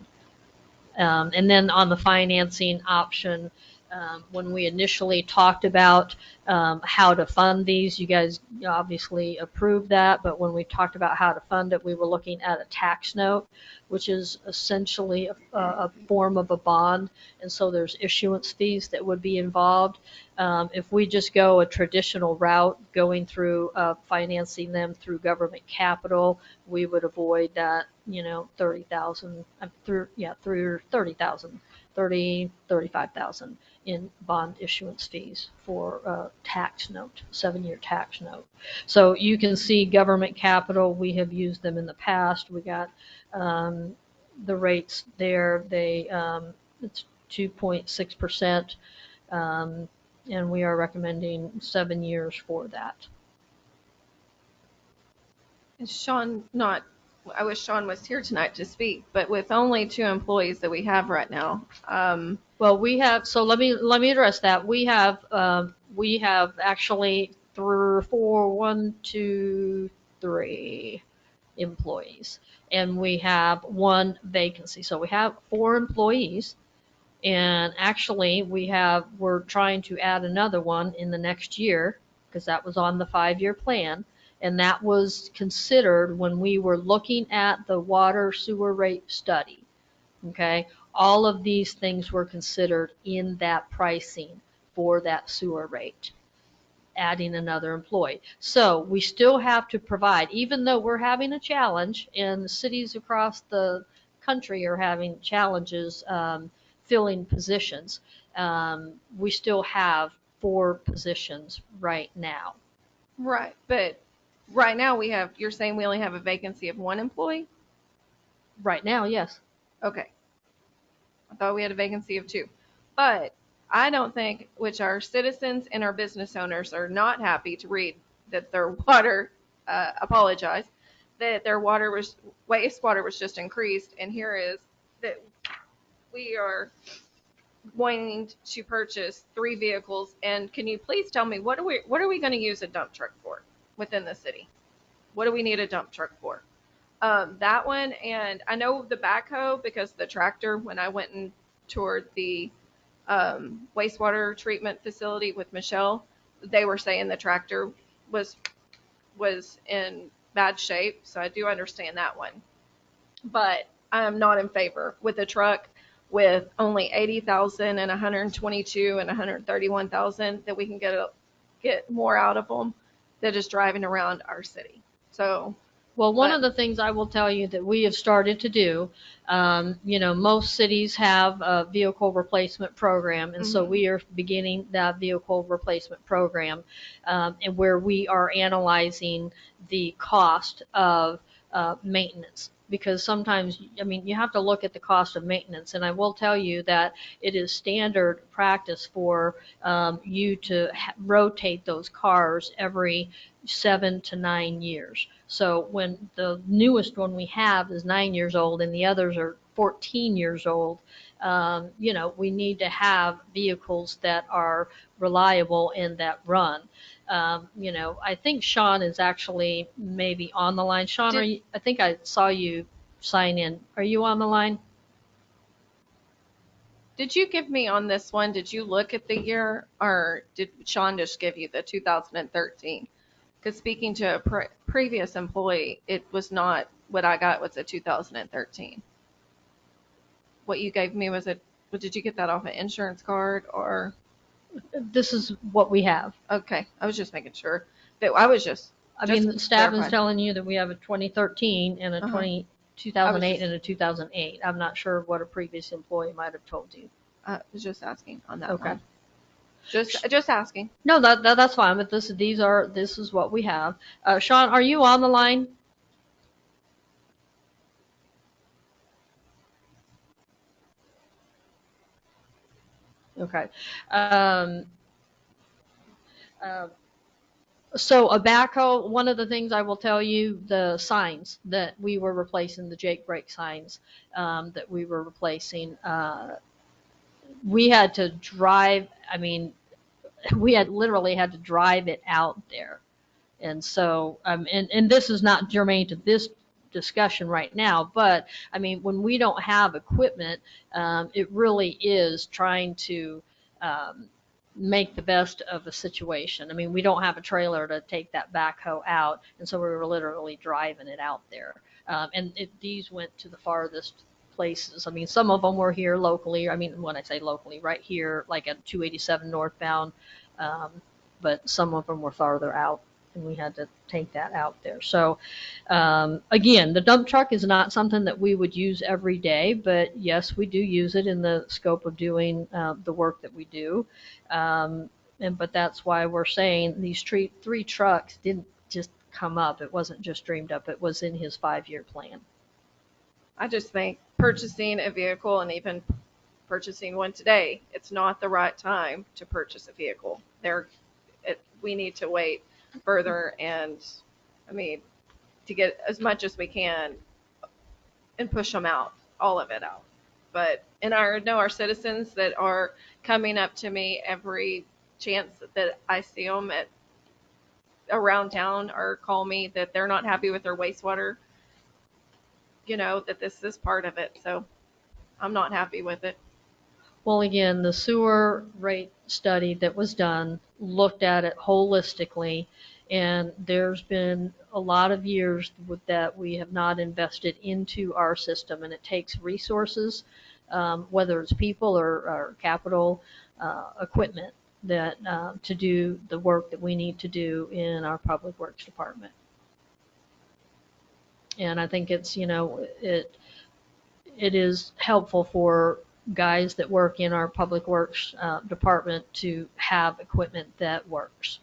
S3: And then on the financing option, when we initially talked about how to fund these, you guys obviously approved that, but when we talked about how to fund it, we were looking at a tax note, which is essentially a form of a bond, and so there's issuance fees that would be involved. If we just go a traditional route, going through financing them through government capital, we would avoid that, 30,000 through 30,000, 35,000 in bond issuance fees for a tax note, 7-year tax note. So you can see government capital, we have used them in the past. We got the rates there. It's 2.6%, and we are recommending 7 years for that.
S16: Is Sean not, I wish Sean was here tonight to speak, but with only 2 employees that we have right now.
S3: Well, we have, so let me address that. We have actually 3 employees, and we have 1 vacancy. So we have 4 employees, and actually we're trying to add another one in the next year, because that was on the 5-year plan. And that was considered when we were looking at the water sewer rate study. Okay, all of these things were considered in that pricing for that sewer rate, adding another employee. So we still have to provide, even though we're having a challenge, and the cities across the country are having challenges filling positions, we still have 4 positions right now.
S16: Right, but right now you're saying we only have a vacancy of 1 employee?
S3: Right now, yes.
S16: Okay. I thought we had a vacancy of 2. But I don't think, which our citizens and our business owners are not happy to read that their water, that their wastewater was just increased. And here is that we are wanting to purchase 3 vehicles. And can you please tell me, what are we going to use a dump truck for within the city? What do we need a dump truck for? That one, and I know the backhoe, because the tractor, when I went and toured the wastewater treatment facility with Michelle, they were saying the tractor was in bad shape, so I do understand that one. But I am not in favor with a truck with only 80,000 and 122 and 131,000 that we can get more out of them than just driving around our city. So.
S3: Well, one of the things I will tell you that we have started to do, most cities have a vehicle replacement program, and so we are beginning that vehicle replacement program, and where we are analyzing the cost of maintenance. Because sometimes, you have to look at the cost of maintenance, and I will tell you that it is standard practice for you to rotate those cars every 7 to 9 years. So when the newest one we have is 9 years old and the others are 14 years old, we need to have vehicles that are reliable and that run. I think Sean is actually maybe on the line. Sean, I think I saw you sign in. Are you on the line?
S16: Did you give me on this one? Did you look at the year, or did Sean just give you the 2013? Because speaking to a previous employee, it was not what I got was a 2013. What you gave me was did you get that off an insurance card, or?
S3: This is what we have.
S16: Okay, I was just making sure. But I was just.
S3: The staff is telling you that we have a 2013 and a 2008 and a 2008. I'm not sure what a previous employee might have told you.
S16: I was just asking on that.
S3: Okay.
S16: One. Just asking.
S3: No, that's fine. But this is what we have. Sean, are you on the line? Okay. So a backhoe, one of the things I will tell you, the signs that we were replacing, the Jake brake signs that we were replacing, we had to drive, we had literally had to drive it out there And so, and this is not germane to this discussion right now, but I mean, when we don't have equipment, it really is trying to make the best of a situation. I mean, we don't have a trailer to take that backhoe out, and so we were literally driving it out there. These went to the farthest places. I mean, some of them were here locally. I mean, when I say locally, right here, like at 287 northbound, but some of them were farther out, and we had to take that out there. So again, the dump truck is not something that we would use every day, but yes, we do use it in the scope of doing the work that we do. But that's why we're saying these three trucks didn't just come up. It wasn't just dreamed up. It was in his 5-year plan.
S16: I just think purchasing a vehicle and even purchasing one today, it's not the right time to purchase a vehicle. We need to wait further, and I mean, to get as much as we can and push them out, all of it out. But our citizens that are coming up to me every chance that I see them around town or call me that they're not happy with their wastewater, that this is part of it. So I'm not happy with it.
S3: Well, again, the sewer rate study that was done looked at it holistically, and there's been a lot of years that we have not invested into our system, and it takes resources, whether it's people or capital equipment, that to do the work that we need to do in our public works department. And I think it's, it is helpful for guys that work in our public works department to have equipment that works.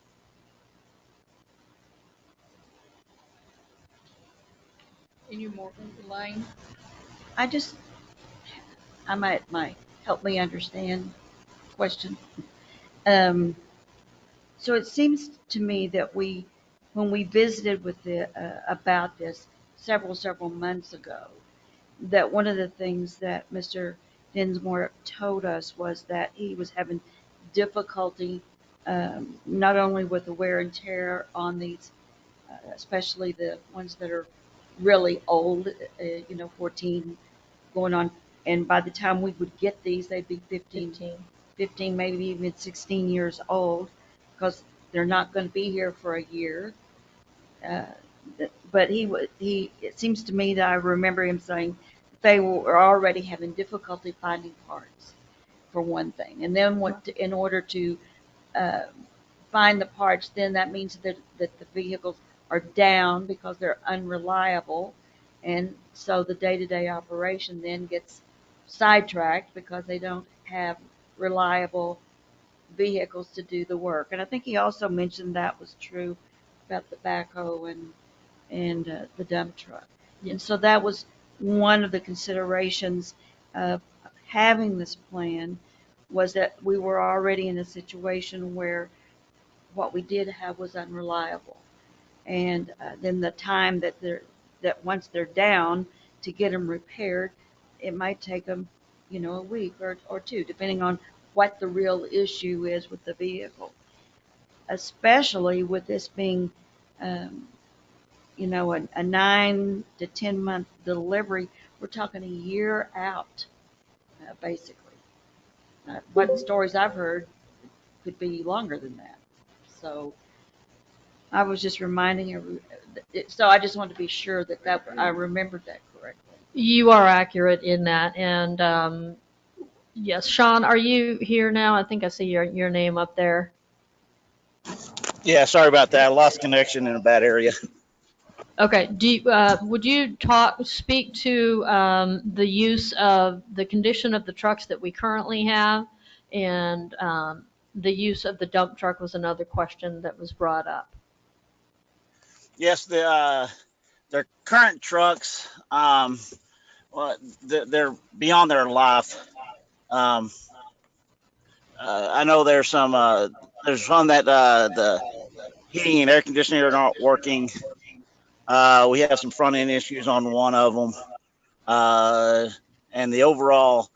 S2: Any more, Elaine?
S19: I might help me understand the question. So it seems to me that when we visited with about this several months ago, that one of the things that Mr. Dinsmore told us was that he was having difficulty not only with the wear and tear on these, especially the ones that are really old, 14 going on, and by the time we would get these, they'd be 15, maybe even 16 years old, because they're not going to be here for a year. But it seems to me that I remember him saying they were already having difficulty finding parts, for one thing. And then in order to find the parts, then that means that the vehicles are down because they're unreliable. And so the day-to-day operation then gets sidetracked because they don't have reliable vehicles to do the work. And I think he also mentioned that was true about the backhoe and the dump truck. And so that was one of the considerations of having this plan, was that we were already in a situation where what we did have was unreliable. And then the time that once they're down, to get them repaired, it might take them, a week or two, depending on what the real issue is with the vehicle. Especially with this being, a 9 to 10 month delivery, we're talking a year out, basically. What stories I've heard could be longer than that. So I was just reminding so I just wanted to be sure that I remembered that correctly.
S3: You are accurate in that. And yes, Sean, are you here now? I think I see your name up there.
S4: Yeah, sorry about that. I lost connection in a bad area.
S3: Okay. Would you speak to the use of the condition of the trucks that we currently have, and the use of the dump truck was another question that was brought up.
S4: Yes, their current trucks, they're beyond their life. I know there's one that the heating and air conditioning are not working. We have some front end issues on one of them, and the overall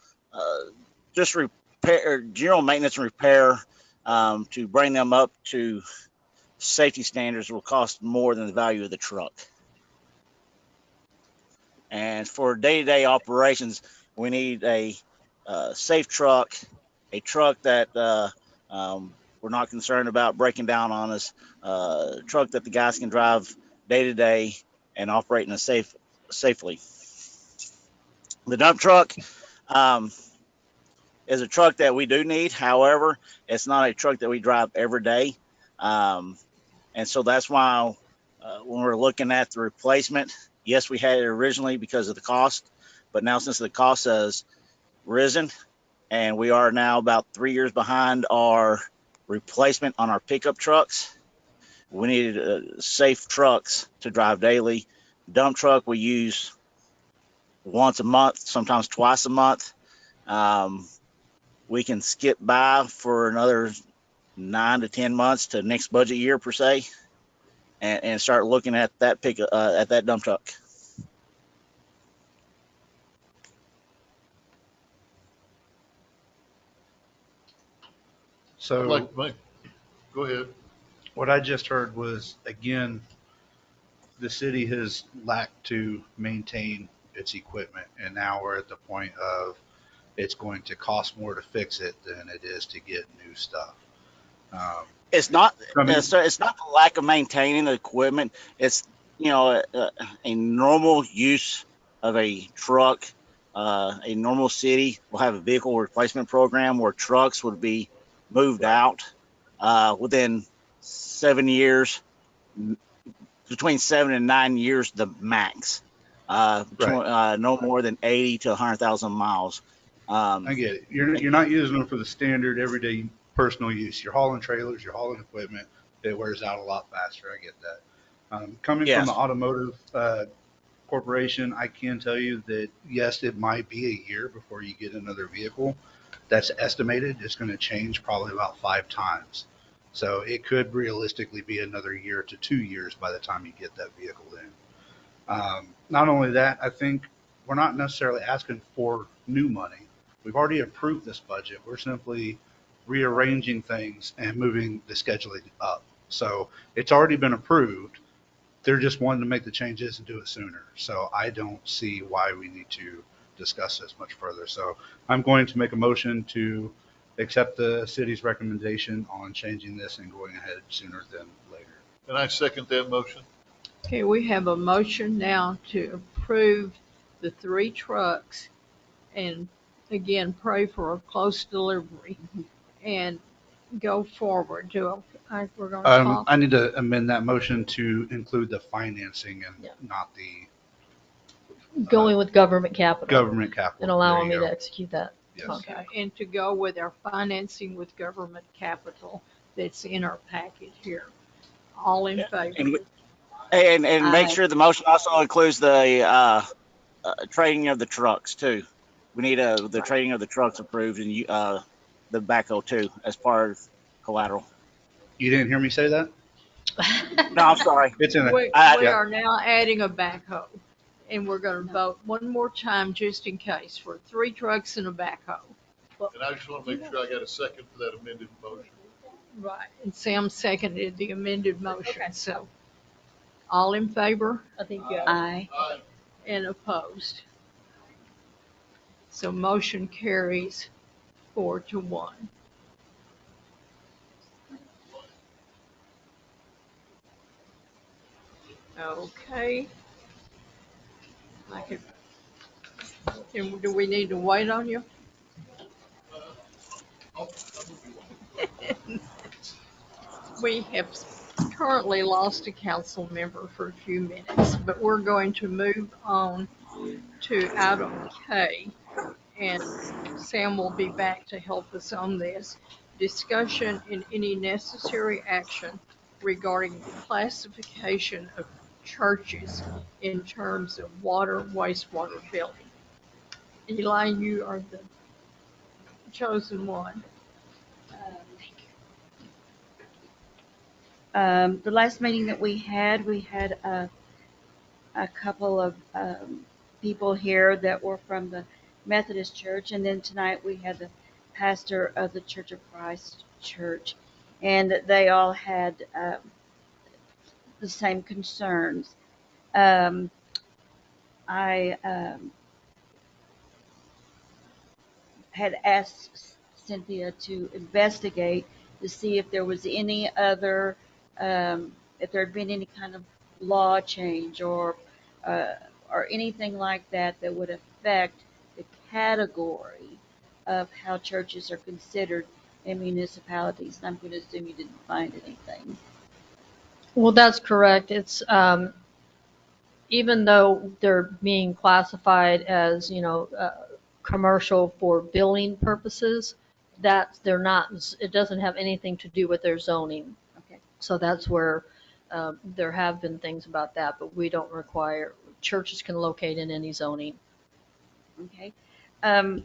S4: just repair, general maintenance and repair, to bring them up to safety standards will cost more than the value of the truck. And for day-to-day operations, we need a safe truck, a truck that we're not concerned about breaking down on us, truck that the guys can drive day to day and operate in a safely. The dump truck is a truck that we do need. However, it's not a truck that we drive every day. And so that's why when we're looking at the replacement, yes, we had it originally because of the cost, but now since the cost has risen and we are now about 3 years behind our replacement on our pickup trucks, we needed safe trucks to drive daily. Dump truck we use once a month, sometimes twice a month. We can skip by for another 9 to 10 months to next budget year per se, and start looking at that at that dump truck.
S18: So
S15: Go ahead.
S18: what I just heard was, again, the city has lacked to maintain its equipment, and now we're at the point of it's going to cost more to fix it than it is to get new stuff.
S4: It's not it's not the lack of maintaining the equipment. It's a normal use of a truck. A normal city will have a vehicle replacement program where trucks would be moved out within 7 years, between 7 and 9 years, the max. No more than 80 to 100,000 miles.
S18: I get it. You're not using them for the standard everyday personal use. You're hauling trailers, you're hauling equipment. It wears out a lot faster. I get that. Coming from the automotive corporation, I can tell you that yes, it might be a year before you get another vehicle. That's estimated. It's going to change probably about 5 times. So it could realistically be another year to 2 years by the time you get that vehicle in. Not only that, I think we're not necessarily asking for new money. We've already approved this budget. We're simply rearranging things and moving the scheduling up. So it's already been approved. They're just wanting to make the changes and do it sooner. So I don't see why we need to discuss this much further. So I'm going to make a motion to accept the city's recommendation on changing this and going ahead sooner than later.
S15: And I second that motion.
S2: Okay, we have a motion now to approve the 3 trucks and again, pray for a close delivery and go forward. We're going to talk.
S18: I need to amend that motion to include the financing and not the
S3: Going with government capital.
S18: Government capital.
S3: And allowing me to execute that.
S18: Yes.
S2: Okay, and to go with our financing with government capital that's in our packet here. All in favor?
S4: And make sure the motion also includes the trading of the trucks too. We need the trading of the trucks approved and the backhoe too as part of collateral.
S18: You didn't hear me say that?
S4: No, I'm sorry.
S18: It's in there.
S2: We are now adding a backhoe, and we're going to vote one more time just in case for 3 trucks and a backhoe.
S15: And I just want to make sure I got a second for that amended motion.
S2: Right, and Sam seconded the amended motion. Okay. So, all in favor?
S3: I think
S19: Aye.
S2: And opposed. So motion carries 4-1. Okay. Do we need to wait on you? We have currently lost a council member for a few minutes, but we're going to move on to item K, and Sam will be back to help us on this. Discussion and any necessary action regarding the classification of churches in terms of water, wastewater billing. Eli, you are the chosen one.
S19: The last meeting that we had a couple of people here that were from the Methodist Church, and then tonight we had the pastor of the Church of Christ Church, and they all had the same concerns. Um, I had asked Cynthia to investigate to see if there was any other, if there had been any kind of law change uh, or anything like that that would affect the category of how churches are considered in municipalities. And I'm going to assume you didn't find anything.
S3: Well, that's correct. It's even though they're being classified as, commercial for billing purposes, that they're not, it doesn't have anything to do with their zoning.
S19: Okay.
S3: So that's where there have been things about that, but we don't require, churches can locate in any zoning.
S19: Okay. Um,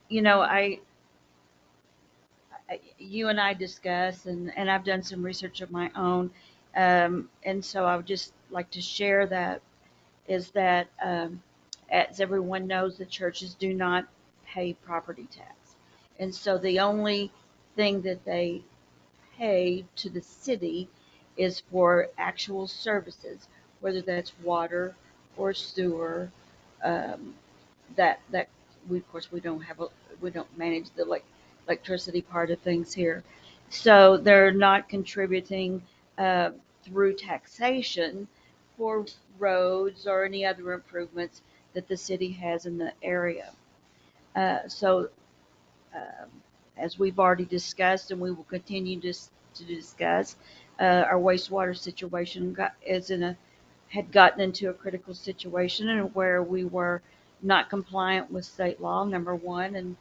S19: you know, you and I discuss, and I've done some research of my own, and so I would just like to share that is that, as everyone knows, the churches do not pay property tax, and so the only thing that they pay to the city is for actual services, whether that's water or sewer, um, that we, of course, we don't manage the electricity part of things here. So they're not contributing uh, through taxation for roads or any other improvements that the city has in the area. So um, as we've already discussed, and we will continue to discuss, our wastewater situation had gotten into a critical situation and where we were not compliant with state law, number one, and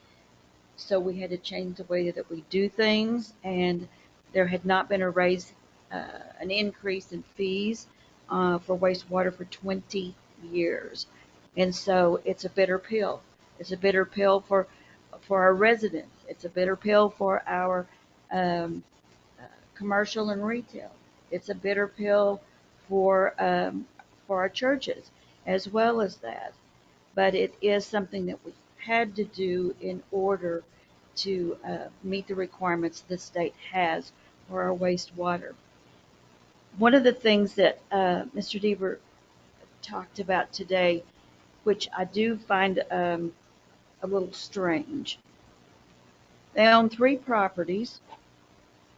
S19: so we had to change the way that we do things, and there had not been an increase in fees for wastewater for 20 years. And so it's a bitter pill. It's a bitter pill for our residents. It's a bitter pill for our um, uh, commercial and retail. It's a bitter pill for our churches as well as that. But it is something that we had to do in order to meet the requirements the state has for our wastewater. One of the things that Mr. Deaver talked about today, which I do find a little strange. They own three properties.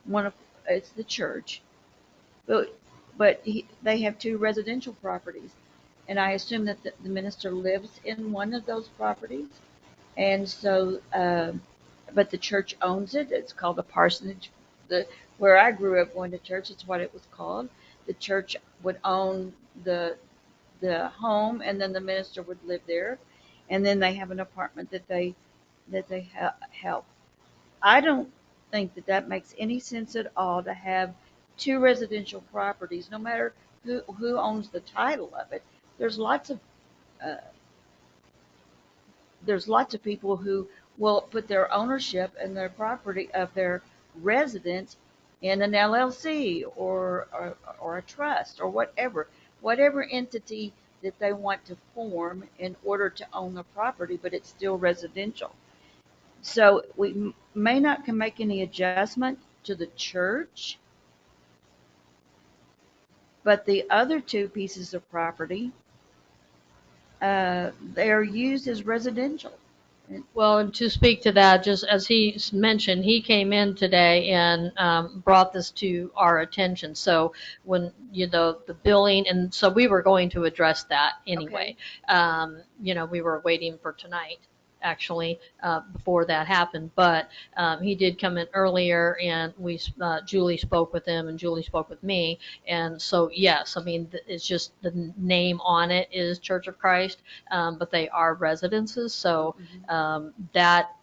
S19: One of it's the church, but they have two residential properties, and I assume that the minister lives in one of those properties, and so but the church owns it. It's called a parsonage. The Where I grew up going to church, it's what it was called. The church would own the home, and then the minister would live there, and then they have an apartment that they help. I don't think that that makes any sense at all to have two residential properties, no matter who owns the title of it. There's lots of uh, there's lots of people who will put their ownership and their property of their residence in an LLC or a trust or whatever entity that they want to form in order to own the property, but it's still residential. So we may not can make any adjustment to the church, but the other two pieces of property, they are used as residential.
S3: Well, and to speak to that, just as he mentioned, he came in today and brought this to our attention. So when, the billing, and so we were going to address that anyway. We were waiting for tonight, actually, before that happened. But he did come in earlier, and Julie spoke with him, and Julie spoke with me. And so, yes, I mean, it's just the name on it is Church of Christ, but they are residences. So that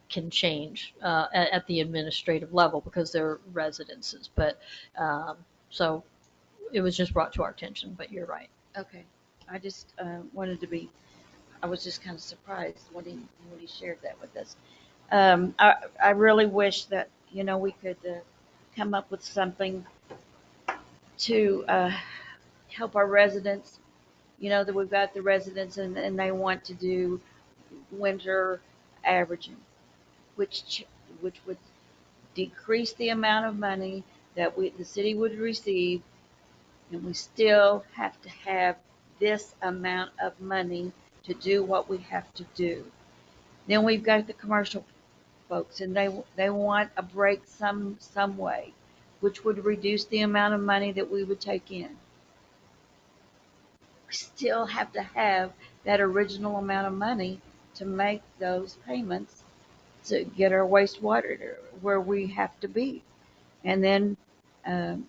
S3: can change at the administrative level because they're residences. But so it was just brought to our attention, but you're right.
S19: Okay. I just I was just kind of surprised when he shared that with us. I really wish that, we could come up with something to help our residents. That we've got the residents and they want to do winter averaging, which would decrease the amount of money that the city would receive and we still have to have this amount of money to do what we have to do. Then we've got the commercial folks, and they want a break some way, which would reduce the amount of money that we would take in. We still have to have that original amount of money to make those payments to get our wastewater to where we have to be. And then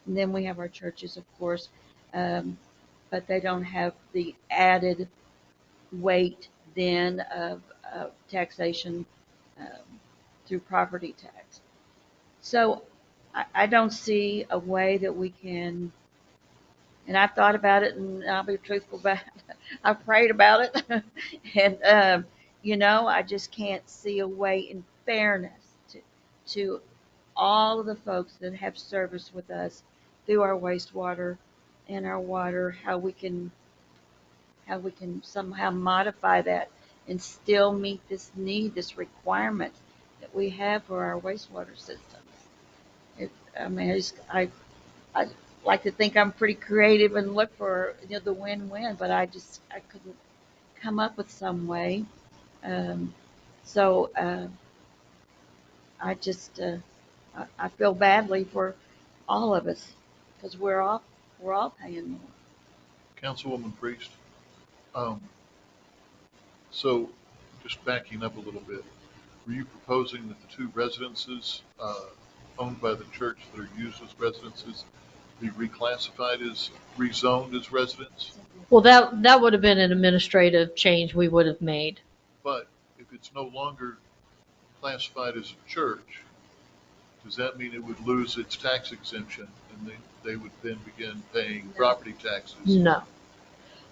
S19: we have our churches, of course, but they don't have the added weight then of taxation through property tax. So I don't see a way that we can, and I've thought about it, and I'll be truthful about it. I've prayed about it, and I just can't see a way in fairness to all of the folks that have service with us through our wastewater and our water, how we can somehow modify that and still meet this need, this requirement that we have for our wastewater systems. I like to think I'm pretty creative and look for the win-win, but I couldn't come up with some way. So I feel badly for all of us because we're all paying more.
S15: Councilwoman Priest, so just backing up a little bit, were you proposing that the two residences owned by the church that are used as residences be reclassified as, rezoned as residence?
S3: Well, that would have been an administrative change we would have made.
S15: But if it's no longer classified as a church, does that mean it would lose its tax exemption and they would then begin paying property taxes?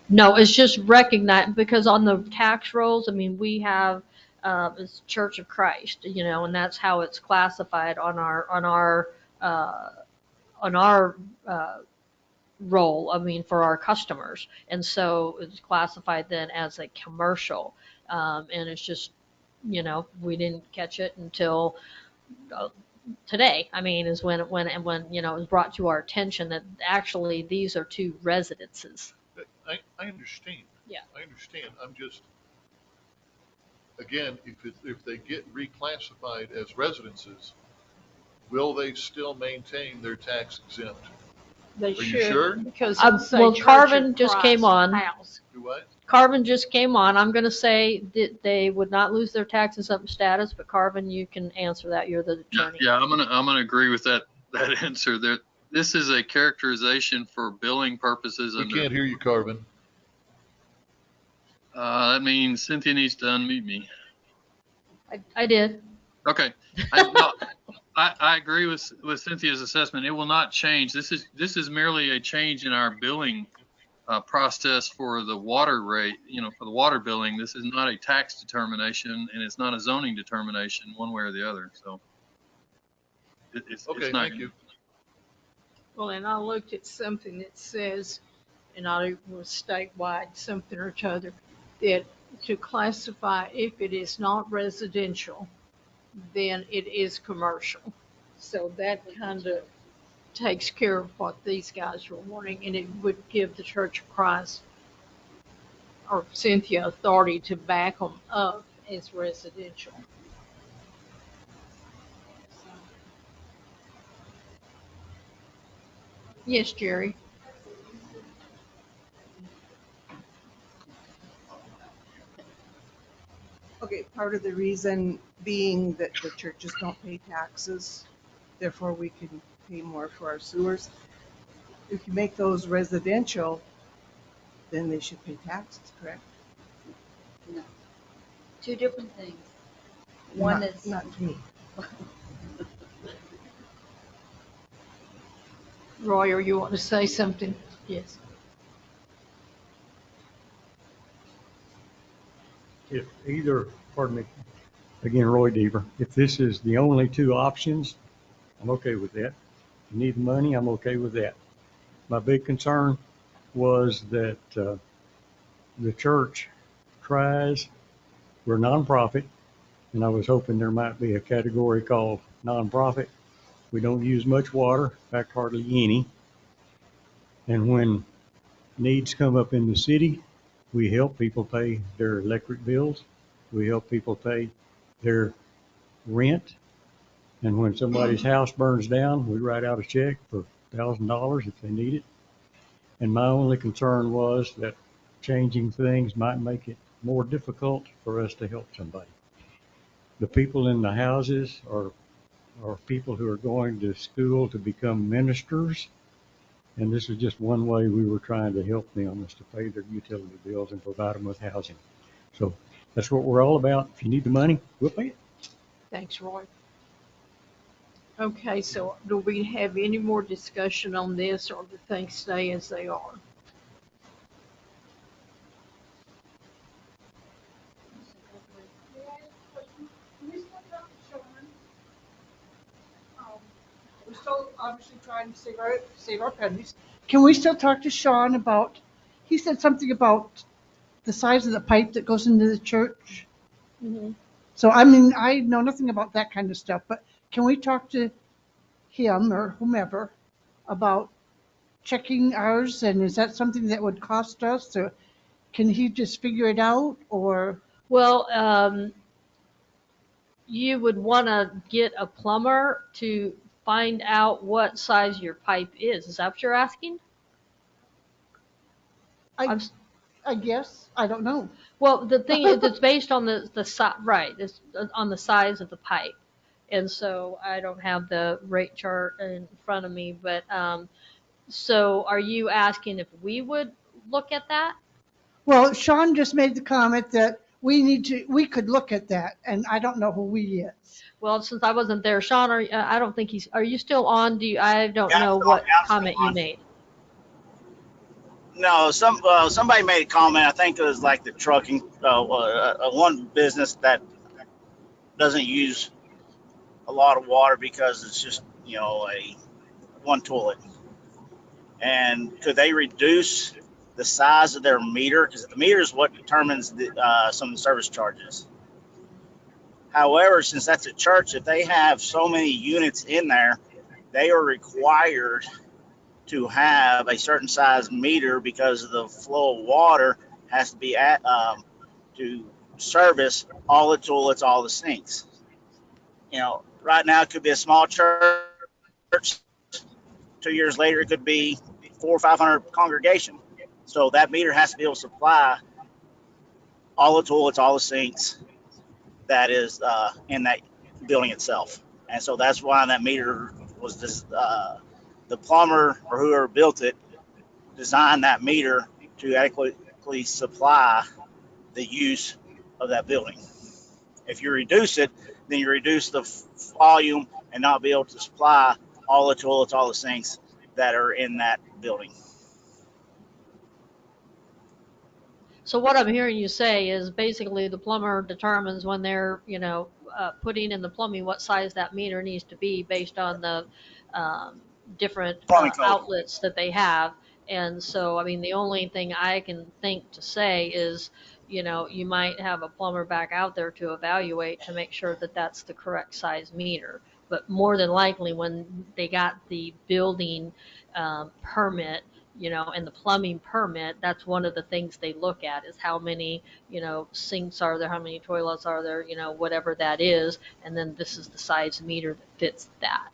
S3: No, it's just recognized because on the tax rolls, I mean, we have it's Church of Christ, and that's how it's classified on our roll. I mean, for our customers, and so it's classified then as a commercial, and it's just, we didn't catch it until today. I mean, is when it was brought to our attention that actually these are two residences.
S15: I understand.
S3: Yeah.
S15: I understand. I'm just, again, if they get reclassified as residences, will they still maintain their tax exempt?
S2: They
S15: Are
S2: should,
S15: you sure?
S2: because
S3: Carvin just came on.
S2: House.
S15: Do what?
S3: Carvin just came on. I'm going to say that they would not lose their tax exempt status, but Carvin, you can answer that. You're the attorney.
S17: Yeah, I'm gonna agree with that answer. This is a characterization for billing purposes.
S15: We can't hear you, Carvin.
S17: That means Cynthia needs to unmute me.
S3: I did.
S17: Okay. I agree with Cynthia's assessment. It will not change. This is merely a change in our billing process for the water rate. For the water billing, this is not a tax determination, and it's not a zoning determination one way or the other. So it's not.
S15: Thank you.
S2: Well, and I looked at something that says, and I was statewide, something or t'other, that to classify if it is not residential, then it is commercial. So that kind of takes care of what these guys were wanting, and it would give the Church of Christ or Cynthia authority to back them up as residential. Yes, Jerry.
S7: Okay, part of the reason being that the churches don't pay taxes, therefore we can pay more for our sewers. If you make those residential, then they should pay taxes, correct?
S19: No. Two different things. One
S7: Not-
S19: is
S7: Not to me.
S2: Roy, or you want to say something? Yes.
S10: If either, pardon me, again, Roy Deaver, if this is the only two options, I'm okay with that. If you need the money, I'm okay with that. My big concern was that the church tries, we're nonprofit, and I was hoping there might be a category called nonprofit. We don't use much water, in fact, hardly any. And when needs come up in the city, we help people pay their electric bills. We help people pay their rent. And when somebody's house burns down, we write out a check for $1,000 if they need it. And my only concern was that changing things might make it more difficult for us to help somebody. The people in the houses are people who are going to school to become ministers. And this is just one way we were trying to help them, is to pay their utility bills and provide them with housing. So that's what we're all about. If you need the money, we'll pay it.
S2: Thanks, Roy. Okay, so do we have any more discussion on this, or do things stay as they are?
S20: We're still obviously trying to save our pennies. Can we still talk to Sean about, he said something about the size of the pipe that goes into the church?
S2: Mm-hmm.
S20: So, I mean, I know nothing about that kind of stuff, but can we talk to him or whomever about checking ours? And is that something that would cost us, or can he just figure it out, or?
S3: Well, you would want to get a plumber to find out what size your pipe is. Is that what you're asking?
S20: I guess, I don't know.
S3: Well, the thing is, it's based on the size, right? It's on the size of the pipe, and so I don't have the rate chart in front of me. But so are you asking if we would look at that?
S20: Well, Sean just made the comment that we could look at that, and I don't know who we is.
S3: Well, since I wasn't there, Sean, I don't think he's. Are you still on? I don't
S4: Yeah,
S3: know what comment you made.
S4: No, somebody made a comment. I think it was like the trucking, one business that doesn't use a lot of water because it's just a one toilet. And could they reduce the size of their meter? Because the meter is what determines some of the service charges. However, since that's a church, if they have so many units in there, they are required to have a certain size meter because the flow of water has to be to service all the toilets, all the sinks. Right now it could be a small church. 2 years later, it could be 400 or 500 congregation. So that meter has to be able to supply all the toilets, all the sinks that is in that building itself. And so that's why that meter was just the plumber or whoever built it designed that meter to adequately supply the use of that building. If you reduce it, then you reduce the volume and not be able to supply all the toilets, all the sinks that are in that building.
S3: So what I'm hearing you say is basically the plumber determines when they're, putting in the plumbing what size that meter needs to be based on the different outlets that they have. And so, I mean, the only thing I can think to say is, you might have a plumber back out there to evaluate to make sure that that's the correct size meter. But more than likely, when they got the building permit, and the plumbing permit, that's one of the things they look at is how many, sinks are there, how many toilets are there, whatever that is. And then this is the size meter that fits that.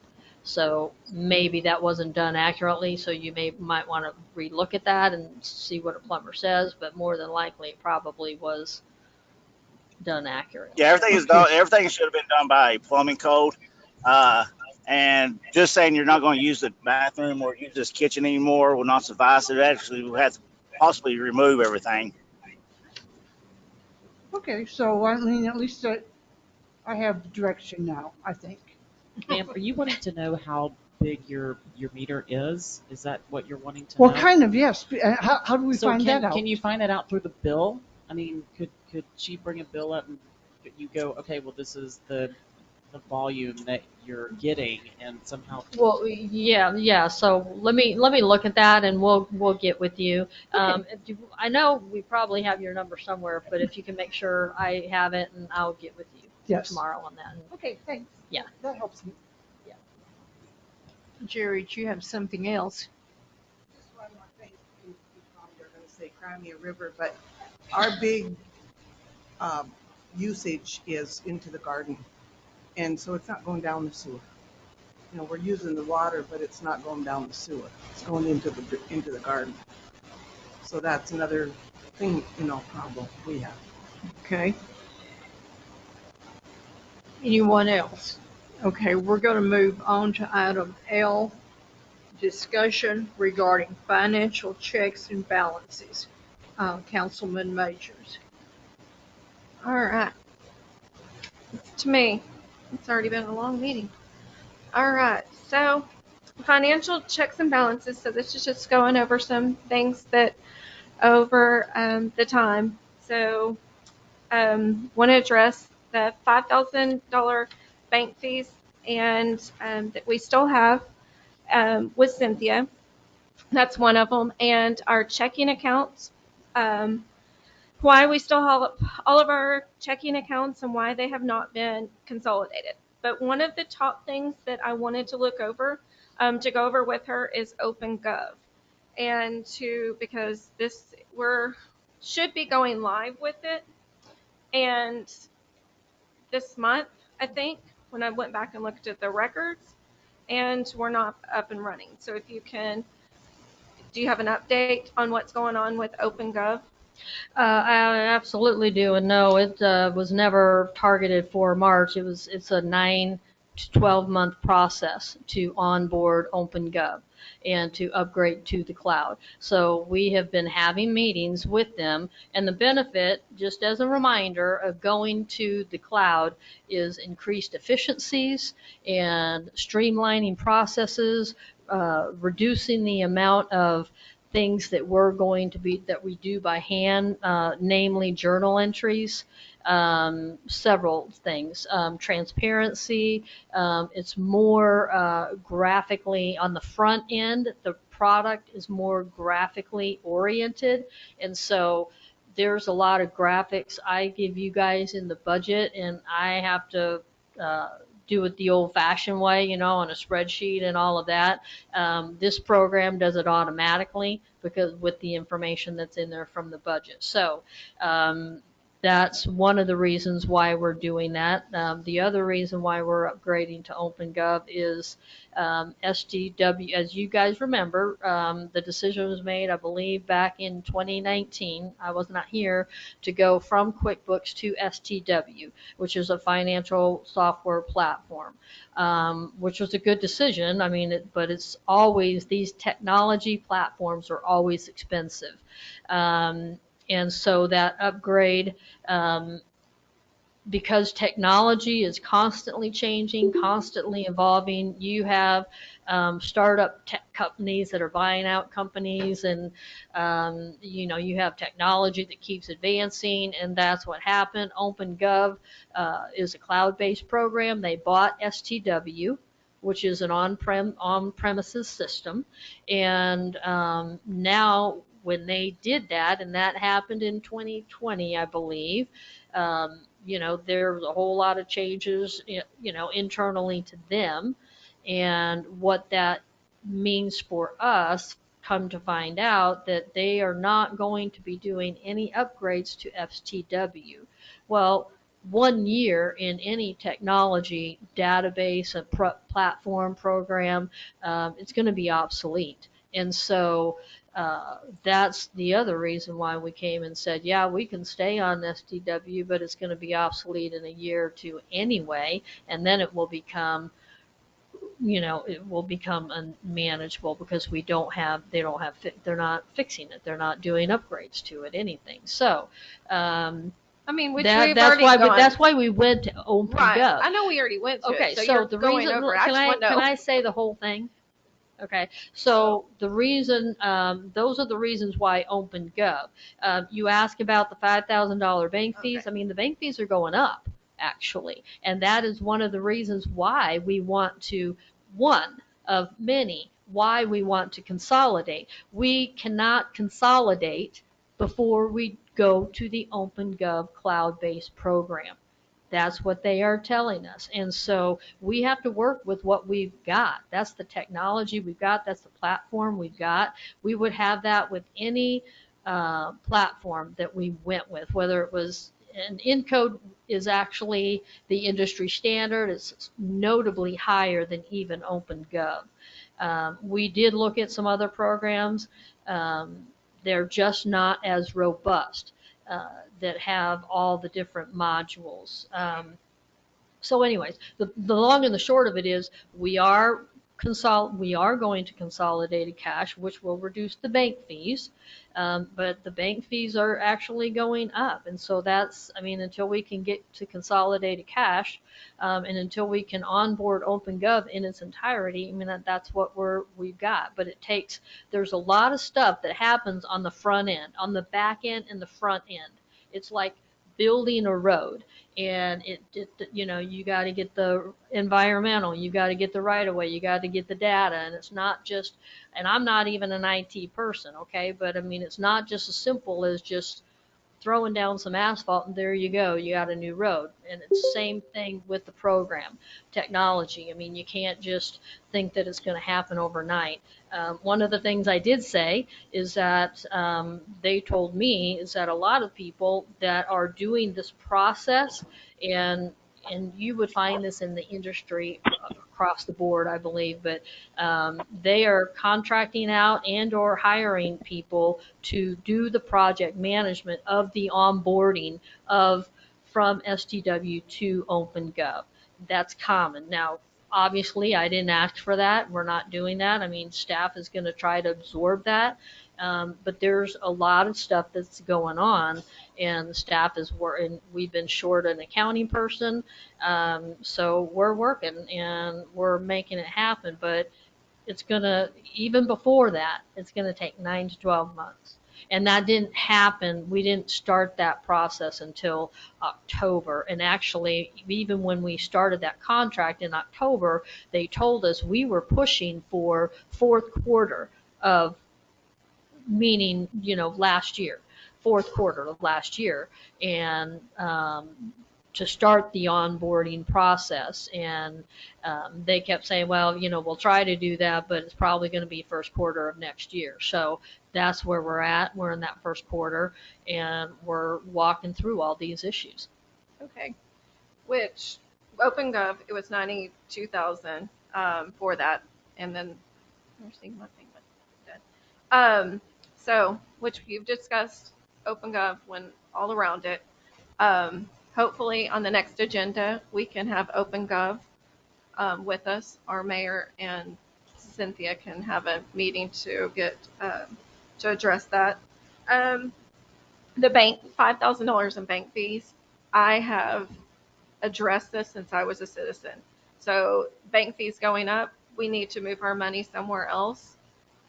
S3: So maybe that wasn't done accurately. So you might want to relook at that and see what a plumber says, but more than likely it probably was done accurately.
S4: Yeah, everything is done. Everything should have been done by a plumbing code. And just saying you're not going to use the bathroom or use this kitchen anymore will not suffice. It actually will have to possibly remove everything.
S20: Okay, so I mean, at least I have direction now, I think.
S13: Ma'am, are you wanting to know how big your meter is? Is that what you're wanting to
S20: Well,
S13: know?
S20: kind of, yes. How do we
S13: So
S20: find that out?
S13: can you find that out through the bill? I mean, could she bring a bill up and you go, okay, well, this is the volume that you're getting, and somehow.
S3: Well, yeah. So let me look at that, and we'll get with you. I know we probably have your number somewhere, but if you can make sure I have it, and I'll get with you tomorrow on that.
S20: Okay, thanks.
S3: Yeah,
S20: that helps me.
S2: Jerry, do you have something else?
S7: say Crimea River, but our big usage is into the garden. And so it's not going down the sewer. You know, we're using the water, but it's not going down the sewer. It's going into the garden. So that's another thing, you know, problem we have.
S2: Okay. Anyone else? Okay, we're going to move on to item L, discussion regarding financial checks and balances. Councilman Majors.
S16: All right. To me, it's already been a long meeting. All right. So financial checks and balances. So this is just going over some things that over the time. So want to address the $5,000 bank fees and that we still have with Cynthia. That's one of them. And our checking accounts. Why we still have all of our checking accounts and why they have not been consolidated. But one of the top things that I wanted to look over, to go over with her, is OpenGov. And because should be going live with it. And this month, I think, when I went back and looked at the records, and we're not up and running. So if you can, do you have an update on what's going on with OpenGov?
S3: I absolutely do, and no, it was never targeted for March. It's a 9 to 12 month process to onboard OpenGov and to upgrade to the cloud. So we have been having meetings with them, and the benefit, just as a reminder, of going to the cloud is increased efficiencies and streamlining processes, reducing the amount of things that we do by hand, namely journal entries, several things, transparency. It's more graphically on the front end. The product is more graphically oriented, and so there's a lot of graphics I give you guys in the budget, and I have to do it the old-fashioned way, you know, on a spreadsheet and all of that. This program does it automatically because with the information that's in there from the budget. So that's one of the reasons why we're doing that. The other reason why we're upgrading to OpenGov is STW. As you guys remember, the decision was made, I believe, back in 2019. I was not here, to go from QuickBooks to STW, which is a financial software platform, which was a good decision. I mean, but it's always, these technology platforms are always expensive. And so that upgrade, because technology is constantly changing, constantly evolving, you have startup tech companies that are buying out companies, and you know, you have technology that keeps advancing, and that's what happened. OpenGov is a cloud-based program. They bought STW, which is an on-premises system, and now when they did that, and that happened in 2020, I believe, you know, there's a whole lot of changes, you know, internally to them, and what that means for us, come to find out that they are not going to be doing any upgrades to STW. Well, 1 year in any technology database and platform program, it's going to be obsolete. And so that's the other reason why we came and said, yeah, we can stay on STW, but it's going to be obsolete in a year or two anyway, and then it will become, you know, it will become unmanageable because they're not fixing it. They're not doing upgrades to it, anything. So,
S16: I mean, which
S3: that's why we went to OpenGov.
S16: Right. I know we already went to
S3: okay,
S16: it. So,
S3: so
S16: you're
S3: the
S16: going
S3: reason,
S16: over. I just want to know.
S3: can I say the whole thing? Okay, so the reason, those are the reasons why OpenGov. You ask about the $5,000 bank fees.
S16: Okay.
S3: I mean, the bank fees are going up, actually. And that is one of the reasons why we want to, one of many, why we want to consolidate. We cannot consolidate before we go to the OpenGov cloud-based program. That's what they are telling us. And so we have to work with what we've got. That's the technology we've got. That's the platform we've got. We would have that with any platform that we went with, whether it was, and Encode is actually the industry standard. It's notably higher than even OpenGov. We did look at some other programs. They're just not as robust, that have all the different modules. So anyways, the long and the short of it is we are going to consolidated cash, which will reduce the bank fees. But the bank fees are actually going up. And so that's, I mean, until we can get to consolidated cash, and until we can onboard OpenGov in its entirety, I mean, that's what we've got. But there's a lot of stuff that happens on the front end, on the back end and the front end. It's like building a road, and you got to get the environmental, you got to get the right of way, you got to get the data, and it's not just, and I'm not even an IT person, okay, but I mean, it's not just as simple as just throwing down some asphalt and there you go, you got a new road. And it's the same thing with the program technology. I mean, you can't just think that it's going to happen overnight. One of the things I did say is that they told me is that a lot of people that are doing this process, and you would find this in the industry across the board, I believe, but they are contracting out and or hiring people to do the project management of the onboarding from STW to OpenGov. That's common. Now, obviously, I didn't ask for that. We're not doing that. I mean, staff is going to try to absorb that. But there's a lot of stuff that's going on, and the staff is working. We've been short an accounting person, so we're working and we're making it happen. But it's gonna, even before that, it's gonna take 9 to 12 months. And that didn't happen. We didn't start that process until October. And actually, even when we started that contract in October, they told us we were pushing for fourth quarter of, meaning, last year, fourth quarter of last year, and to start the onboarding process. And they kept saying, well, we'll try to do that, but it's probably going to be first quarter of next year. So that's where we're at. We're in that first quarter, and we're walking through all these issues.
S16: Okay. Which OpenGov, it was 92,000 for that, and then you're seeing my thing went dead. So, which you've discussed, OpenGov went all around it. Hopefully on the next agenda, we can have OpenGov with us. Our mayor and Cynthia can have a meeting to get to address that. The bank, $5,000 in bank fees. I have addressed this since I was a citizen. So bank fees going up, we need to move our money somewhere else.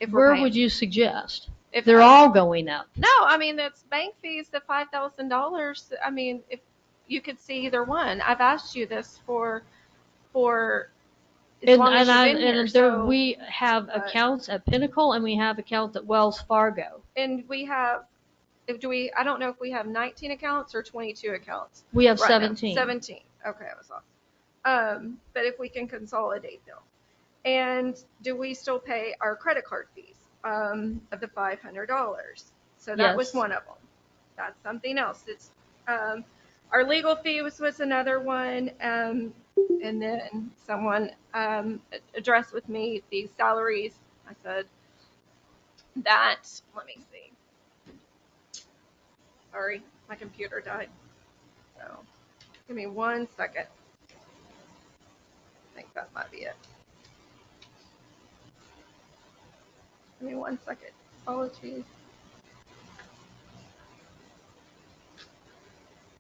S3: Where would you suggest? If they're all going up.
S16: No, I mean, it's bank fees, the $5,000. I mean, if you could see either one. I've asked you this for as long as you've been here. So,
S3: we have accounts at Pinnacle and we have accounts at Wells Fargo.
S16: And we have, I don't know if we have 19 accounts or 22 accounts.
S3: We have
S16: right
S3: 17.
S16: Now. 17. Okay, I was off. But if we can consolidate them. And do we still pay our credit card fees of the $500? So that was one of them. That's something else. It's our legal fee was another one. And then someone addressed with me the salaries. I said that, let me see. Sorry, my computer died. So give me 1 second. I think that might be it. Give me 1 second. Apologies.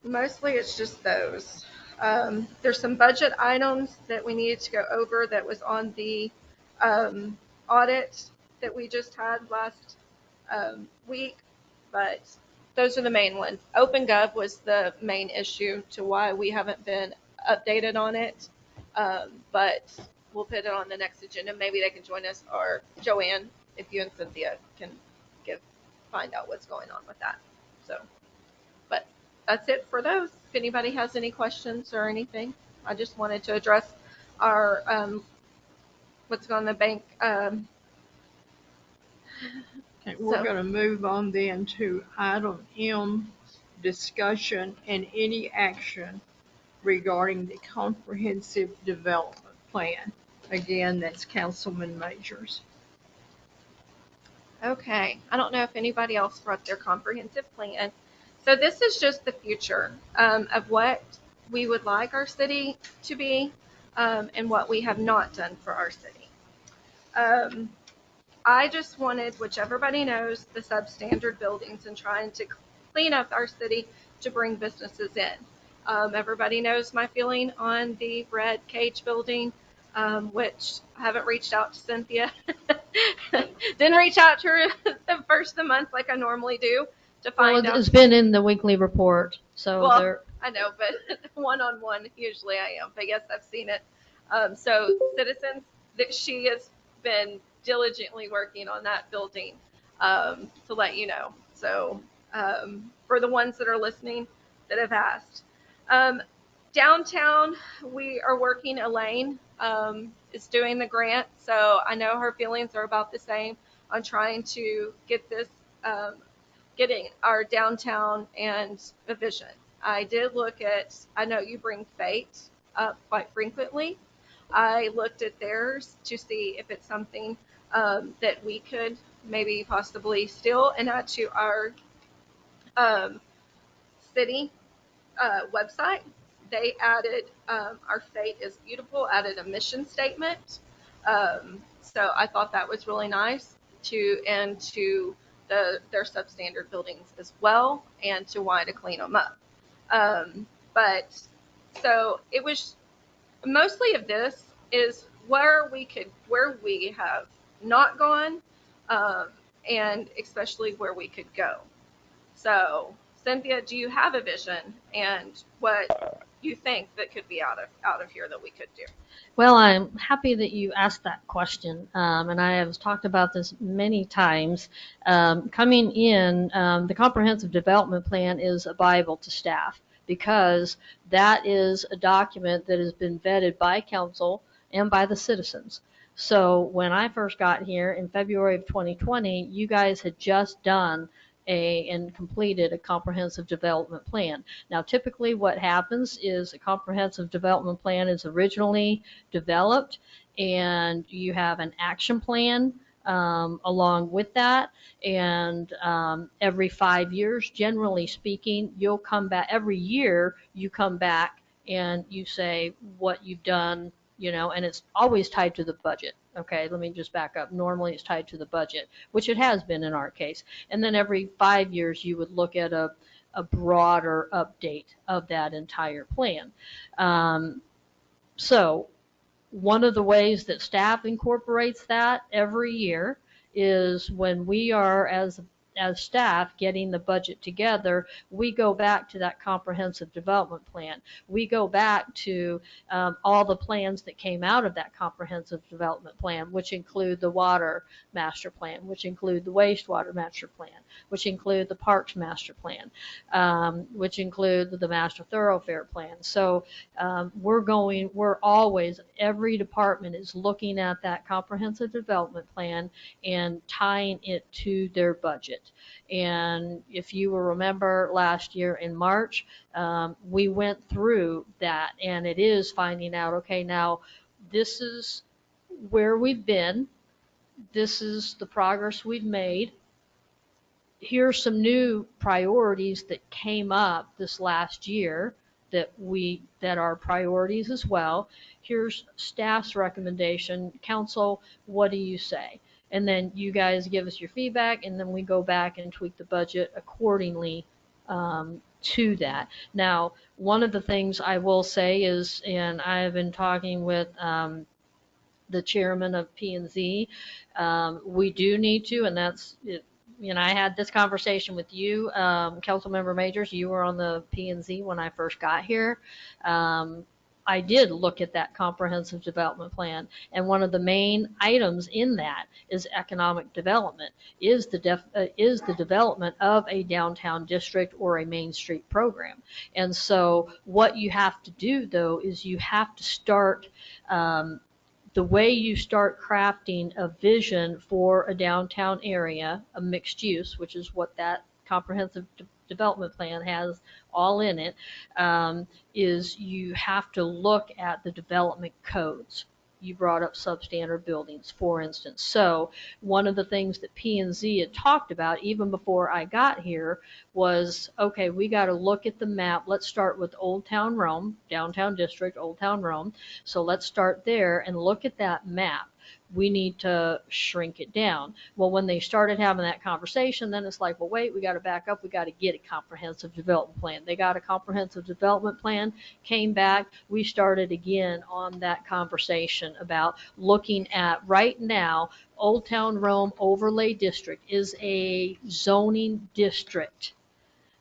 S16: Mostly it's just those. There's some budget items that we needed to go over that was on the audit that we just had last week, but those are the main ones. OpenGov was the main issue to why we haven't been updated on it, but we'll put it on the next agenda. Maybe they can join us, or Joanne, if you and Cynthia can find out what's going on with that. So, but that's it for those. If anybody has any questions or anything, I just wanted to address our what's going on in the bank
S2: Okay, we're
S16: So-
S2: going to move on then to item M, discussion and any action regarding the comprehensive development plan. Again, that's Councilman Majors.
S16: Okay, I don't know if anybody else brought their comprehensive plan. So this is just the future of what we would like our city to be and what we have not done for our city. I just wanted, which everybody knows, the substandard buildings and trying to clean up our city to bring businesses in. Everybody knows my feeling on the red cage building, which I haven't reached out to Cynthia. Didn't reach out to her the first of the month like I normally do to find out.
S3: It's been in the weekly report, so
S16: Well,
S3: there.
S16: I know, but one-on-one, usually I am. But yes, I've seen it. So citizens, that she has been diligently working on that building to let you know. So for the ones that are listening that have asked. Downtown, we are working. Elaine is doing the grant, so I know her feelings are about the same on trying to get this, getting our downtown and a vision. I did look at, I know you bring Fate up quite frequently. I looked at theirs to see if it's something that we could maybe possibly steal and add to our city website. They added our Fate is Beautiful, added a mission statement. So I thought that was really nice to their substandard buildings as well, and to why to clean them up. But so it was mostly of this is where we have not gone, and especially where we could go. So Cynthia, do you have a vision and what you think that could be out of here that we could do?
S3: Well, I'm happy that you asked that question, and I have talked about this many times. Coming in, the comprehensive development plan is a Bible to staff because that is a document that has been vetted by council and by the citizens. So when I first got here in February of 2020, you guys had just done and completed a comprehensive development plan. Now, typically what happens is a comprehensive development plan is originally developed and you have an action plan along with that. And every 5 years, generally speaking, you'll come back. Every year you come back and you say what you've done, and it's always tied to the budget. Okay, let me just back up. Normally it's tied to the budget, which it has been in our case. And then every 5 years you would look at a broader update of that entire plan. So one of the ways that staff incorporates that every year is when we are, as staff, getting the budget together, we go back to that comprehensive development plan. We go back to all the plans that came out of that comprehensive development plan, which include the water master plan, which include the wastewater master plan, which include the parks master plan, which include the master thoroughfare plan. So we're always, every department is looking at that comprehensive development plan and tying it to their budget. And if you will remember last year in March, we went through that, and it is finding out, okay, now this is where we've been. This is the progress we've made. Here's some new priorities that came up this last year that are priorities as well. Here's staff's recommendation. Council, what do you say? And then you guys give us your feedback, and then we go back and tweak the budget accordingly to that. Now, one of the things I will say is, and I have been talking with the chairman of P&Z, we do need to, and that's it. I had this conversation with you, Councilmember Majors. You were on the P&Z when I first got here. I did look at that comprehensive development plan, and one of the main items in that is economic development, is the development of a downtown district or a Main Street program. And so what you have to do, though, is you have to start the way you start crafting a vision for a downtown area, a mixed use, which is what that comprehensive development plan has all in it, is you have to look at the development codes. You brought up substandard buildings, for instance. So one of the things that P&Z had talked about even before I got here was, okay, we got to look at the map. Let's start with Old Town Rome, downtown district, Old Town Rome. So let's start there and look at that map. We need to shrink it down. Well, when they started having that conversation, then it's like, well, wait, we got to back up. We got to get a comprehensive development plan. They got a comprehensive development plan, came back. We started again on that conversation about looking at right now, Old Town Rome Overlay District is a zoning district.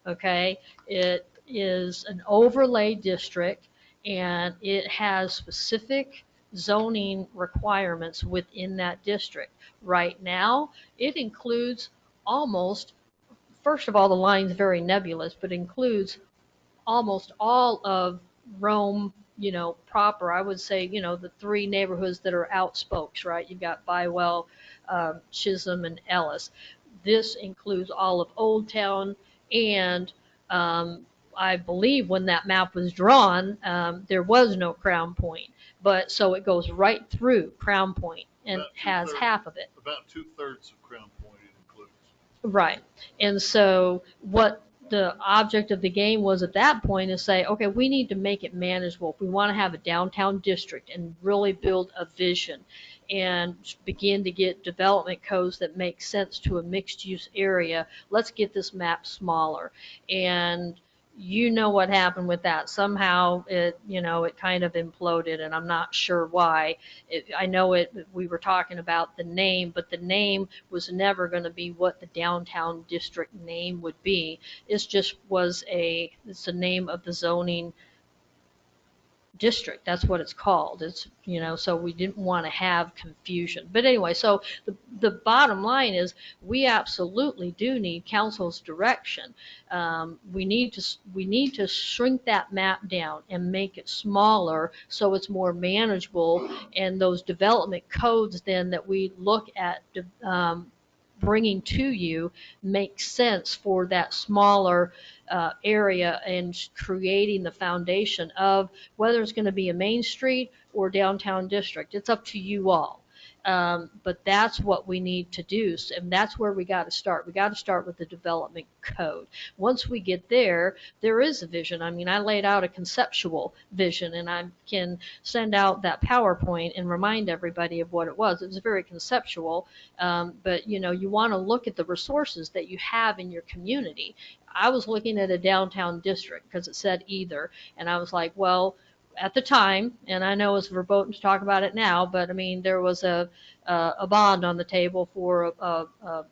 S3: Okay, it is an overlay district and it has specific zoning requirements within that district. Right now, it includes almost, first of all, the line's very nebulous, but includes almost all of Rome, proper. I would say, the three neighborhoods that are outspokes, right? You've got Bywell, Chisholm, and Ellis. This includes all of Old Town, and I believe when that map was drawn, there was no Crown Point. But so it goes right through Crown Point and has half of it.
S15: About 2/3 of Crown Point it includes.
S3: Right. And so what the object of the game was at that point is say, okay, we need to make it manageable. If we want to have a downtown district and really build a vision and begin to get development codes that make sense to a mixed use area, let's get this map smaller. And you know what happened with that. Somehow it kind of imploded, and I'm not sure why. I know we were talking about the name, but the name was never going to be what the downtown district name would be. It's the name of the zoning district. That's what it's called. It's, so we didn't want to have confusion. But anyway, so the bottom line is we absolutely do need council's direction. We need to shrink that map down and make it smaller so it's more manageable, and those development codes then that we look at bringing to you makes sense for that smaller area and creating the foundation of whether it's going to be a main street or downtown district. It's up to you all. But that's what we need to do. And that's where we got to start. We got to start with the development code. Once we get there, there is a vision. I mean, I laid out a conceptual vision, and I can send out that PowerPoint and remind everybody of what it was. It was very conceptual, but you want to look at the resources that you have in your community. I was looking at a downtown district because it said either, and I was like, well, at the time, and I know it's verboten to talk about it now, but I mean, there was a bond on the table for a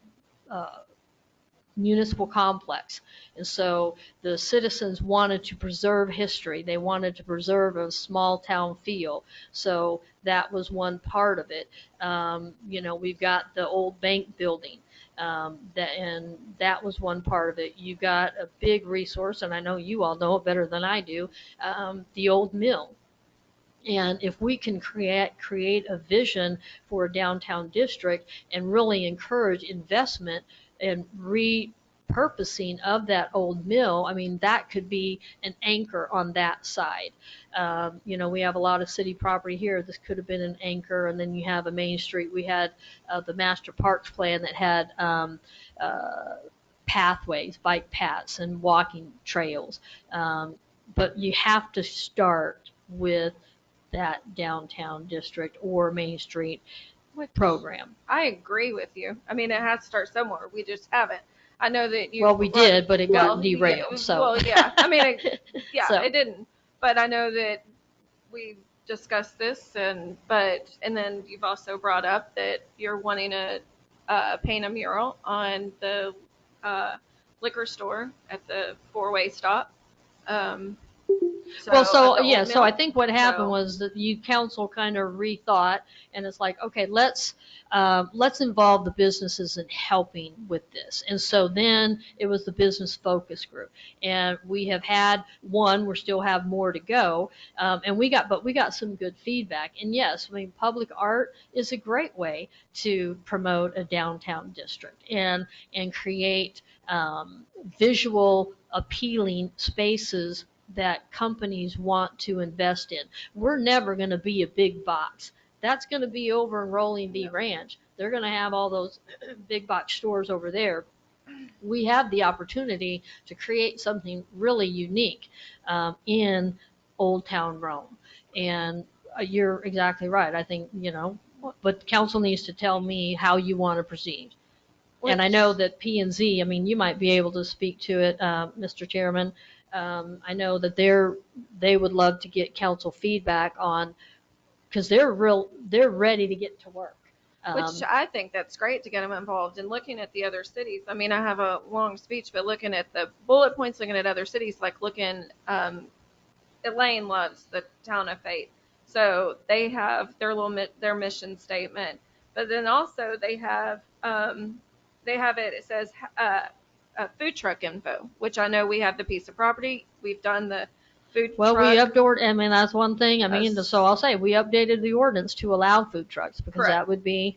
S3: municipal complex. And so the citizens wanted to preserve history. They wanted to preserve a small town feel. So that was one part of it. We've got the old bank building. And that was one part of it. You got a big resource, and I know you all know it better than I do, the old mill. And if we can create a vision for a downtown district and really encourage investment and repurposing of that old mill, I mean, that could be an anchor on that side. We have a lot of city property here. This could have been an anchor. And then you have a Main Street. We had the master parks plan that had pathways, bike paths, and walking trails. But you have to start with that downtown district or Main Street program.
S16: I agree with you. I mean, it has to start somewhere. We just haven't. I know that you.
S3: Well, we did, but it got derailed.
S16: Yeah,
S3: so.
S16: Well, yeah. I mean,
S3: So.
S16: It didn't. But I know that we discussed this, and then you've also brought up that you're wanting to paint a mural on the liquor store at the four-way stop.
S3: Well,
S16: at
S3: so,
S16: the
S3: yeah,
S16: old
S3: so I
S16: mill.
S3: think what happened
S16: So-
S3: was that you council kind of rethought, and it's like, okay, let's involve the businesses in helping with this. And so then it was the business focus group. And we have had one, we still have more to go. And we got some good feedback. And yes, I mean, public art is a great way to promote a downtown district and create visual appealing spaces that companies want to invest in. We're never going to be a big box. That's going to be over in Rolling D Ranch. They're going to have all those big box stores over there. We have the opportunity to create something really unique in Old Town Rome. And you're exactly right. I think, but council needs to tell me how you want to proceed. And I know that P&Z, I mean, you might be able to speak to it, Mr. Chairman. I know that they would love to get council feedback on, because they're ready to get to work.
S16: Which I think that's great to get them involved. And looking at the other cities, I mean, I have a long speech, but looking at the bullet points, looking at other cities, like Elaine loves the town of Faith. So they have their mission statement, but then also they have it says food truck info, which I know we have the piece of property. We've done the food
S3: Well,
S16: truck.
S3: we updated, I mean, that's one thing. I mean, so I'll say we updated the ordinance to allow food trucks, because
S16: Correct.
S3: that would be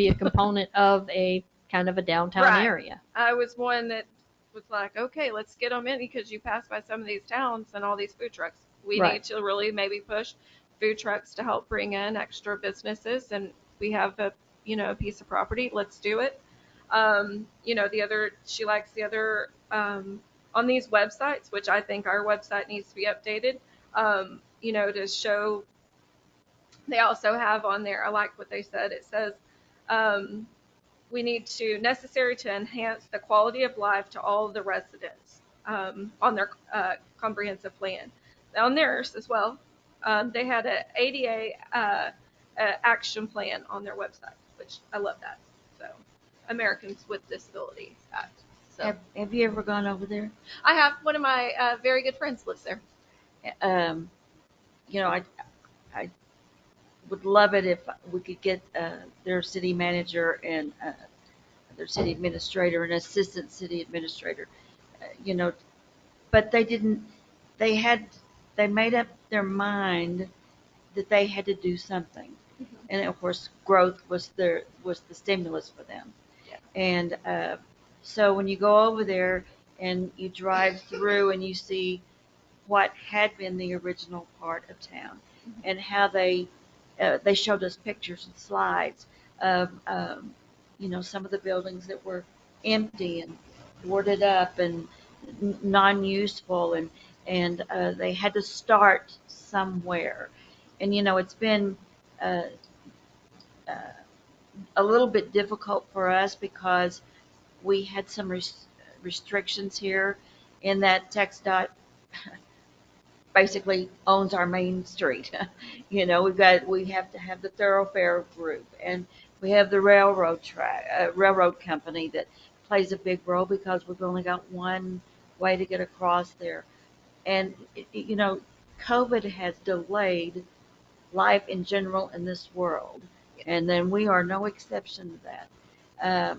S3: a component of a kind of a downtown
S16: Right.
S3: area.
S16: I was one that was like, okay, let's get them in, because you pass by some of these towns and all these food trucks. We
S3: Right.
S16: need to really maybe push food trucks to help bring in extra businesses, and we have a piece of property. Let's do it. She likes the other on these websites, which I think our website needs to be updated. To show. They also have on there, I like what they said. It says, we need to necessary to enhance the quality of life to all of the residents on their comprehensive plan. On theirs as well, they had an ADA action plan on their website, which I love that. So, Americans with Disabilities Act. So
S19: Have you ever gone over there?
S16: I have one of my very good friends lives there.
S19: I would love it if we could get their city manager and their city administrator and assistant city administrator, but they didn't, they made up their mind that they had to do something.
S16: Mm-hmm.
S19: And of course, growth was the stimulus for them.
S16: Yeah.
S19: And so when you go over there and you drive through and you see what had been the original part of town,
S16: Mm-hmm.
S19: and how they showed us pictures and slides of some of the buildings that were empty and boarded up and non-useful, and they had to start somewhere. And it's been uh, uh, a little bit difficult for us because we had some restrictions here in that TxDOT basically owns our main street. We have to have the thoroughfare group, and we have the railroad company that plays a big role because we've only got one way to get across there. And COVID has delayed life in general in this world, and then we are no exception to that.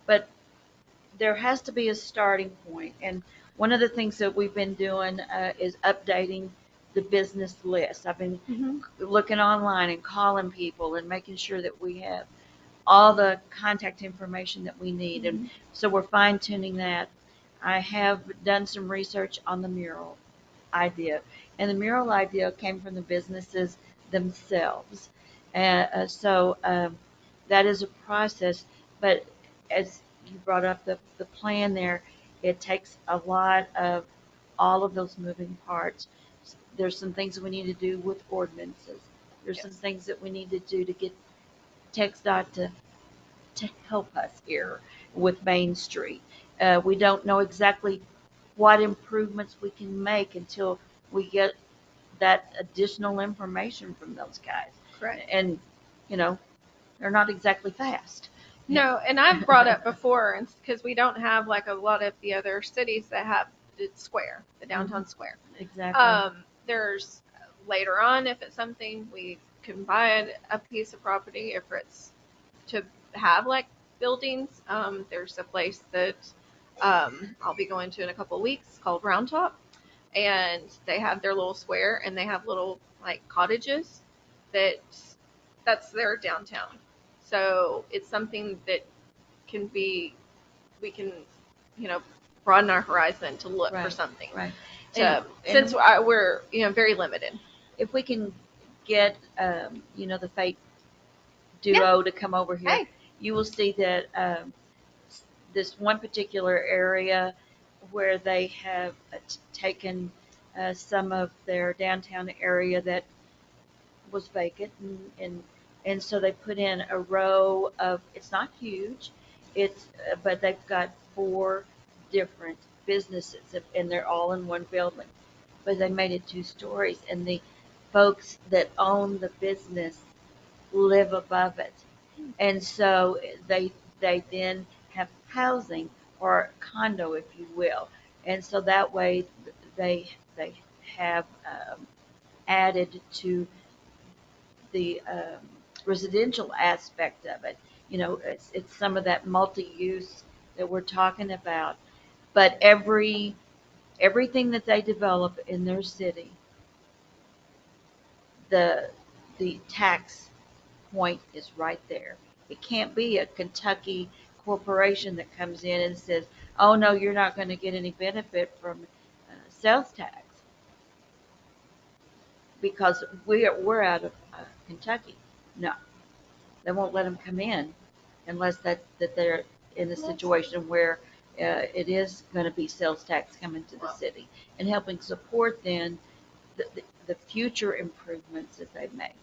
S19: But there has to be a starting point. And one of the things that we've been doing is updating the business list. I've been looking online and calling people and making sure that we have all the contact information that we need. And so we're fine tuning that. I have done some research on the mural idea, and the mural idea came from the businesses themselves. So that is a process, but as you brought up the plan there, it takes a lot of all of those moving parts. There's some things that we need to do with ordinances. There's some things that we need to do to get TxDOT to help us here with Main Street. We don't know exactly what improvements we can make until we get that additional information from those guys.
S16: Correct.
S19: And, they're not exactly fast.
S16: No, and I've brought up before, because we don't have like a lot of the other cities that have the square, the downtown square.
S19: Exactly.
S16: there's later on, if it's something we can buy a piece of property, if it's to have like buildings. There's a place that I'll be going to in a couple of weeks called Round Top, and they have their little square and they have little like cottages that's their downtown. So it's something that can be, we can, you know, broaden our horizon to look for
S19: Right,
S16: something.
S19: right.
S16: To,
S19: And
S16: since we're, you know, very limited.
S19: if we can get, you know, the Fate duo to come over here,
S16: Hey.
S19: you will see that this one particular area where they have taken some of their downtown area that was vacant, and so they put in a row of, it's not huge, it's but they've got 4 different businesses, and they're all in one building, but they made it 2 stories, and the folks that own the business live above it, and so they then have housing, or condo, if you will, and so that way they have added to the residential aspect of it. You know, it's some of that multi-use that we're talking about. But everything that they develop in their city, the tax point is right there. It can't be a Kentucky corporation that comes in and says, "Oh no, you're not going to get any benefit from sales tax," because we're out of Kentucky. No, they won't let them come in unless that they're in a situation where it is going to be sales tax coming to the city and helping support then the future improvements that they make.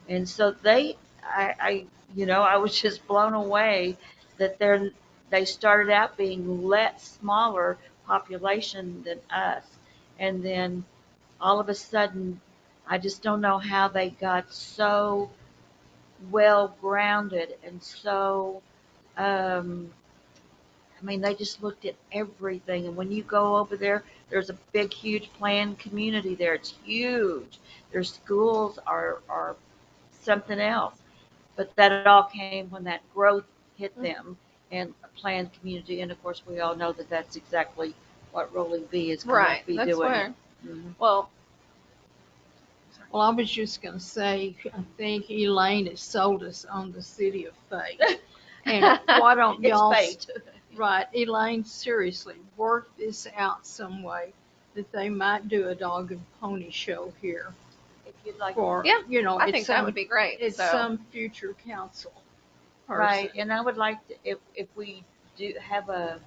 S19: And so I was just blown away that they started out being smaller population than us, and then all of a sudden, I just don't know how they got so well grounded and so I mean, they just looked at everything. And when you go over there, there's a big, huge planned community there. It's huge. Their schools are something else. But that all came when that growth hit them and a planned community. And of course, we all know that that's exactly what Rolling B is going
S16: Right.
S19: to be
S16: That's
S19: doing.
S16: where.
S19: Mhm.
S16: Well,
S2: Well, I was just going to say, I think Elaine has sold us on the city of Fate. And why don't
S19: It's
S2: y'all,
S19: fate.
S2: right, Elaine, seriously, work this out some way that they might do a dog and pony show here
S19: If you'd like.
S2: for,
S16: yeah,
S2: you know,
S16: I
S2: it's
S16: think that would be great.
S2: it's
S16: So,
S2: some future council person.
S19: Right, and I would like to, if we do have a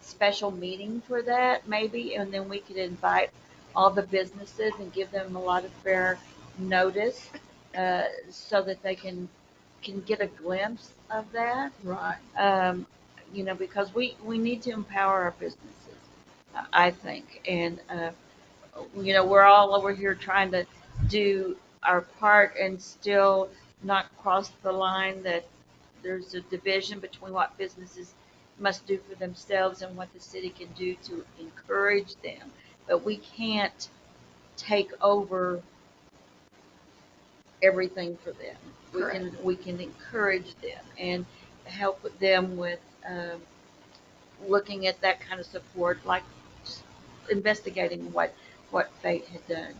S19: special meeting for that, maybe, and then we could invite all the businesses and give them a lot of fair notice, so that they can get a glimpse of that.
S2: Right.
S19: You know, because we need to empower our businesses, I think, and you know, we're all over here trying to do our part and still not cross the line that there's a division between what businesses must do for themselves and what the city can do to encourage them. But we can't take over everything for them.
S16: Correct.
S19: We can encourage them and help them with looking at that kind of support, like investigating what Fate had done.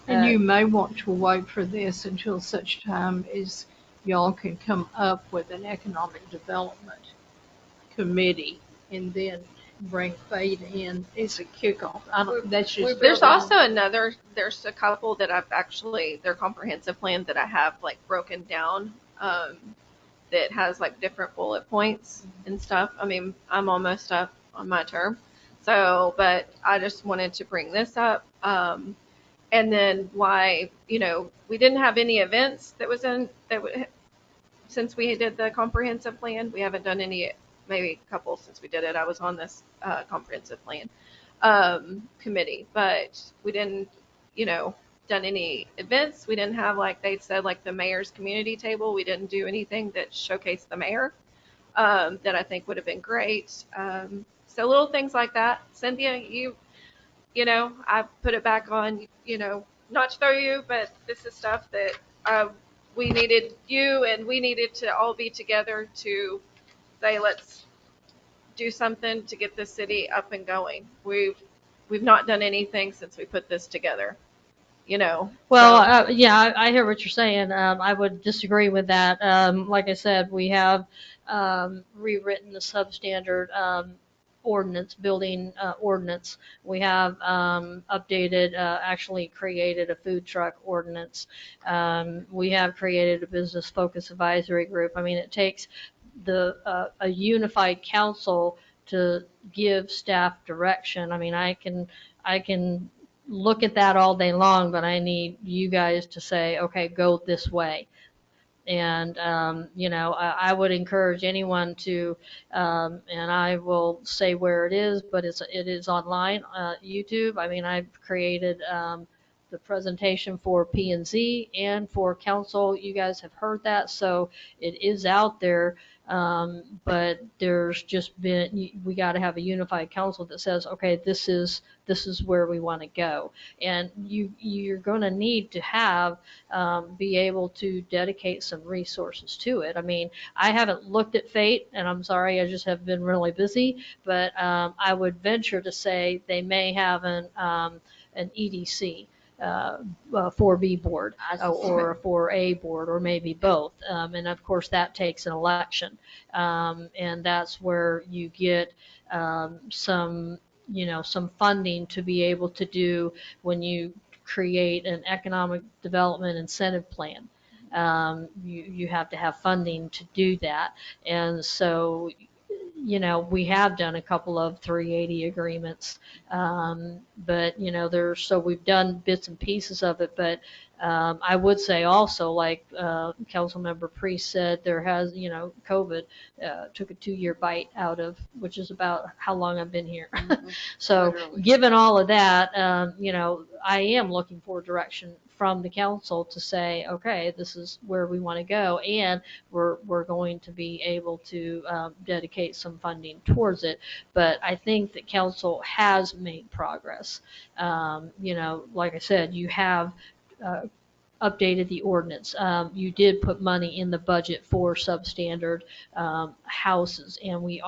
S2: And you may want to wait for this until such time as y'all can come up with an economic development committee and then bring Fate in as a kickoff. That's just.
S16: there's also there's a couple that I've actually, their comprehensive plan that I have like broken down, that has like different bullet points and stuff. I mean, I'm almost up on my term. So, but I just wanted to bring this up. And then why, you know, we didn't have any events since we did the comprehensive plan. We haven't done any, maybe a couple since we did it. I was on this comprehensive plan committee, but we didn't, you know, done any events. We didn't have, like they said, like the mayor's community table. We didn't do anything that showcased the mayor, that I think would have been great. So little things like that. Cynthia, you know, I put it back on, you know, not to throw you, but this is stuff that we needed you and we needed to all be together to say, let's do something to get this city up and going. We've not done anything since we put this together, you know.
S3: Well,
S16: So,
S3: yeah, I hear what you're saying. I would disagree with that. Like I said, we have rewritten the substandard ordinance, building ordinance. We have updated, actually created a food truck ordinance. We have created a business focus advisory group. I mean, it takes a unified council to give staff direction. I mean, I can look at that all day long, but I need you guys to say, okay, go this way. And, I would encourage anyone to, and I will say where it is, but it is online, YouTube. I mean, I've created, the presentation for P&Z and for council. You guys have heard that, so it is out there. But there's just we got to have a unified council that says, okay, this is where we want to go. And you're going to need to have, be able to dedicate some resources to it. I mean, I haven't looked at Fate, and I'm sorry, I just have been really busy, but I would venture to say they may have an EDC. 4B board or a 4A board, or maybe both. And of course, that takes an election. And that's where you get some funding to be able to do when you create an economic development incentive plan. You have to have funding to do that. And so, we have done a couple of 380 agreements, but so we've done bits and pieces of it. But I would say also, like Councilmember Priest said, there has, COVID took a 2-year bite out of, which is about how long I've been here. So
S19: Literally.
S3: given all of that, I am looking for direction from the council to say, okay, this is where we want to go, and we're going to be able to dedicate some funding towards it. But I think that council has made progress. Like I said, you have updated the ordinance. You did put money in the budget for substandard houses, and we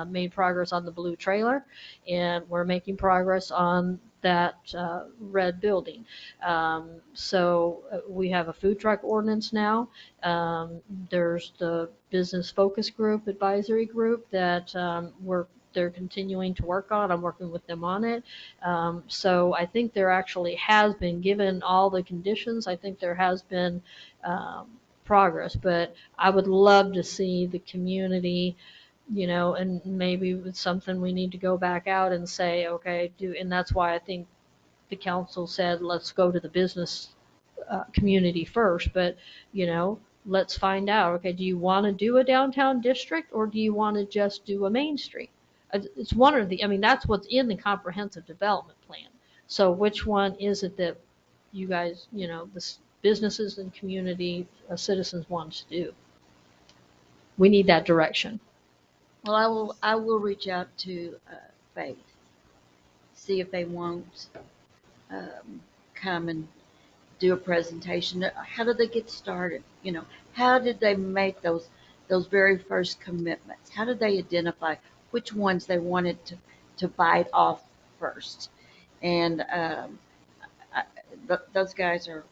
S3: made progress on the blue trailer, and we're making progress on that red building. So we have a food truck ordinance now. There's the business focus group, advisory group that they're continuing to work on. I'm working with them on it. So I think there actually has been, given all the conditions, I think there has been progress. But I would love to see the community, and maybe it's something we need to go back out and say, okay, and that's why I think the council said, let's go to the business community first. But, let's find out, okay, do you want to do a downtown district, or do you want to just do a Main Street? It's one or the, I mean, that's what's in the comprehensive development plan. So which one is it that you guys, the businesses and community citizens want to do? We need that direction.
S19: Well, I will reach out to Faith, see if they won't come and do a presentation. How did they get started? How did they make those very first commitments? How did they identify which ones they wanted to bite off first? And those guys are,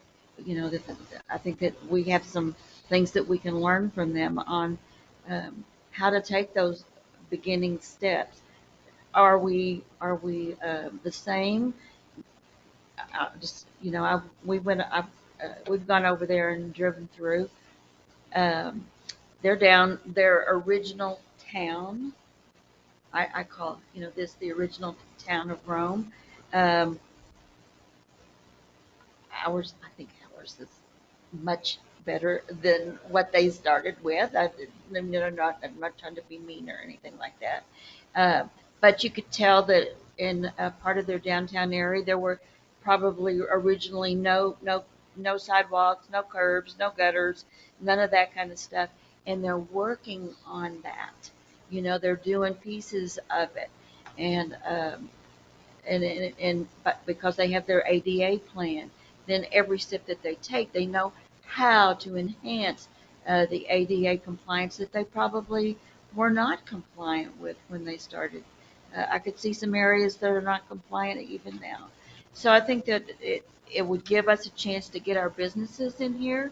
S19: I think that we have some things that we can learn from them on how to take those beginning steps. Are we the same? We've gone over there and driven through. They're down their original town. I call this the original town of Rome. I think ours is much better than what they started with. I'm not trying to be mean or anything like that. But you could tell that in a part of their downtown area, there were probably originally no sidewalks, no curbs, no gutters, none of that kind of stuff. And they're working on that. They're doing pieces of it. And but because they have their ADA plan, then every step that they take, they know how to enhance the ADA compliance that they probably were not compliant with when they started. I could see some areas that are not compliant even now. So I think that it would give us a chance to get our businesses in here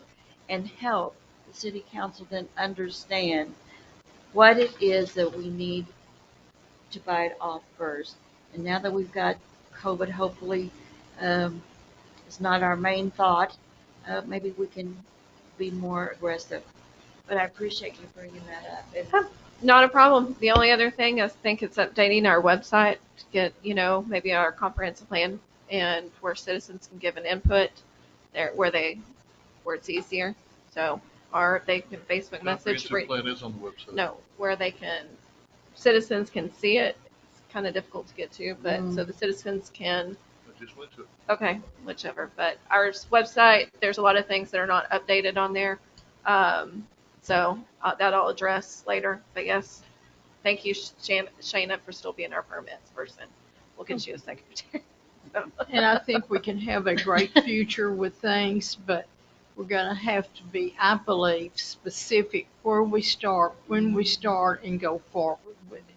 S19: and help the city council then understand what it is that we need to bite off first. And now that we've got COVID, hopefully, it's not our main thought, maybe we can be more aggressive. But I appreciate you bringing that up. And
S16: Not a problem. The only other thing I think it's updating our website to get, maybe our comprehensive plan and where citizens can give an input there where it's easier. So, or they can Facebook message.
S15: Comprehensive plan is on the website.
S16: No, where citizens can see it. It's kind of difficult to get to, but so the citizens can.
S15: I just went to it.
S16: Okay, whichever. But our website, there's a lot of things that are not updated on there. So that I'll address later. But yes, thank you, Shayna, for still being our permits person. We'll get you a secretary.
S2: And I think we can have a great future with things, but we're going to have to be, I believe, specific where we start, when we start, and go forward with it.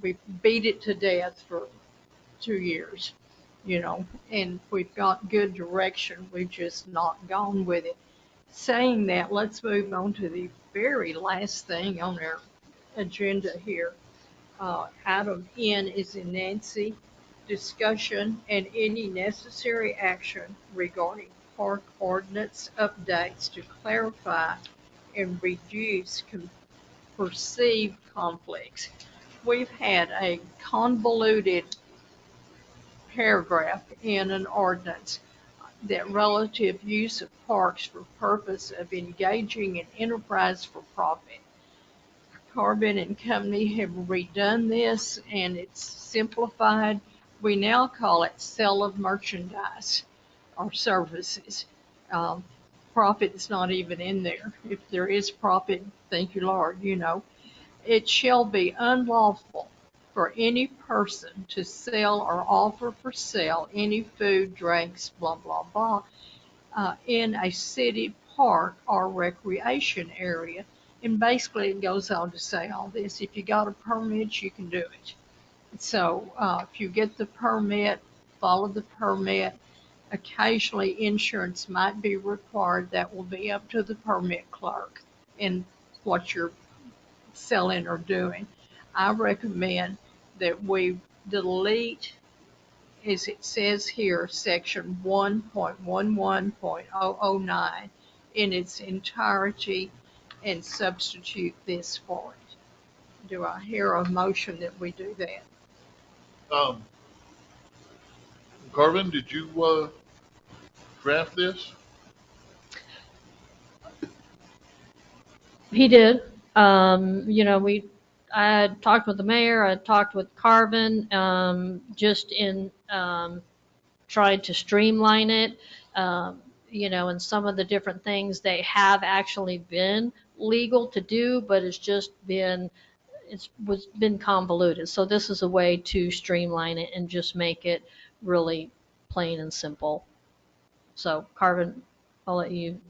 S2: We beat it to death for 2 years, and we've got good direction. We've just not gone with it. Saying that, let's move on to the very last thing on our agenda here. Item N is in Nancy, discussion and any necessary action regarding park ordinance updates to clarify and reduce perceived conflicts. We've had a convoluted paragraph in an ordinance that relative use of parks for purpose of engaging in enterprise for profit. Carbon and Company have redone this and it's simplified. We now call it sale of merchandise or services. Profit is not even in there. If there is profit, thank you, Lord, It shall be unlawful for any person to sell or offer for sale any food, drinks, blah, blah, blah, in a city park or recreation area. And basically it goes on to say all this. If you got a permit, you can do it. So if you get the permit, follow the permit. Occasionally insurance might be required. That will be up to the permit clerk and what you're selling or doing. I recommend that we delete, as it says here, section 1.11.009 in its entirety and substitute this for it. Do I hear a motion that we do that?
S15: Garvin, did you draft this?
S3: He did. I had talked with the mayor, I talked with Carvin, just in trying to streamline it, and some of the different things they have actually been legal to do, but it's been convoluted. So this is a way to streamline it and just make it really plain and simple. So Carvin, I'll let you,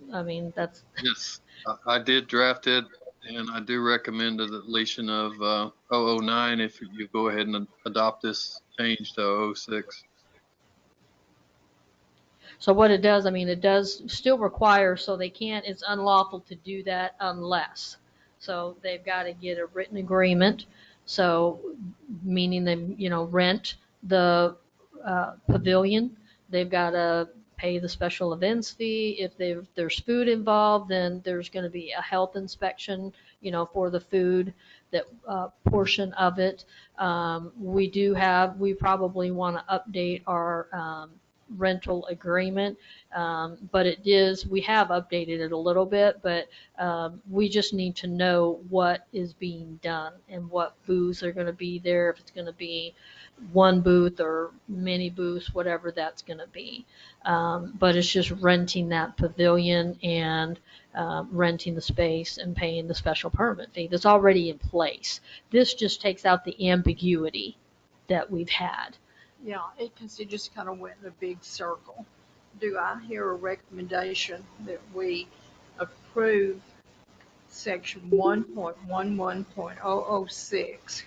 S3: that's.
S17: Yes, I did draft it, and I do recommend a deletion of 009 if you go ahead and adopt this change to 006.
S3: So what it does, it does still require, so it's unlawful to do that unless. So they've got to get a written agreement. So meaning they, rent the pavilion. They've got to pay the special events fee. If there's food involved, then there's going to be a health inspection, for the food, that portion of it. We probably want to update our rental agreement, but we have updated it a little bit, but we just need to know what is being done and what booths are going to be there, if it's going to be one booth or many booths, whatever that's going to be. But it's just renting that pavilion and renting the space and paying the special permit fee that's already in place. This just takes out the ambiguity that we've had.
S2: Yeah, because it just kind of went in a big circle. Do I hear a recommendation that we approve section 1.11.006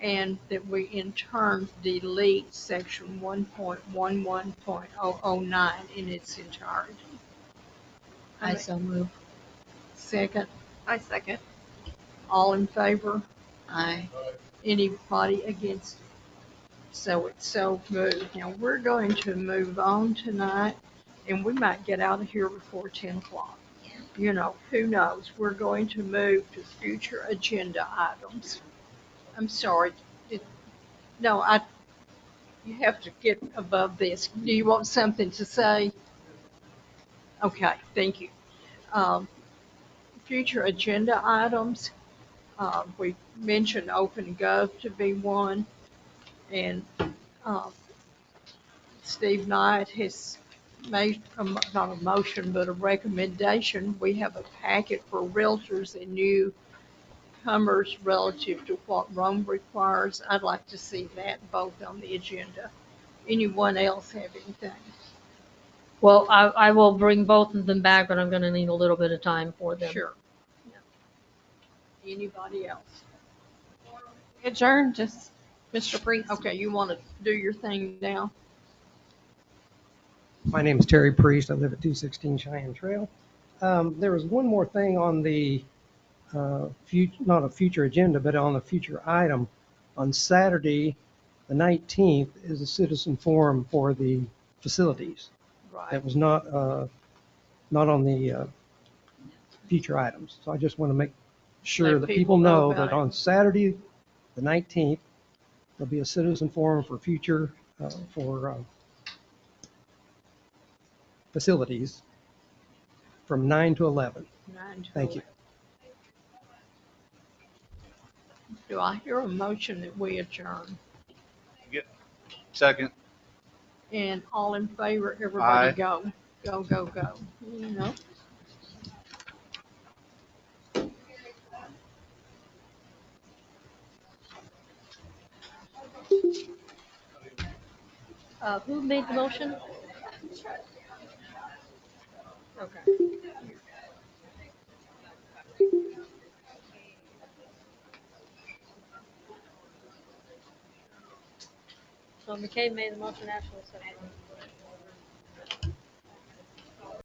S2: and that we in turn delete section 1.11.009 in its entirety?
S3: I so move.
S2: Second,
S16: I second.
S2: all in favor?
S3: Aye.
S2: Anybody against? So it's so moved. Now we're going to move on tonight, and we might get out of here before 10 o'clock. You know, who knows? We're going to move to future agenda items. I'm sorry. No, you have to get above this. Do you want something to say? Okay, thank you. Um, Future agenda items. We mentioned Open Gov to be one, and Steve Knight has made, not a motion, but a recommendation. We have a packet for realtors and newcomers relative to what Rome requires. I'd like to see that both on the agenda. Anyone else have anything?
S3: Well, I will bring both of them back, but I'm going to need a little bit of time for them.
S2: Sure. Anybody else?
S16: Adjourn, just Mr. Priest.
S2: Okay, you want to do your thing now?
S8: My name is Terry Priest. I live at 216 Cheyenne Trail. There was one more thing on the, not a future agenda, but on a future item. On Saturday, the 19th, is a citizen forum for the facilities.
S2: Right.
S8: That was not on the future items. So I just want to make sure
S2: Let
S8: that
S2: people
S8: people
S2: know
S8: know
S2: about
S8: that
S2: it.
S8: on Saturday, the 19th, there'll be a citizen forum for future, for facilities from 9 to 11.
S2: 9 to
S8: Thank you.
S2: 11. Do I hear a motion that we adjourn?
S18: Second.
S2: And all in favor, everybody
S18: Aye.
S2: go. Go, go, go. You know?
S3: Who made the motion? Okay. So McCabe made the motion, Ashley seconded.